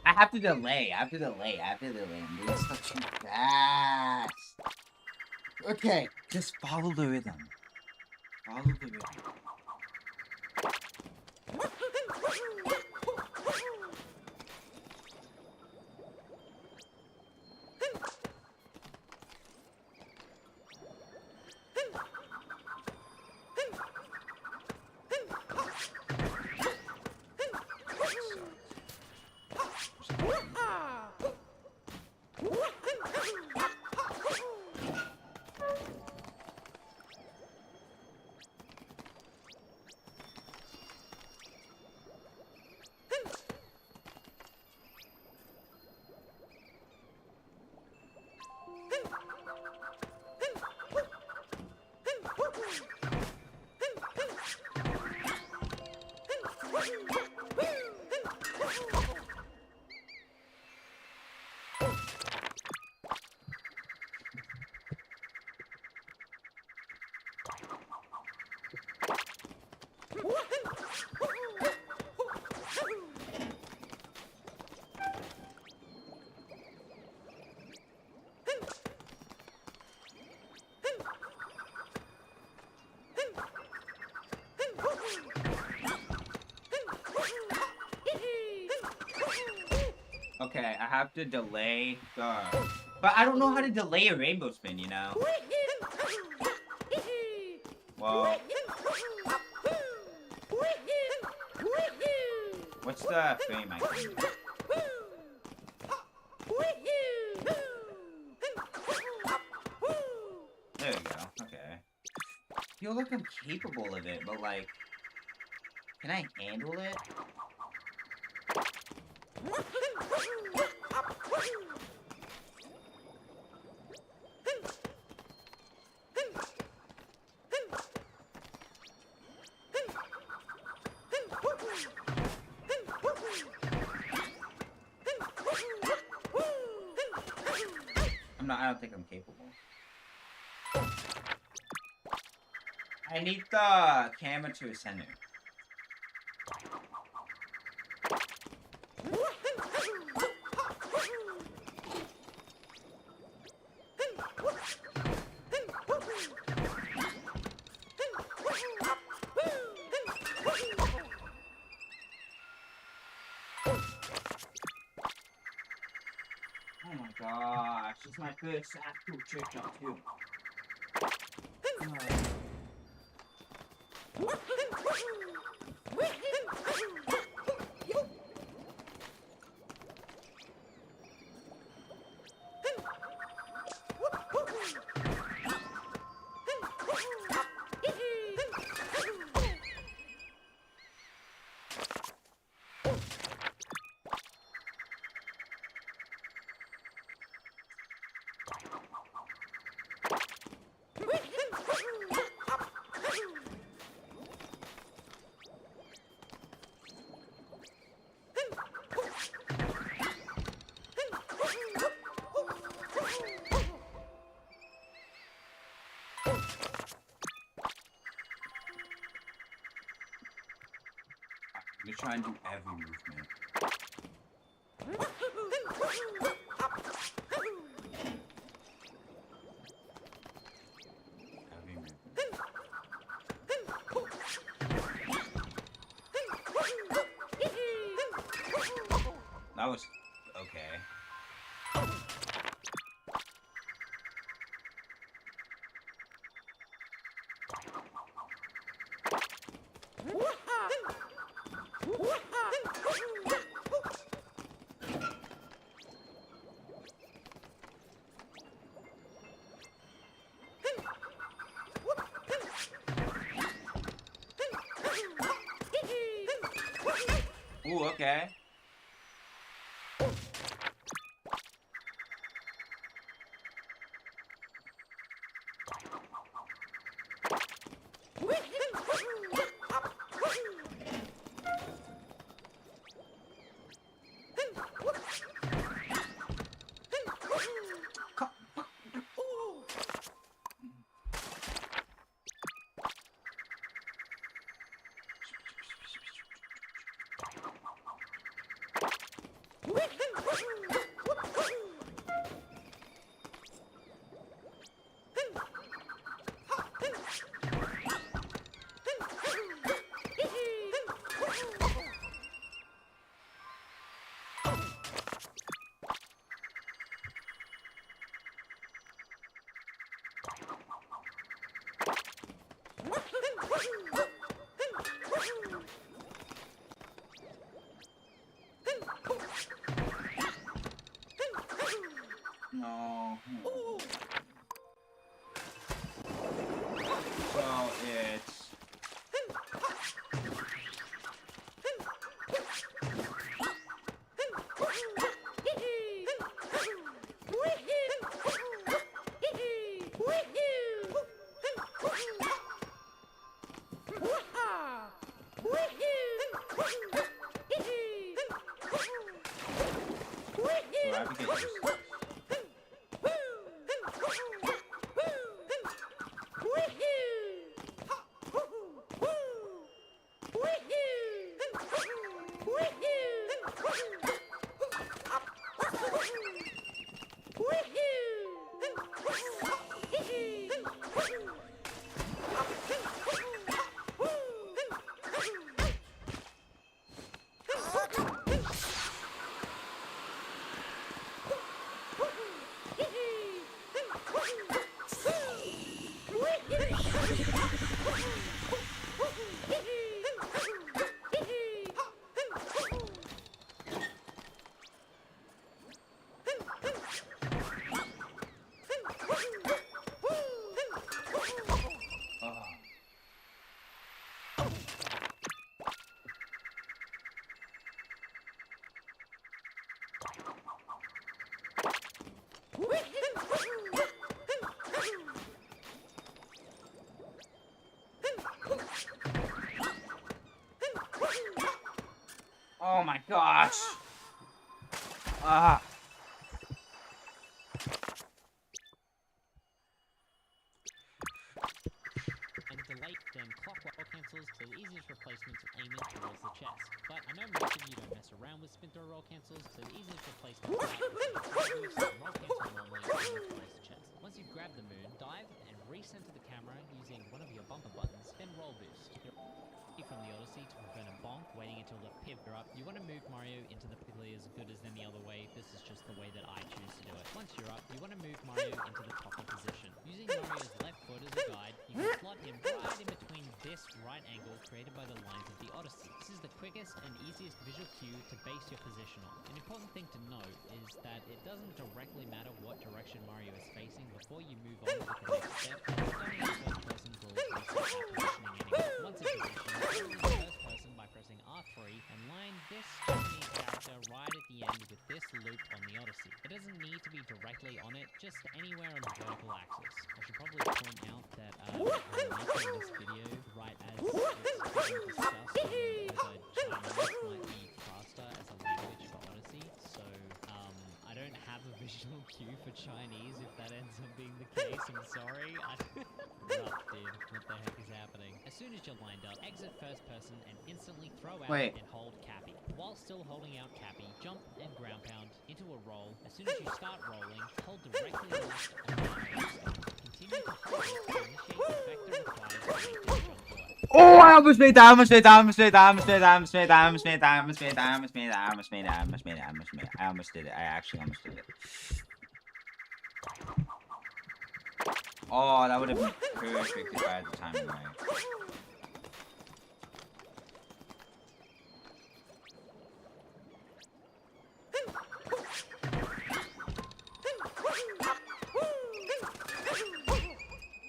I have to delay. I'm doing stuff too fast. Okay, just follow the rhythm. Follow the rhythm. Okay, I have to delay the... But I don't know how to delay a rainbow spin, you know? Well... What's the frame I can do? There we go, okay. Feel like I'm capable of it, but like... Can I handle it? I don't think I'm capable. I need the camera to center. Oh my gosh, it's my first actual trick shot too. I'm gonna try and do every movement. Every movement. That was okay. Ooh, okay. Oh my gosh. Ah. And delay then clockwise roll cancels, so the easiest replacement to aim it towards the chest. But I know most of you don't mess around with spin throw roll cancels, so the easiest replacement is roll cancel normally aiming towards the chest. Once you've grabbed the moon, dive and recenter the camera using one of your bumper buttons, then roll boost. From the Odyssey to prevent a bonk, waiting until the pivot up. You want to move Mario into the particularly as good as any other way. This is just the way that I choose to do it. Once you're up, you want to move Mario into the topper position. Using Mario's left foot as a guide, you can slot him right in between this right angle created by the lines of the Odyssey. This is the quickest and easiest visual cue to base your position on. An important thing to note is that it doesn't directly matter what direction Mario is facing before you move on with the next step. Starting the first person will reset that positioning anyway. Once it's positioned, the first person by pressing R3 and line this Japanese character right at the end with this loop on the Odyssey. It doesn't need to be directly on it, just anywhere on the vertical axis. I should probably point out that I'm making this video right as it's being discussed on whether Chinese might be faster as a language for Odyssey, so I don't have a visual cue for Chinese if that ends up being the case. I'm sorry. Rough, dude. What the heck is happening? As soon as you're lined up, exit first person and instantly throw out and hold Cappy. While still holding out Cappy, jump and ground pound into a roll. As soon as you start rolling, hold directly left on the mouse. Continue to hold it to initiate the vector required to make this jump work. Oh, I almost made that. I almost made that. I almost made that. I almost made that. I almost made that. I almost made that. I almost made that. I almost made that. I almost made that. I almost made it. I almost made it. I almost did it. I actually almost did it. Oh, that would have been perfect if I had the timing right.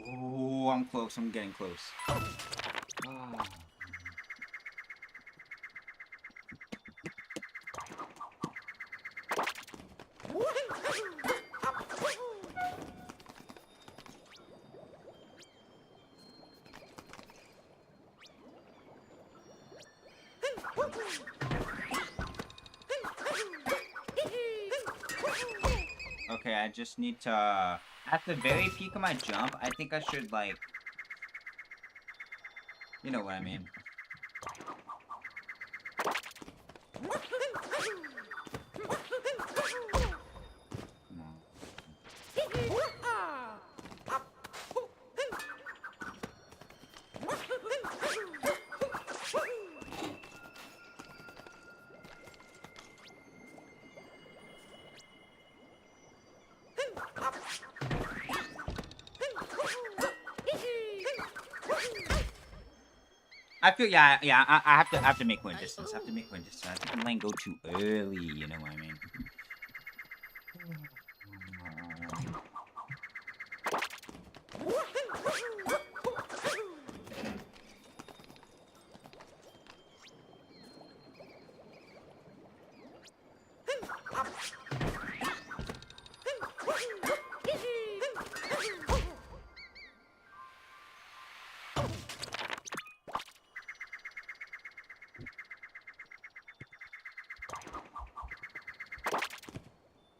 Oh, I'm close. I'm getting close. Oh. Okay, I just need to... At the very peak of my jump, I think I should, like... You know what I mean. I feel I have to make more distance. I have to make more distance. I think I'm letting go too early. You know what I mean?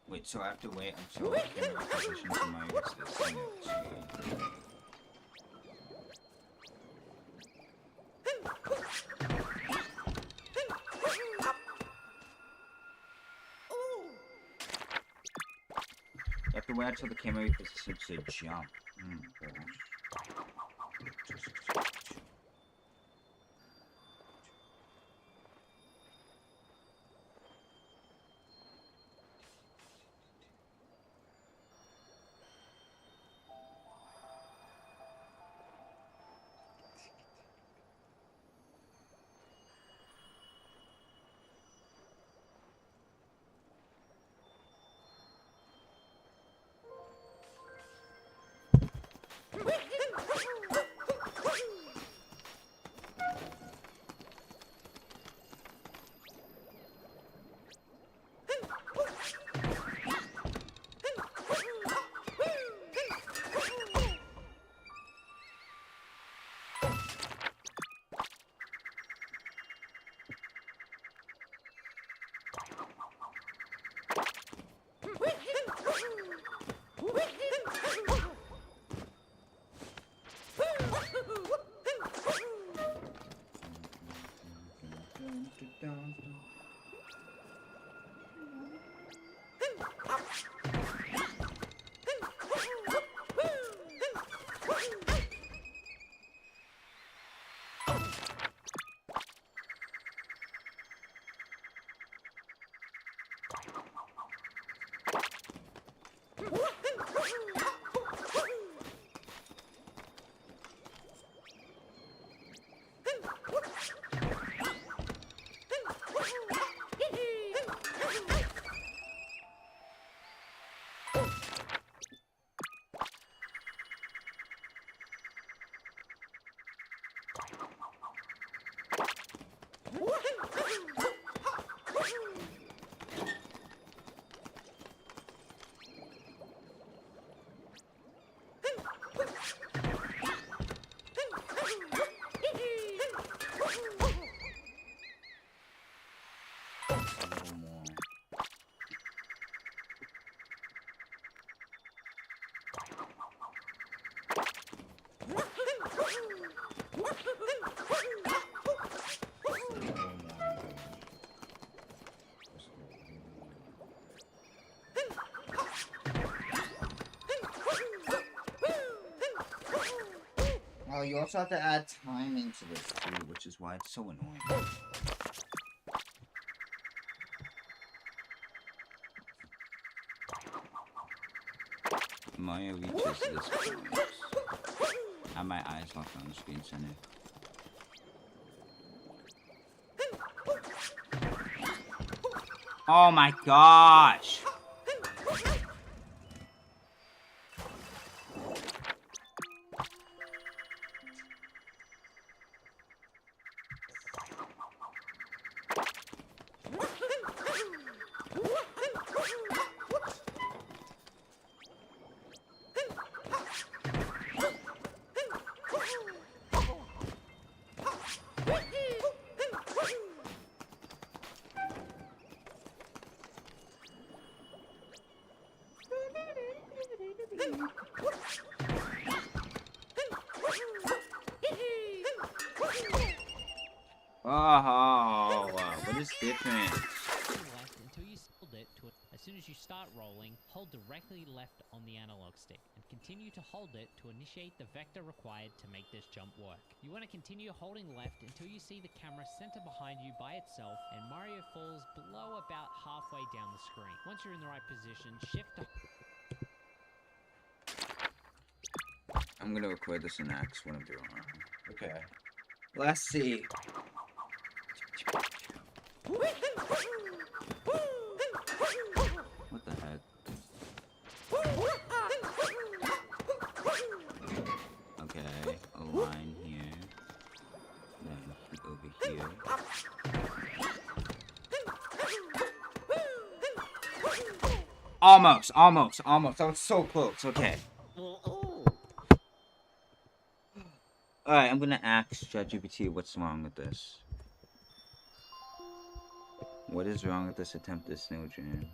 Wait, so I have to wait until I can position for my SMG2. You have to wait until the camera position to jump. Oh, you also have to add time into this too, which is why it's so annoying. Mario reaches this point. I have my eyes locked on the screen center. Oh my gosh! Oh, what is different? Left until you hold it to it. As soon as you start rolling, hold directly left on the analog stick and continue to hold it to initiate the vector required to make this jump work. You want to continue holding left until you see the camera center behind you by itself and Mario falls below about halfway down the screen. Once you're in the right position, shift to... I'm gonna record this in X when I'm doing it. Okay. Let's see. What the heck? Okay, a line here. Then over here. Almost. I was so close. Okay. Alright, I'm gonna ask ChatGPT what's wrong with this. What is wrong with this attempted snow jam?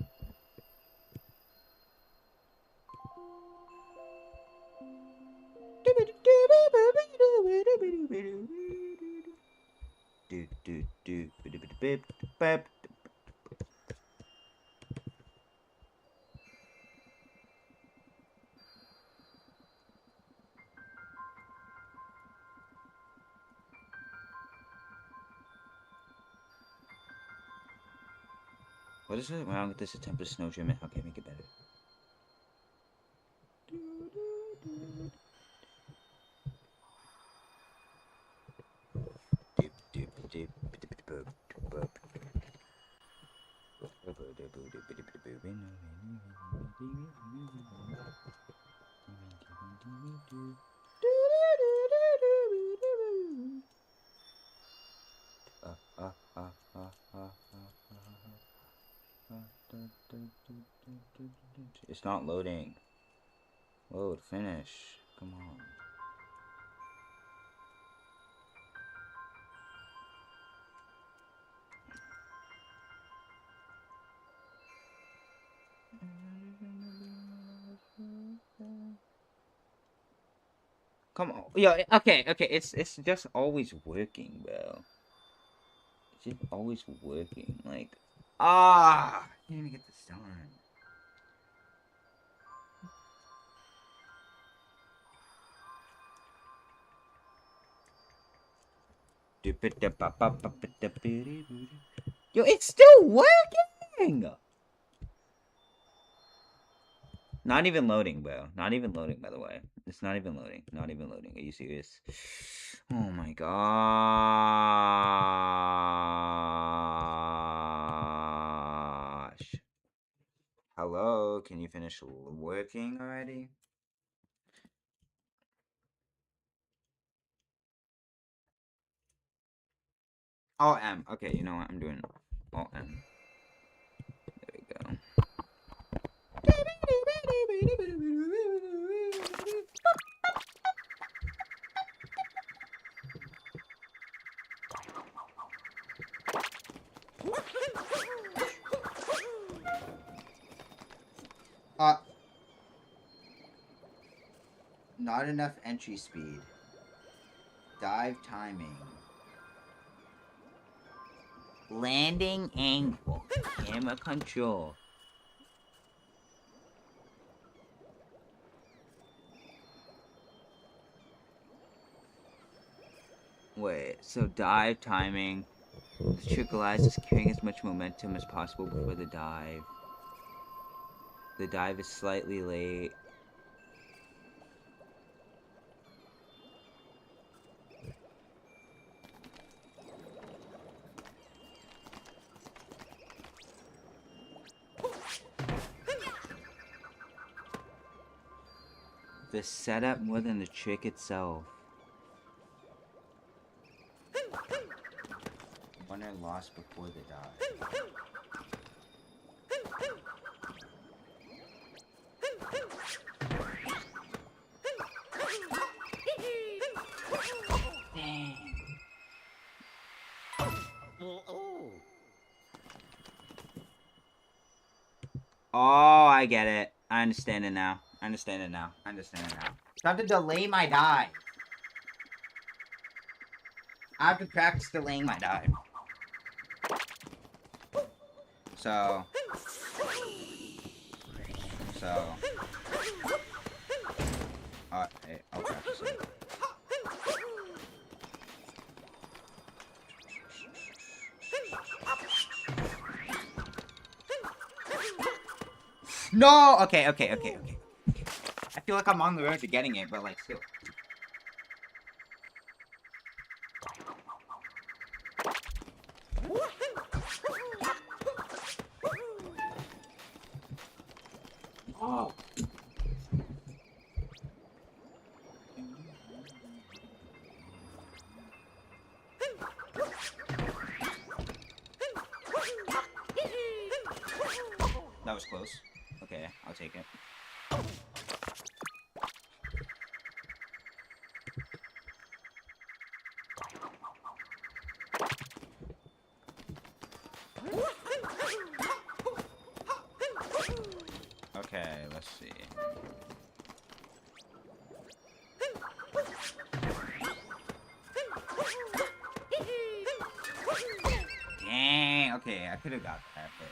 What is wrong with this attempted snow jam and how can I make it better? It's not loading. Load, finish. Come on. Come on. Yeah, okay. It's just always working, bro. It's just always working. Like, I can't even get this done. Yo, it's still working! Not even loading, bro. Not even loading, by the way. It's not even loading. Not even loading. Are you serious? Oh my gosh. Hello? Can you finish working already? Alt M. Okay, you know what? I'm doing Alt M. There we go. Not enough entry speed. Dive timing. Landing angle. Camera control. Wait, so dive timing. The trick lies in securing as much momentum as possible before the dive. The dive is slightly late. The setup more than the trick itself. Won or lost before the dive. Dang. Oh, I get it. I understand it now. I understand it now. Time to delay my dive. I have to practice delaying my dive. So. Hey, I'll practice it. No! Okay. I feel like I'm on the road to getting it, but like still. Oh. That was close. Okay, I'll take it. Okay, let's see. Dang, okay, I could have got that, but...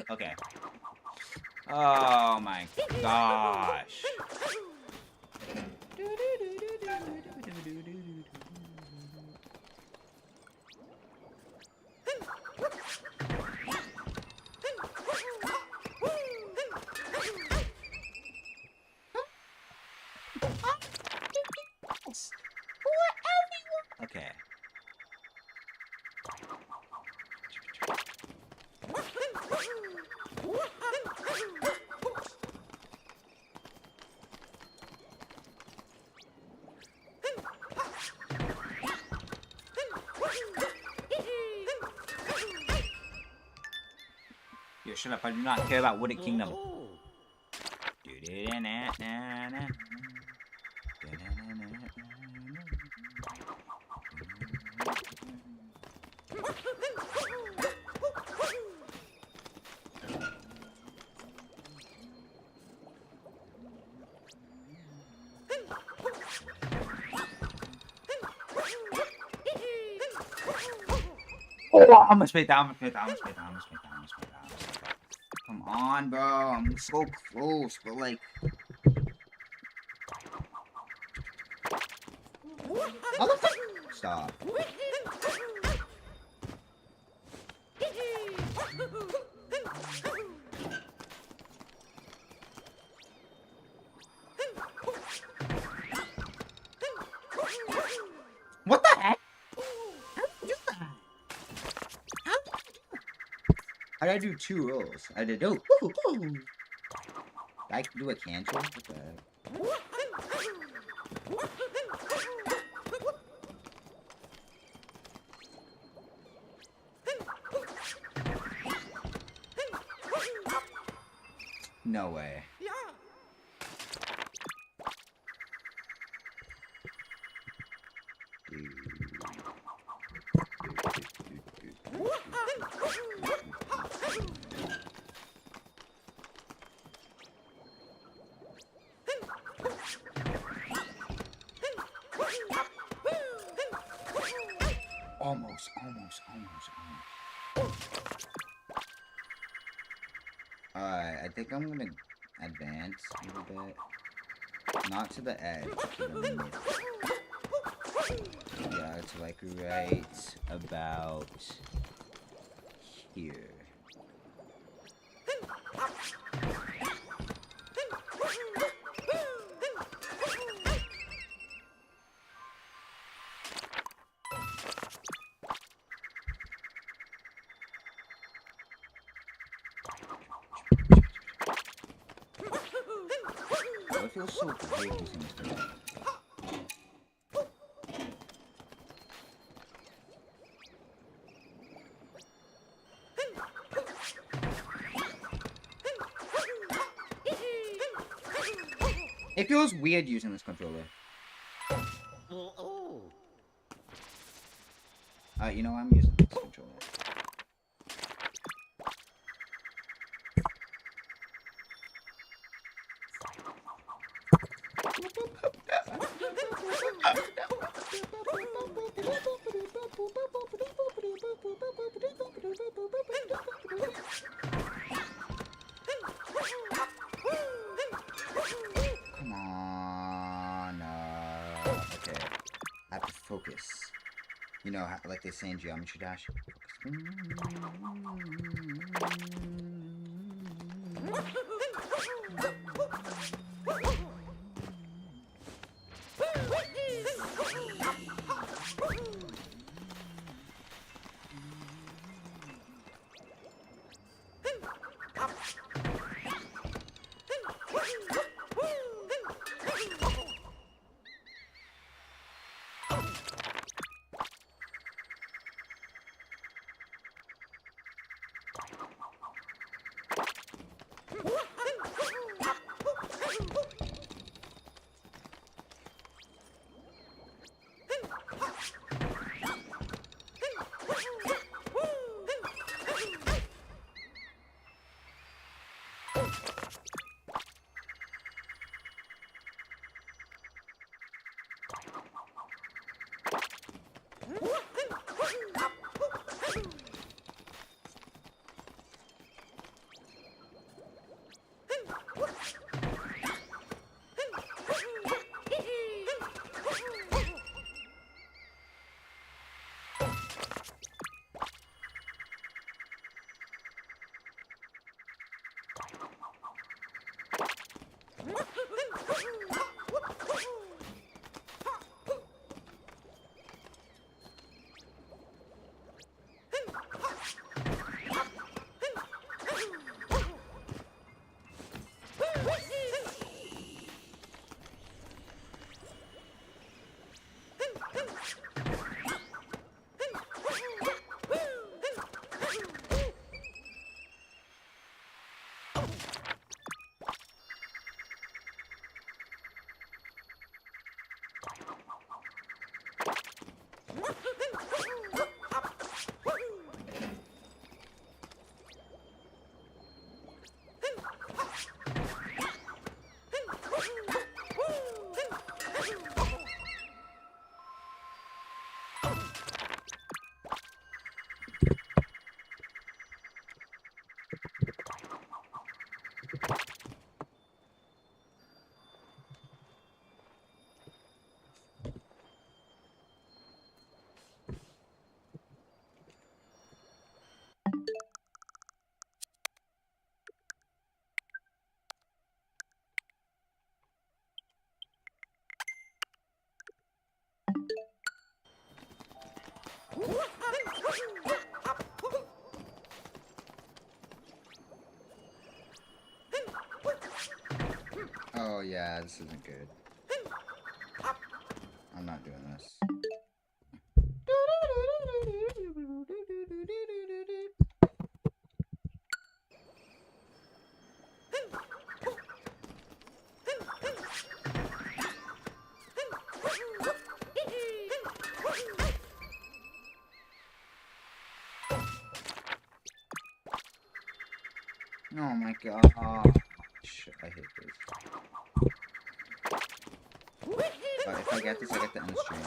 Okay. Oh my gosh. Okay. shut up. I do not care about Wooded Kingdom. Oh, I'm gonna spit down, Come on, bro. I'm so close, but like. Stop. What the heck? How did I do 2 rolls? I did. Oh, I can do a cancel? What the heck? No way. Almost. Alright, I think I'm gonna advance a little bit. Not to the edge, to the middle. Yeah, it's like right about here. I feel so great using this thing. It feels weird using this controller. You know, I'm using this controller. Come on. Okay. I have to focus. You know, like they say in Geometry Dash. Oh yeah, this isn't good. I'm not doing this. Oh my god. Oh, shit, I hate this. But if I get this, I get to end the stream.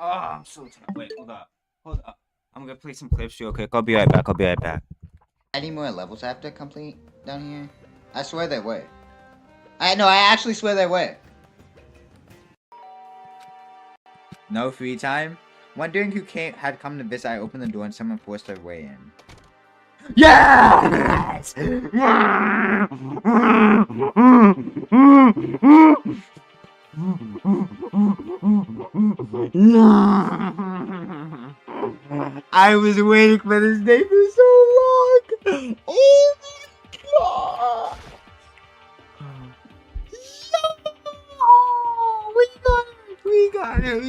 Oh, I'm so tired. Wait, hold up. Hold up. I'm gonna play some clips real quick. I'll be right back. I'll be right back. Any more levels I have to complete down here? I swear there were. I actually swear there were. No free time? Wondering who had come to visit, I opened the door and someone forced their way in. Yes! I was waiting for this day for so long. Oh my god! We got it.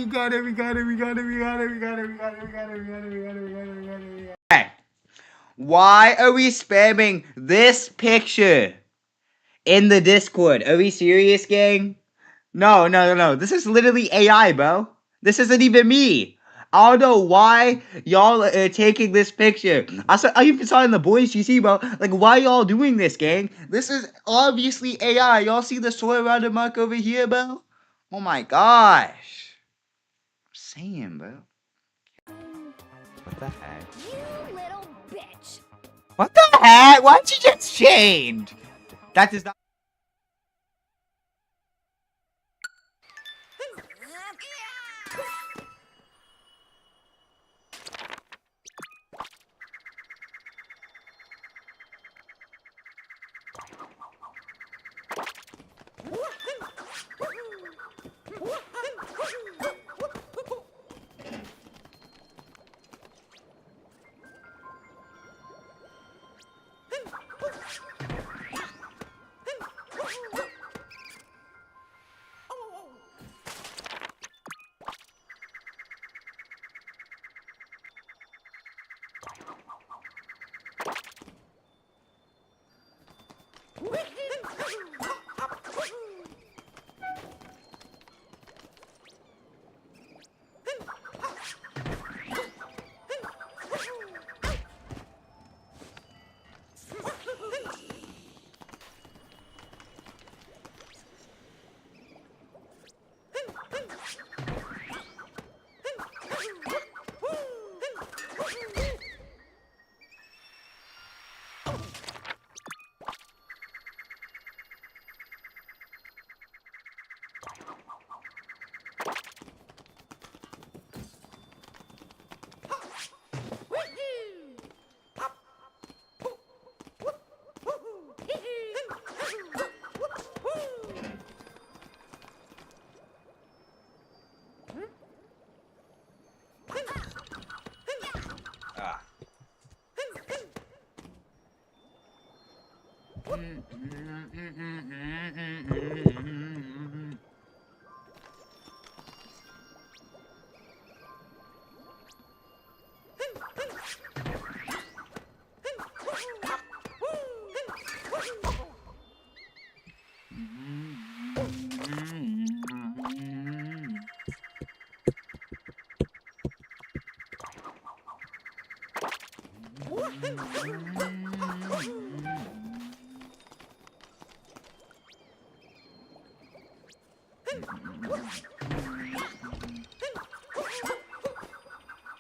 Hey, why are we spamming this picture in the Discord? Are we serious, gang? No. This is literally AI, bro. This isn't even me. I don't know why y'all are taking this picture. I even saw it in the boys GC, bro. Like, why y'all doing this, gang? This is obviously AI. Y'all see the soy rounded mark over here, bro? Oh my gosh. I'm saying, bro. What the heck? You little bitch. What the heck? Why'd you just change? That does not.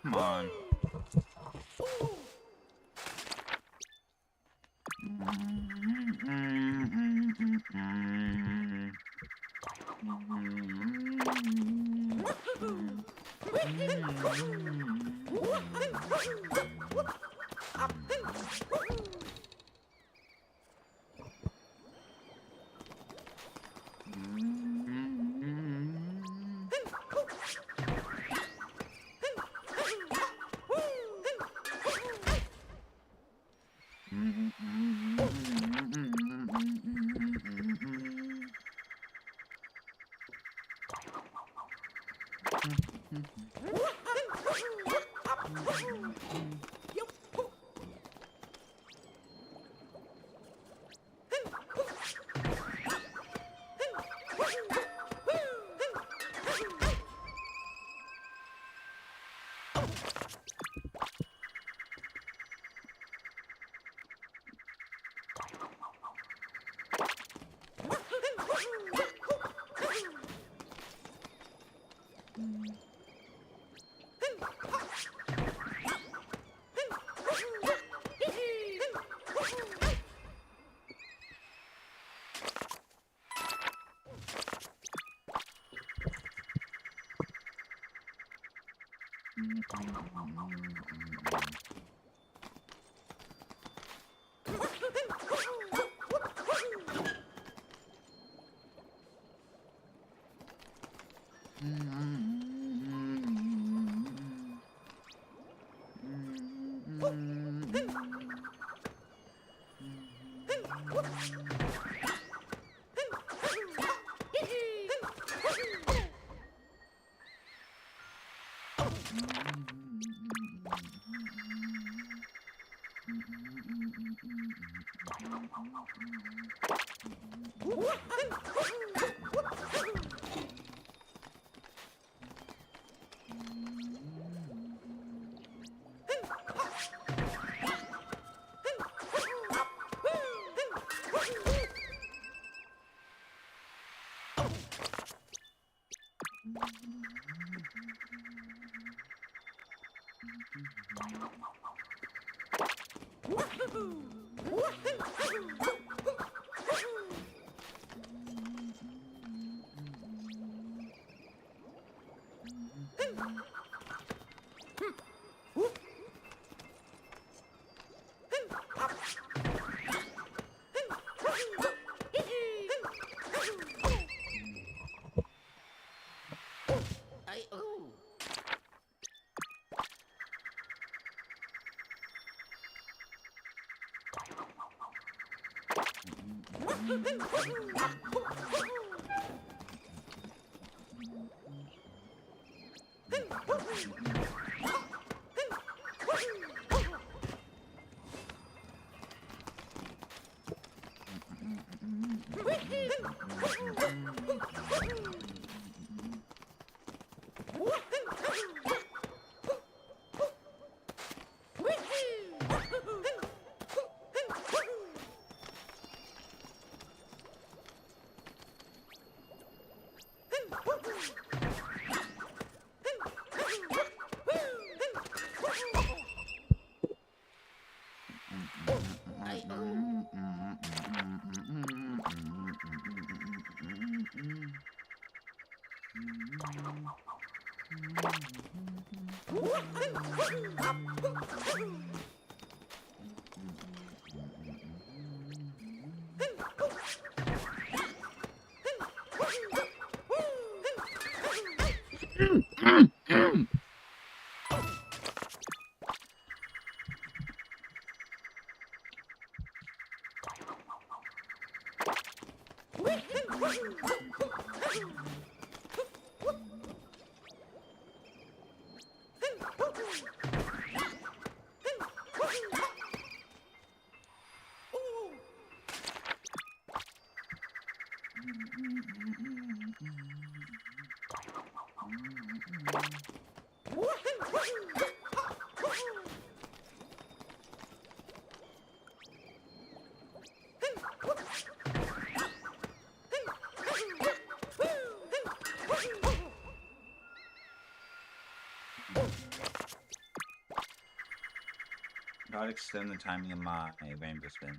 Come on. God extend the timing of my rainbow spin.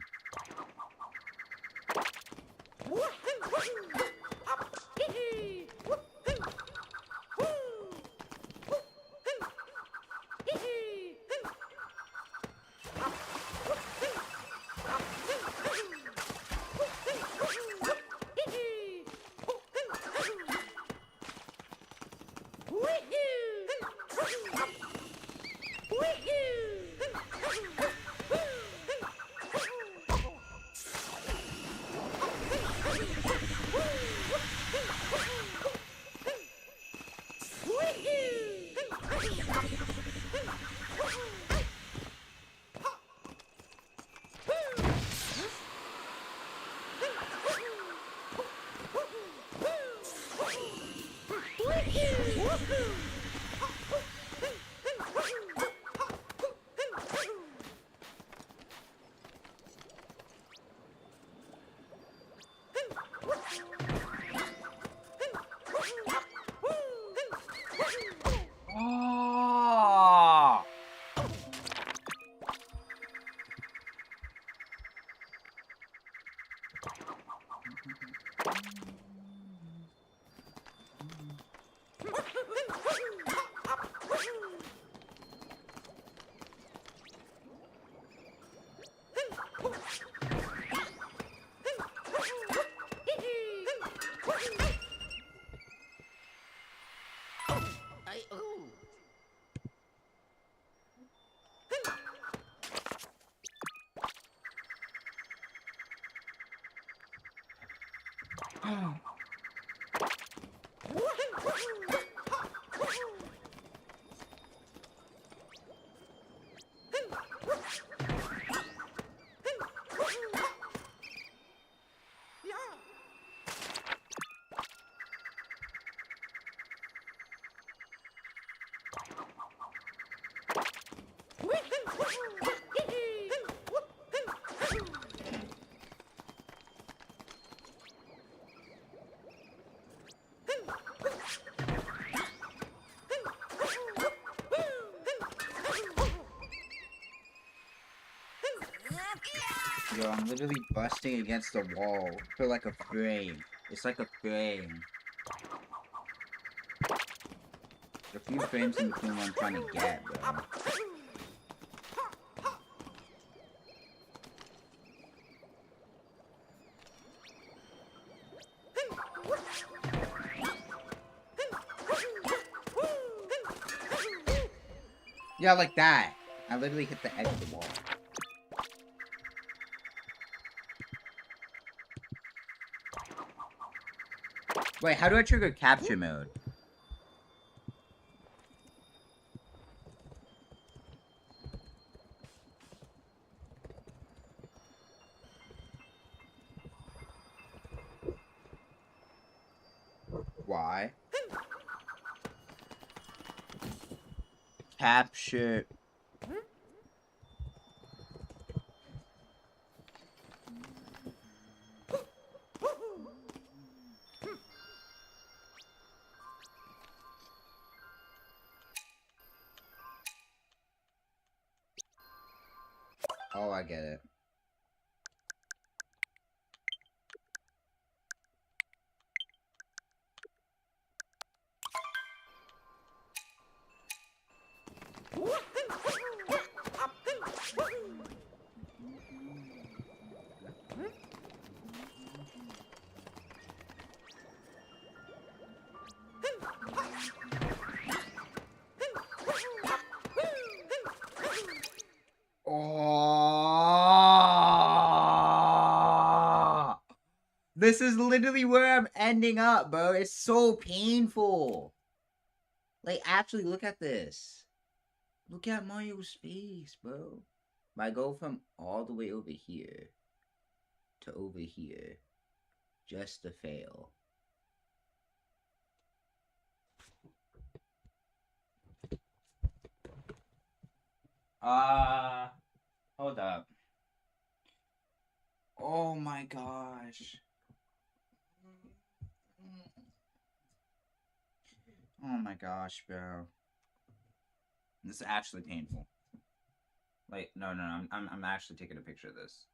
Oh! Yo, I'm literally busting against the wall for like a frame. It's like a frame. A few frames in between what I'm trying to get, bro. Yeah, like that. I literally hit the edge of the wall. Wait, how do I trigger capture mode? Why? Capture. Oh, I get it. Oh, this is literally where I'm ending up, bro. It's so painful. Like, actually, look at this. Look at Mario's face, bro. I go from all the way over here to over here just to fail. Hold up. Oh my gosh. Oh my gosh, bro. This is actually painful. Like, no, I'm actually taking a picture of this.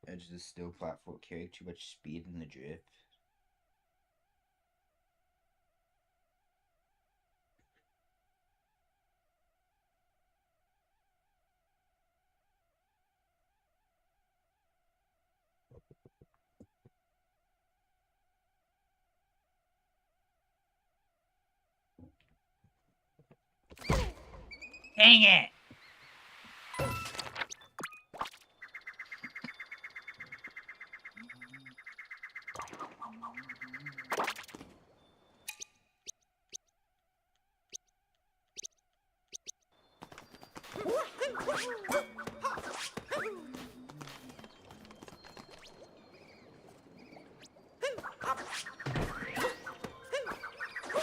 Edge of the steel platform carrying too much speed in the drift. Dang it!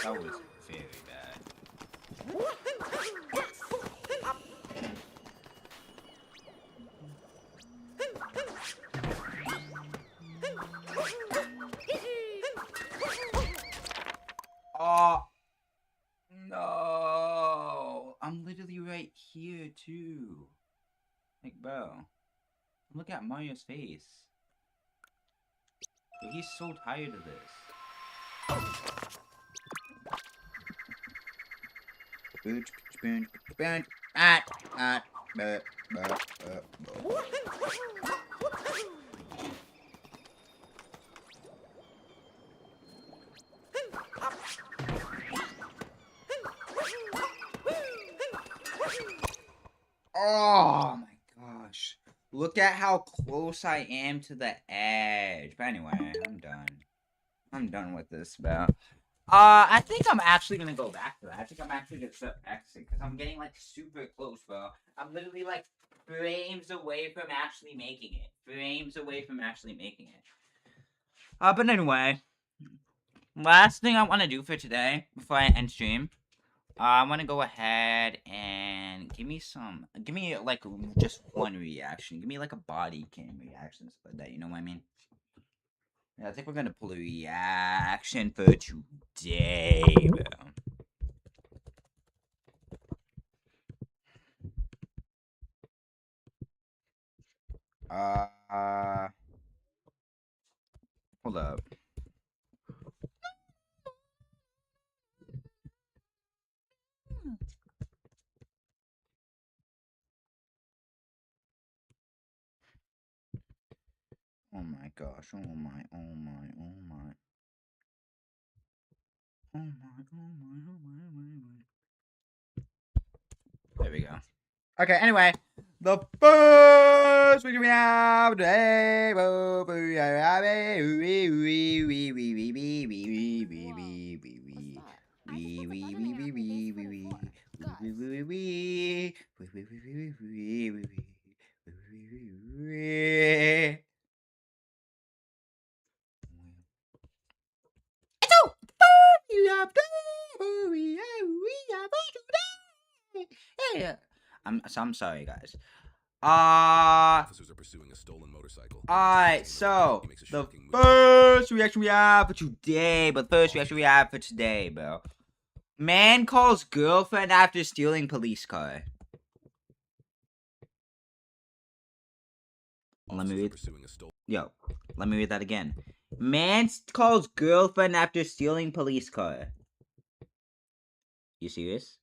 That was very bad. Oh no! I'm literally right here too. Like, bro, look at Mario's face. He's so tired of this. Oh my gosh. Look at how close I am to the edge. But anyway, I'm done. I'm done with this, bro. I think I'm actually gonna go back to that. I think I'm actually gonna start practicing because I'm getting like super close, bro. I'm literally like frames away from actually making it. Frames away from actually making it. But anyway, last thing I want to do for today before I end stream, I want to go ahead and give me like just one reaction. Give me like a body cam reaction, stuff like that. You know what I mean? Yeah, I think we're gonna pull a reaction for today, bro. Hold up. Oh my gosh, oh my. There we go. Okay, anyway. The first we have today. I'm sorry, guys. Officers are pursuing a stolen motorcycle. Alright, so the first reaction we have for today, bro. Man calls girlfriend after stealing police car. Let me read that again. Man calls girlfriend after stealing police car. You serious?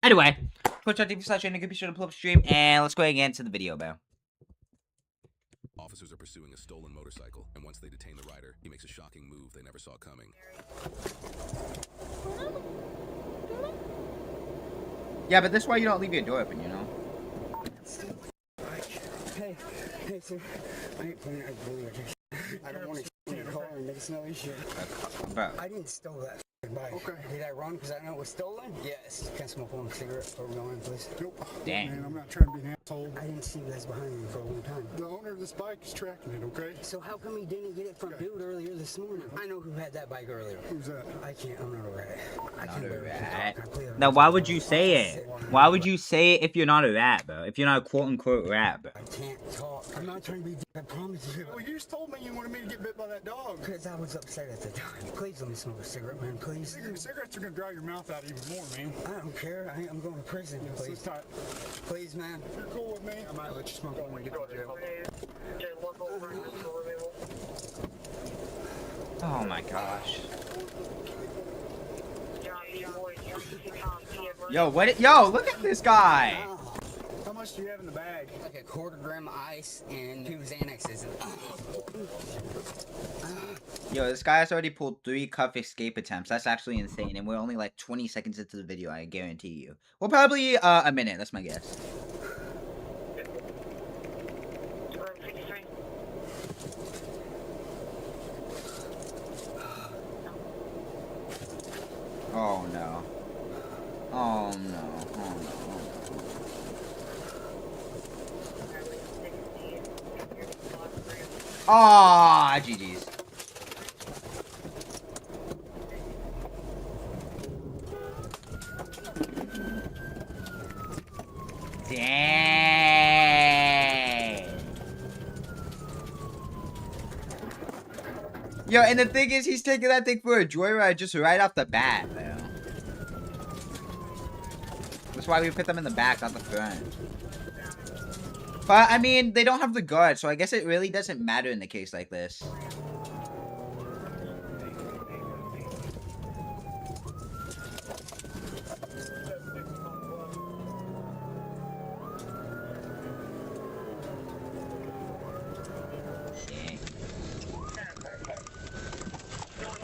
Anyway, twitch.tv/JaydenIQ, be sure to pull up stream, and let's go again to the video, bro. Officers are pursuing a stolen motorcycle, and once they detain the rider, he makes a shocking move they never saw coming. Yeah, but that's why you don't leave your door open, you know? Hey, sir. I don't want to in your car and there's no issue. Bro. I didn't steal that bike. Okay. Did I run because I know it was stolen? Yes. Can I smoke one cigarette or go in, please? Nope. Dang. Man, I'm not trying to be an asshole. I didn't see you guys behind me for a long time. The owner of this bike is tracking it, okay? So how come he didn't get it from dude earlier this morning? I know who had that bike earlier. Who's that? I'm not a rat. Not a rat. Now, why would you say it? Why would you say it if you're not a rat, bro? If you're not a quote-unquote rat, bro? I can't talk. I'm not trying to be. I promise you. Well, you just told me you wanted me to get bit by that dog. Because I was upset at the time. Please let me smoke a cigarette, man. Please. Cigarettes are gonna dry your mouth out even more, man. I don't care. I'm going to prison. Please. Please, man. If you're cool with me, I might let you smoke it when we get to jail. Oh my gosh. Yo, what? Yo, look at this guy. How much do you have in the bag? Like a quarter gram of ice and 2 Xanaxes. Yo, this guy has already pulled 3 cuff escape attempts. That's actually insane, and we're only like 20 seconds into the video, I guarantee you. Well, probably a minute, that's my guess. Oh no. Oh no. Oh no. Ah, GG's. Dang. Yo, and the thing is, he's taking that thing for a joyride just right off the bat, man. That's why we put them in the back, not the front. But, I mean, they don't have the guard, so I guess it really doesn't matter in a case like this.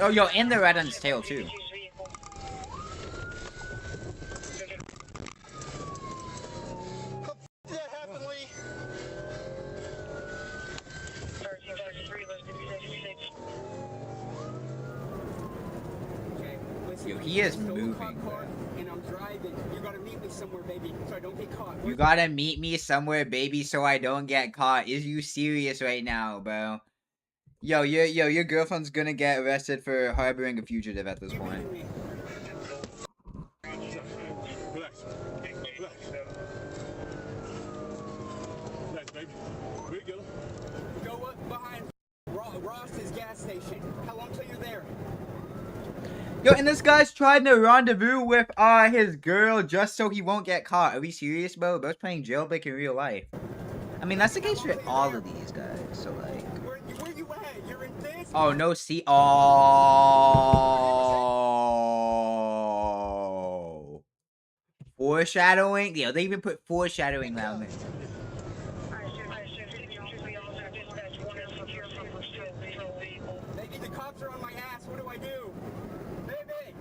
Oh, yo, and they're right on his tail, too. Yo, he is moving, bro. And I'm driving. You gotta meet me somewhere, baby, so I don't get caught. You gotta meet me somewhere, baby, so I don't get caught. Is you serious right now, bro? Yo, your girlfriend's gonna get arrested for harboring a fugitive at this point. Relax. Relax. Relax, baby. Where you go? Go up behind Ross's gas station. How long till you're there? Yo, and this guy's trying to rendezvous with his girl just so he won't get caught. Are we serious, bro? Bro's playing jailbreak in real life. I mean, that's the case for all of these guys, so like... Where you at? You're in this? Oh, no, see... Oh... Foreshadowing? Yo, they even put foreshadowing down there. Baby, the cops are on my ass. What do I do? Baby!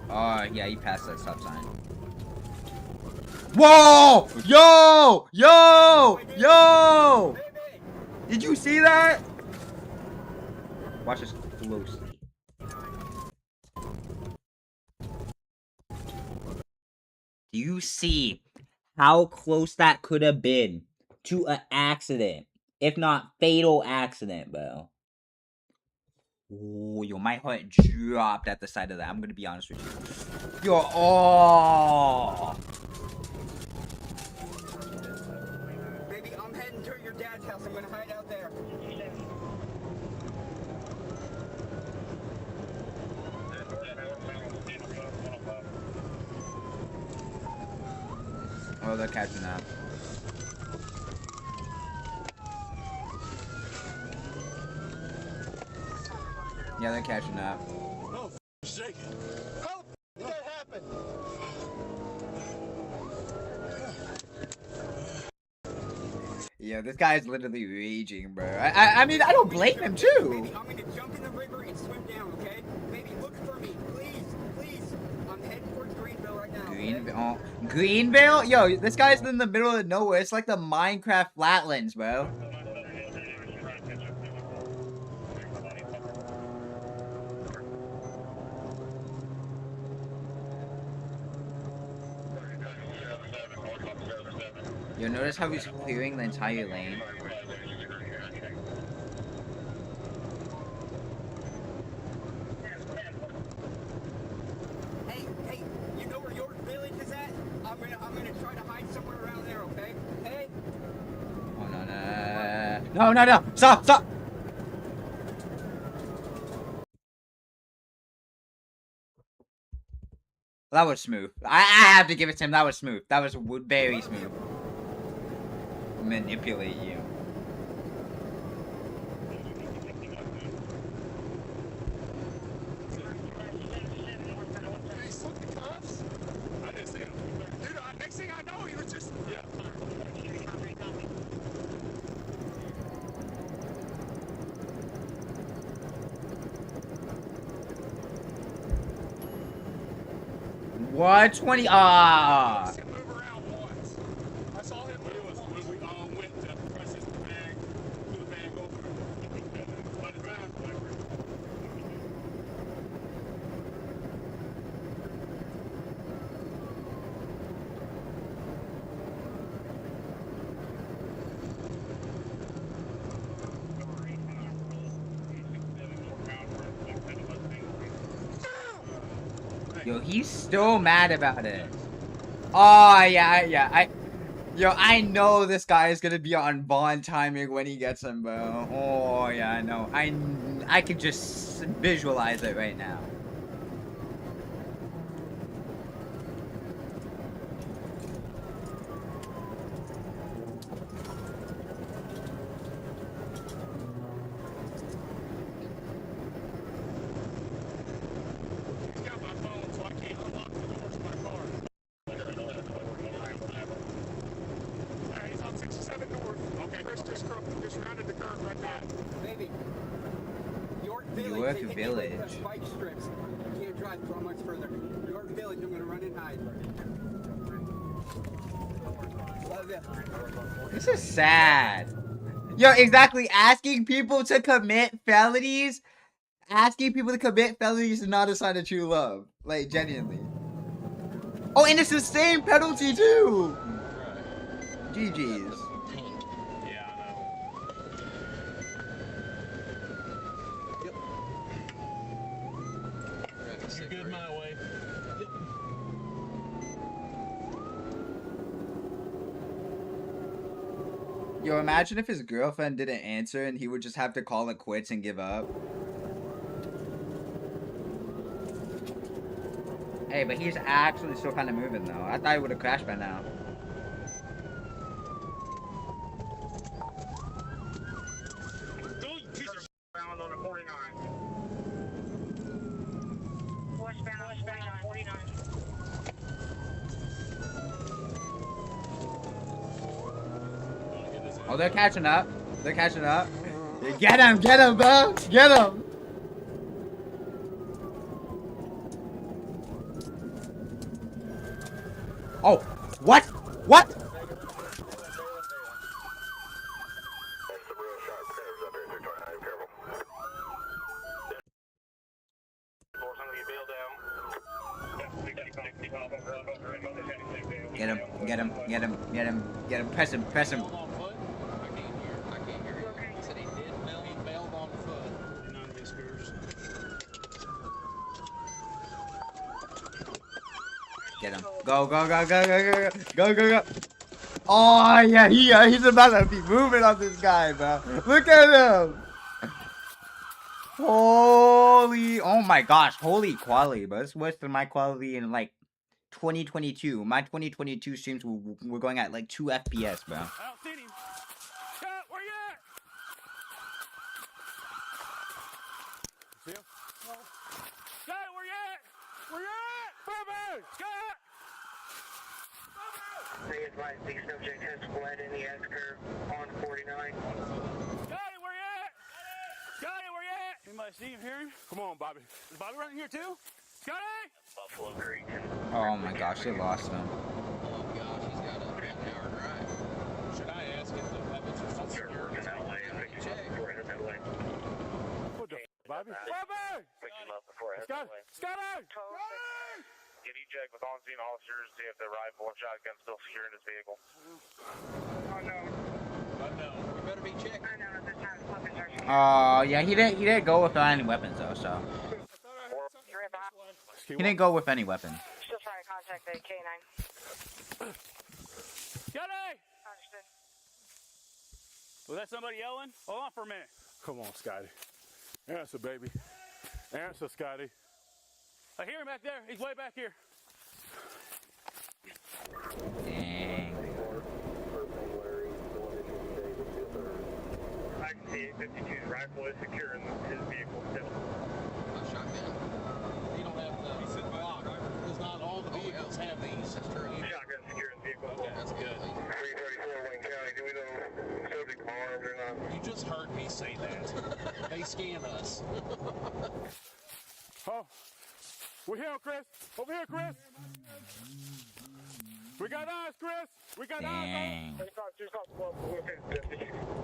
Oh, yeah, he passed that stop sign. Whoa! Yo! Yo! Yo! Did you see that? Watch this closely. Do you see how close that could have been to an accident? If not fatal accident, bro. Oh, yo, my heart dropped at the sight of that. I'm gonna be honest with you. Yo, oh! Baby, I'm heading to your dad's house. I'm gonna hide out there. Oh, they're catching up. Yeah, they're catching up. Oh, shake it. How did that happen? Yeah, this guy's literally raging, bro. I mean, I don't blame him, too. Baby, I'm gonna jump in the river and swim down, okay? Baby, look for me, please, please. I'm heading towards Greenville right now. Greenville? Oh, Greenville? Yo, this guy's in the middle of nowhere. It's like the Minecraft Flatlands, bro. Yo, notice how he's clearing the entire lane? Hey, No, no, no. Stop, stop. That was smooth. I have to give it to him. That was smooth. That was very smooth. Manipulate you. I didn't see him. Dude, next thing I know, he was just... Yeah. What? 20? Ah. I saw him when we went to press his bag, put the bag over, and let it down. Yo, he's still mad about it. Oh, yeah. Yo, I know this guy is gonna be on Bond timing when he gets him, bro. Oh, yeah, I know. I can just visualize it right now. He's on 67 North. Okay, Chris just rounded the curve right there. Baby. York York they hit me Village. with the spike strips. You can't drive so much further. York Village, I'm gonna run and hide. Love you. This is sad. Yo, exactly. Asking people to commit felonies. Asking people to commit felonies is not a sign of true love. Like, genuinely. Oh, and it's the same penalty, too. GG's. Yeah, I know. Yep. You're good my way. Yep. Yo, imagine if his girlfriend didn't answer and he would just have to call it quits and give up. Hey, but he's actually still kind of moving, though. I thought he would have crashed by now. Bound on a 49. Westbound on 49. Oh, they're catching up. They're catching up. Get him, bro. Get him. Oh, what? What? Get him. Press him. Get him. Go. Oh, yeah, he's about to be moving on this guy, bro. Look at him. Holy, oh my gosh, holy quality, bro. It's worse than my quality in, like, 2022. My 2022 streams were going at, like, 2 FPS, bro. I don't see him. Scott, where you at? See him? No. Scott, where you at? Where you at? Bubba! Scott! They advise the subject has fled in the S curve on 49. Scotty, where you at? Scotty, where you at? Anybody see him here? Come on, Bobby. Is Bobby right here too? Scotty! Buffalo Creek. Oh my gosh, they lost him. Oh gosh, he's got a half-hour drive. Should I ask if the weapons are still secure? Working that way. We're headed that way. What the Bobby? Bobby! Pick him up before I head that way. Scotty! Can you check with on-scene officers, see if the rifle and shotgun still secure in his vehicle? Oh no. We better be checking. I know, at this time, weapons are secure. Oh, yeah, he didn't go without any weapons, though, so. He didn't go with any weapons. Still trying to contact the K9. Scotty! Understood. Was that somebody yelling? Hold on for a minute. Come on, Scotty. Answer, baby. Answer, Scotty. I hear him back there. He's way back here. Dang. I can see 52's rifle is secure in his vehicle still. Shotgun. You don't have the block. Because not all the vehicles have these. That's true. Shotgun secure in vehicle. Okay, that's good. 334 Wayne County. Do we know subject armed or not? You just heard me say that. They scan us. Oh, we're here, Chris. Over here, Chris. We got eyes, Chris. We got eyes. What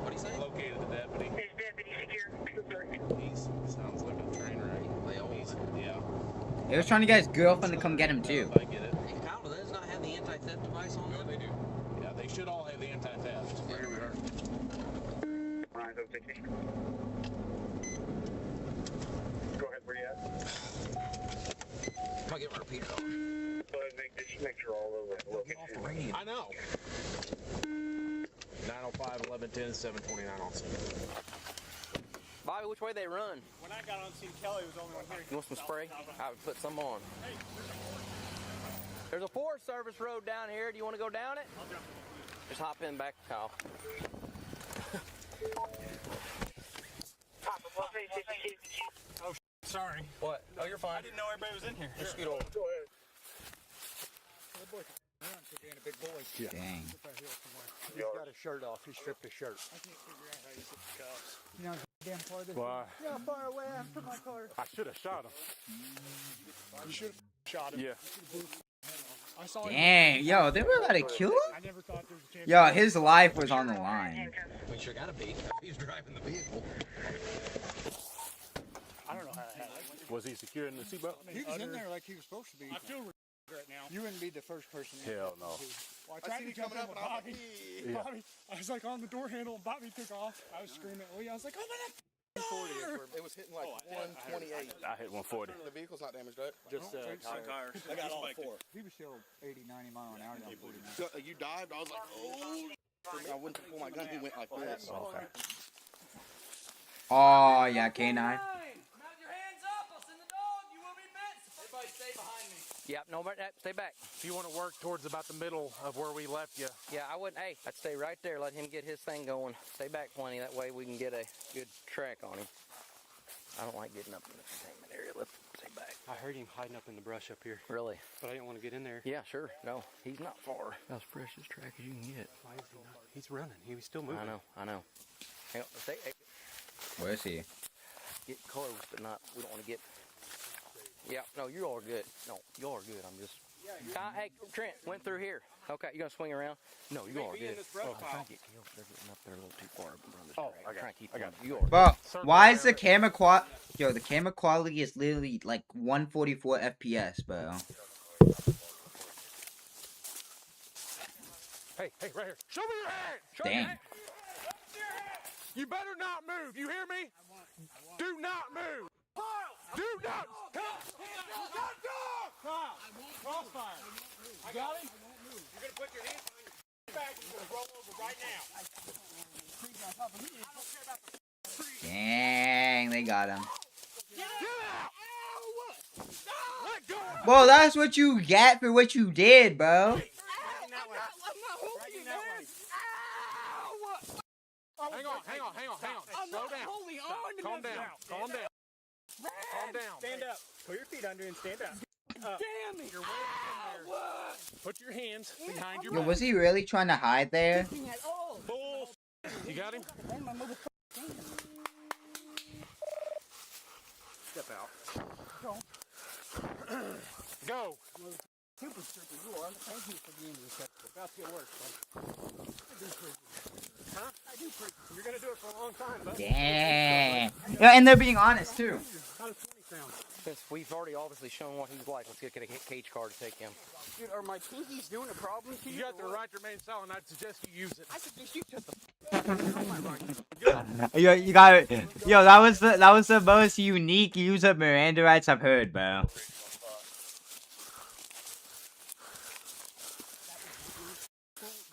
do you say? Located the deputy. Is deputy secure? He sounds like a train wreck. They always, yeah. He was trying to get his girlfriend to come get him too. I get it. Hey, how do those not have the anti-theft device on them? They do. Yeah, they should all have the anti-theft. Yeah, here we are. Go ahead, where you at? I'll get my repeater on. Just make sure all of the locations. I know. 905, 1110, 729 on scene. Bobby, which way they run? When I got on scene, Kelly was the only one here. You want some spray? I would put some on. There's a Forest Service road down here. Do you want to go down it? I'll jump. Just hop in back, Kyle. Oh, sorry. What? Oh, you're fine. I didn't know everybody was in here. Just scoot over. Go ahead. Yeah. Dang. He's got his shirt off. He stripped his shirt. I can't figure out how you put the cuffs. You know, damn far this Why? way. Yeah, far away. I put my car. I should have shot him. You should have shot him. Yeah. I saw Dang, yo, they were about to kill him? I never thought there was a chance. Yo, his life was on the line. We sure gotta be. He's driving the vehicle. I don't know how that happened. Was he secure in the seatbelt? He was in there like he was supposed to be. I feel right now. You wouldn't be the first person. Hell no. Well, I tried to jump in with Bobby. Yeah. Bobby. I was like on the door handle and Bobby took off. I was screaming at Lee. I was like, oh, man, 140. It was hitting like 128. I hit 140. The vehicle's not damaged, right? Just tires. I got all four. He was still 80, 90 mile an hour down 49. So, you dived. I was like, oh. I went to pull my gun. He went like this. Okay. Oh, yeah, K9. Mount your hands up. I'll send the dog. You will be missed. Everybody stay behind me. Yep, no, stay back. If you want to work towards about the middle of where we left you. Yeah, I wouldn't. Hey, I'd stay right there. Let him get his thing going. Stay back plenty. That way we can get a good track on him. I don't like getting up in the containment area. Let's stay back. I heard him hiding up in the brush up here. Really? But I didn't want to get in there. Yeah, sure. No, he's not far. That's the freshest track as you can get. Why is he not? He's running. He was still moving. I know. Hang on. Stay. Hey. Where is he? Get close, but not. We don't want to get. Yeah. No, you all are good. No, you all are good. I'm just. Hey, Trent, went through here. Okay, you gonna swing around? No, you all are good. I'm trying to get killed. They're getting up there a little too far up around this track. I'm trying to keep them. You are. Bro, why is the camera Yo, the camera quality is literally like 144 FPS, bro. Hey, right here. Show me your hand. Dang. You better not move. You hear me? Do not move. Do not. Crossfire. I got him. You're going to put your hands on your back and you're going to roll over right now. Dang, they got him. Get out. Bro, that's what you get for what you did, bro. Hang on. Slow down. Calm down. Stand up. Put your feet under and stand up. Damn it. You're way in there. Put your hands behind your Yo, back. was he really trying to hide there? Bull. You got him? Step out. Go. Super stripper, you are. Thank you for being receptive. About to get worse, bud. I do prison. Huh? I do prison. You're going to do it for a long time, bud. Dang. Yeah, and they're being honest, too. How does 20 sound? Since we've already obviously shown what he's like, let's get a cage car to take him. Dude, are my pinkies doing a problem to you? You got the right to remain silent. I'd suggest you use it. I suggest you shut the Yo, you got it. Yo, that was the most unique use of Miranda rights I've heard, bro.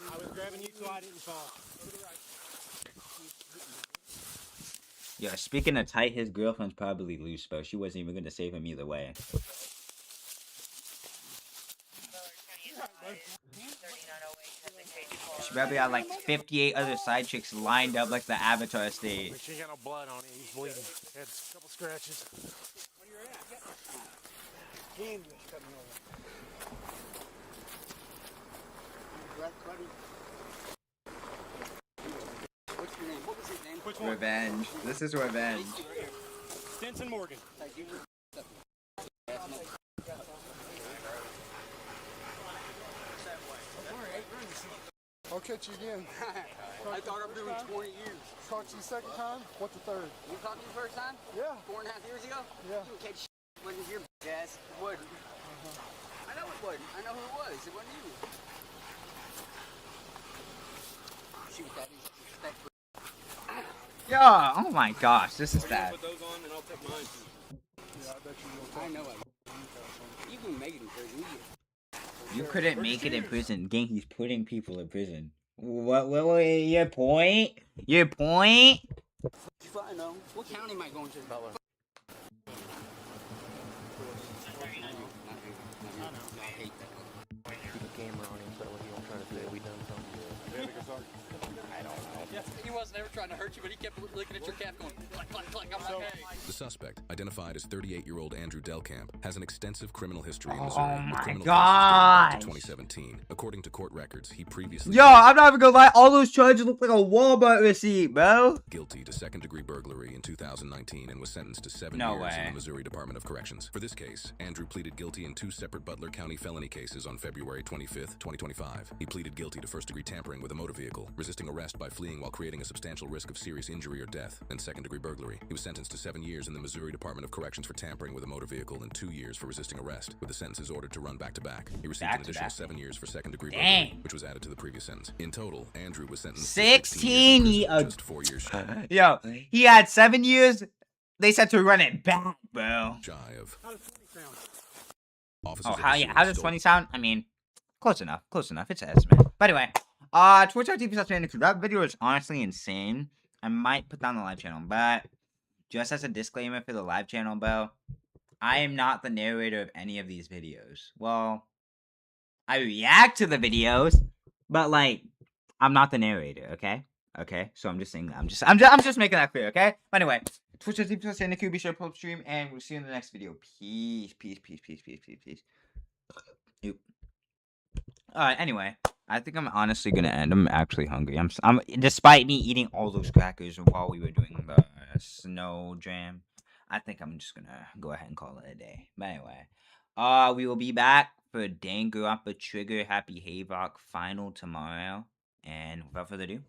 I was grabbing you so I didn't fall. Yeah, speaking of tight, his girlfriend's probably loose, bro. She wasn't even gonna save him either way. She probably had like 58 other side chicks lined up like the Avatar state. Make sure you got no blood on it. He's bleeding. Had a couple scratches. Where you at? Candy cut me over. Buddy. What's your name? What was his name? Which one? Revenge. This is revenge. Stinson Morgan. I'll catch you again. I thought I'm doing 20 years. Talk to you second time? What the third? You talked to me first time? Yeah. 4.5 years ago? Yeah. You catch when your ass. It wasn't. I know it wasn't. I know who it was. It wasn't you. Shoot, that is respect. Yeah, oh my gosh, this is sad. Put those on and I'll take mine. Yeah, I bet you will. I know it. You can make it in prison. You couldn't make it in prison. Gang, he's putting people in prison. What your point? Your point? I know. What county am I going to? Butler. Keep a camera on him so he don't try to say we done something. I don't know. Yeah, he wasn't ever trying to hurt you, but he kept looking at your calf going, click, click, click. I'm like, hey. The suspect, identified as 38-year-old Andrew Delcamp, has an extensive criminal history in Oh Missouri. my with criminal gosh. cases dating back to 2017. According to court records, he previously Yo, I'm not even gonna lie. All those charges look like a Walmart receipt, bro. guilty to second-degree burglary in 2019 and was sentenced to 7 No years way. in the Missouri Department of Corrections. For this case, Andrew pleaded guilty in 2 separate Butler County felony cases on February 25th, 2025. He pleaded guilty to first-degree tampering with a motor vehicle, resisting arrest by fleeing while creating a substantial risk of serious injury or death, and second-degree burglary. He was sentenced to 7 years in the Missouri Department of Corrections for tampering with a motor vehicle and 2 years for resisting arrest, with the sentences ordered to run back-to-back. He received an additional 7 years for second-degree burglary, which was added to the previous sentence. In total, Andrew was sentenced to 16 years, just 4 years. Yo, he had 7 years. They said to run it back, bro. Shy of. Oh, how does 20 sound? I mean, close enough. Close enough. It's an estimate. But anyway, Twitch.tv/JaydenIQ. That video is honestly insane. I might put down the live channel, but just as a disclaimer for the live channel, bro, I am not the narrator of any of these videos. Well, I react to the videos, but like, I'm not the narrator. Okay. Okay. So I'm just saying that. I'm just making that clear. Okay. But anyway, Twitch.tv/JaydenIQ. Be sure to pull up stream, and we'll see you in the next video. Peace. Peace. Peace. Peace. Peace. Peace. Peace. Oop. Alright, anyway, I think I'm honestly gonna end. I'm actually hungry. I'm despite me eating all those crackers while we were doing the snow jam, I think I'm just gonna go ahead and call it a day. But anyway, we will be back for Danganronpa Trigger Happy Havok final tomorrow. And without further ado,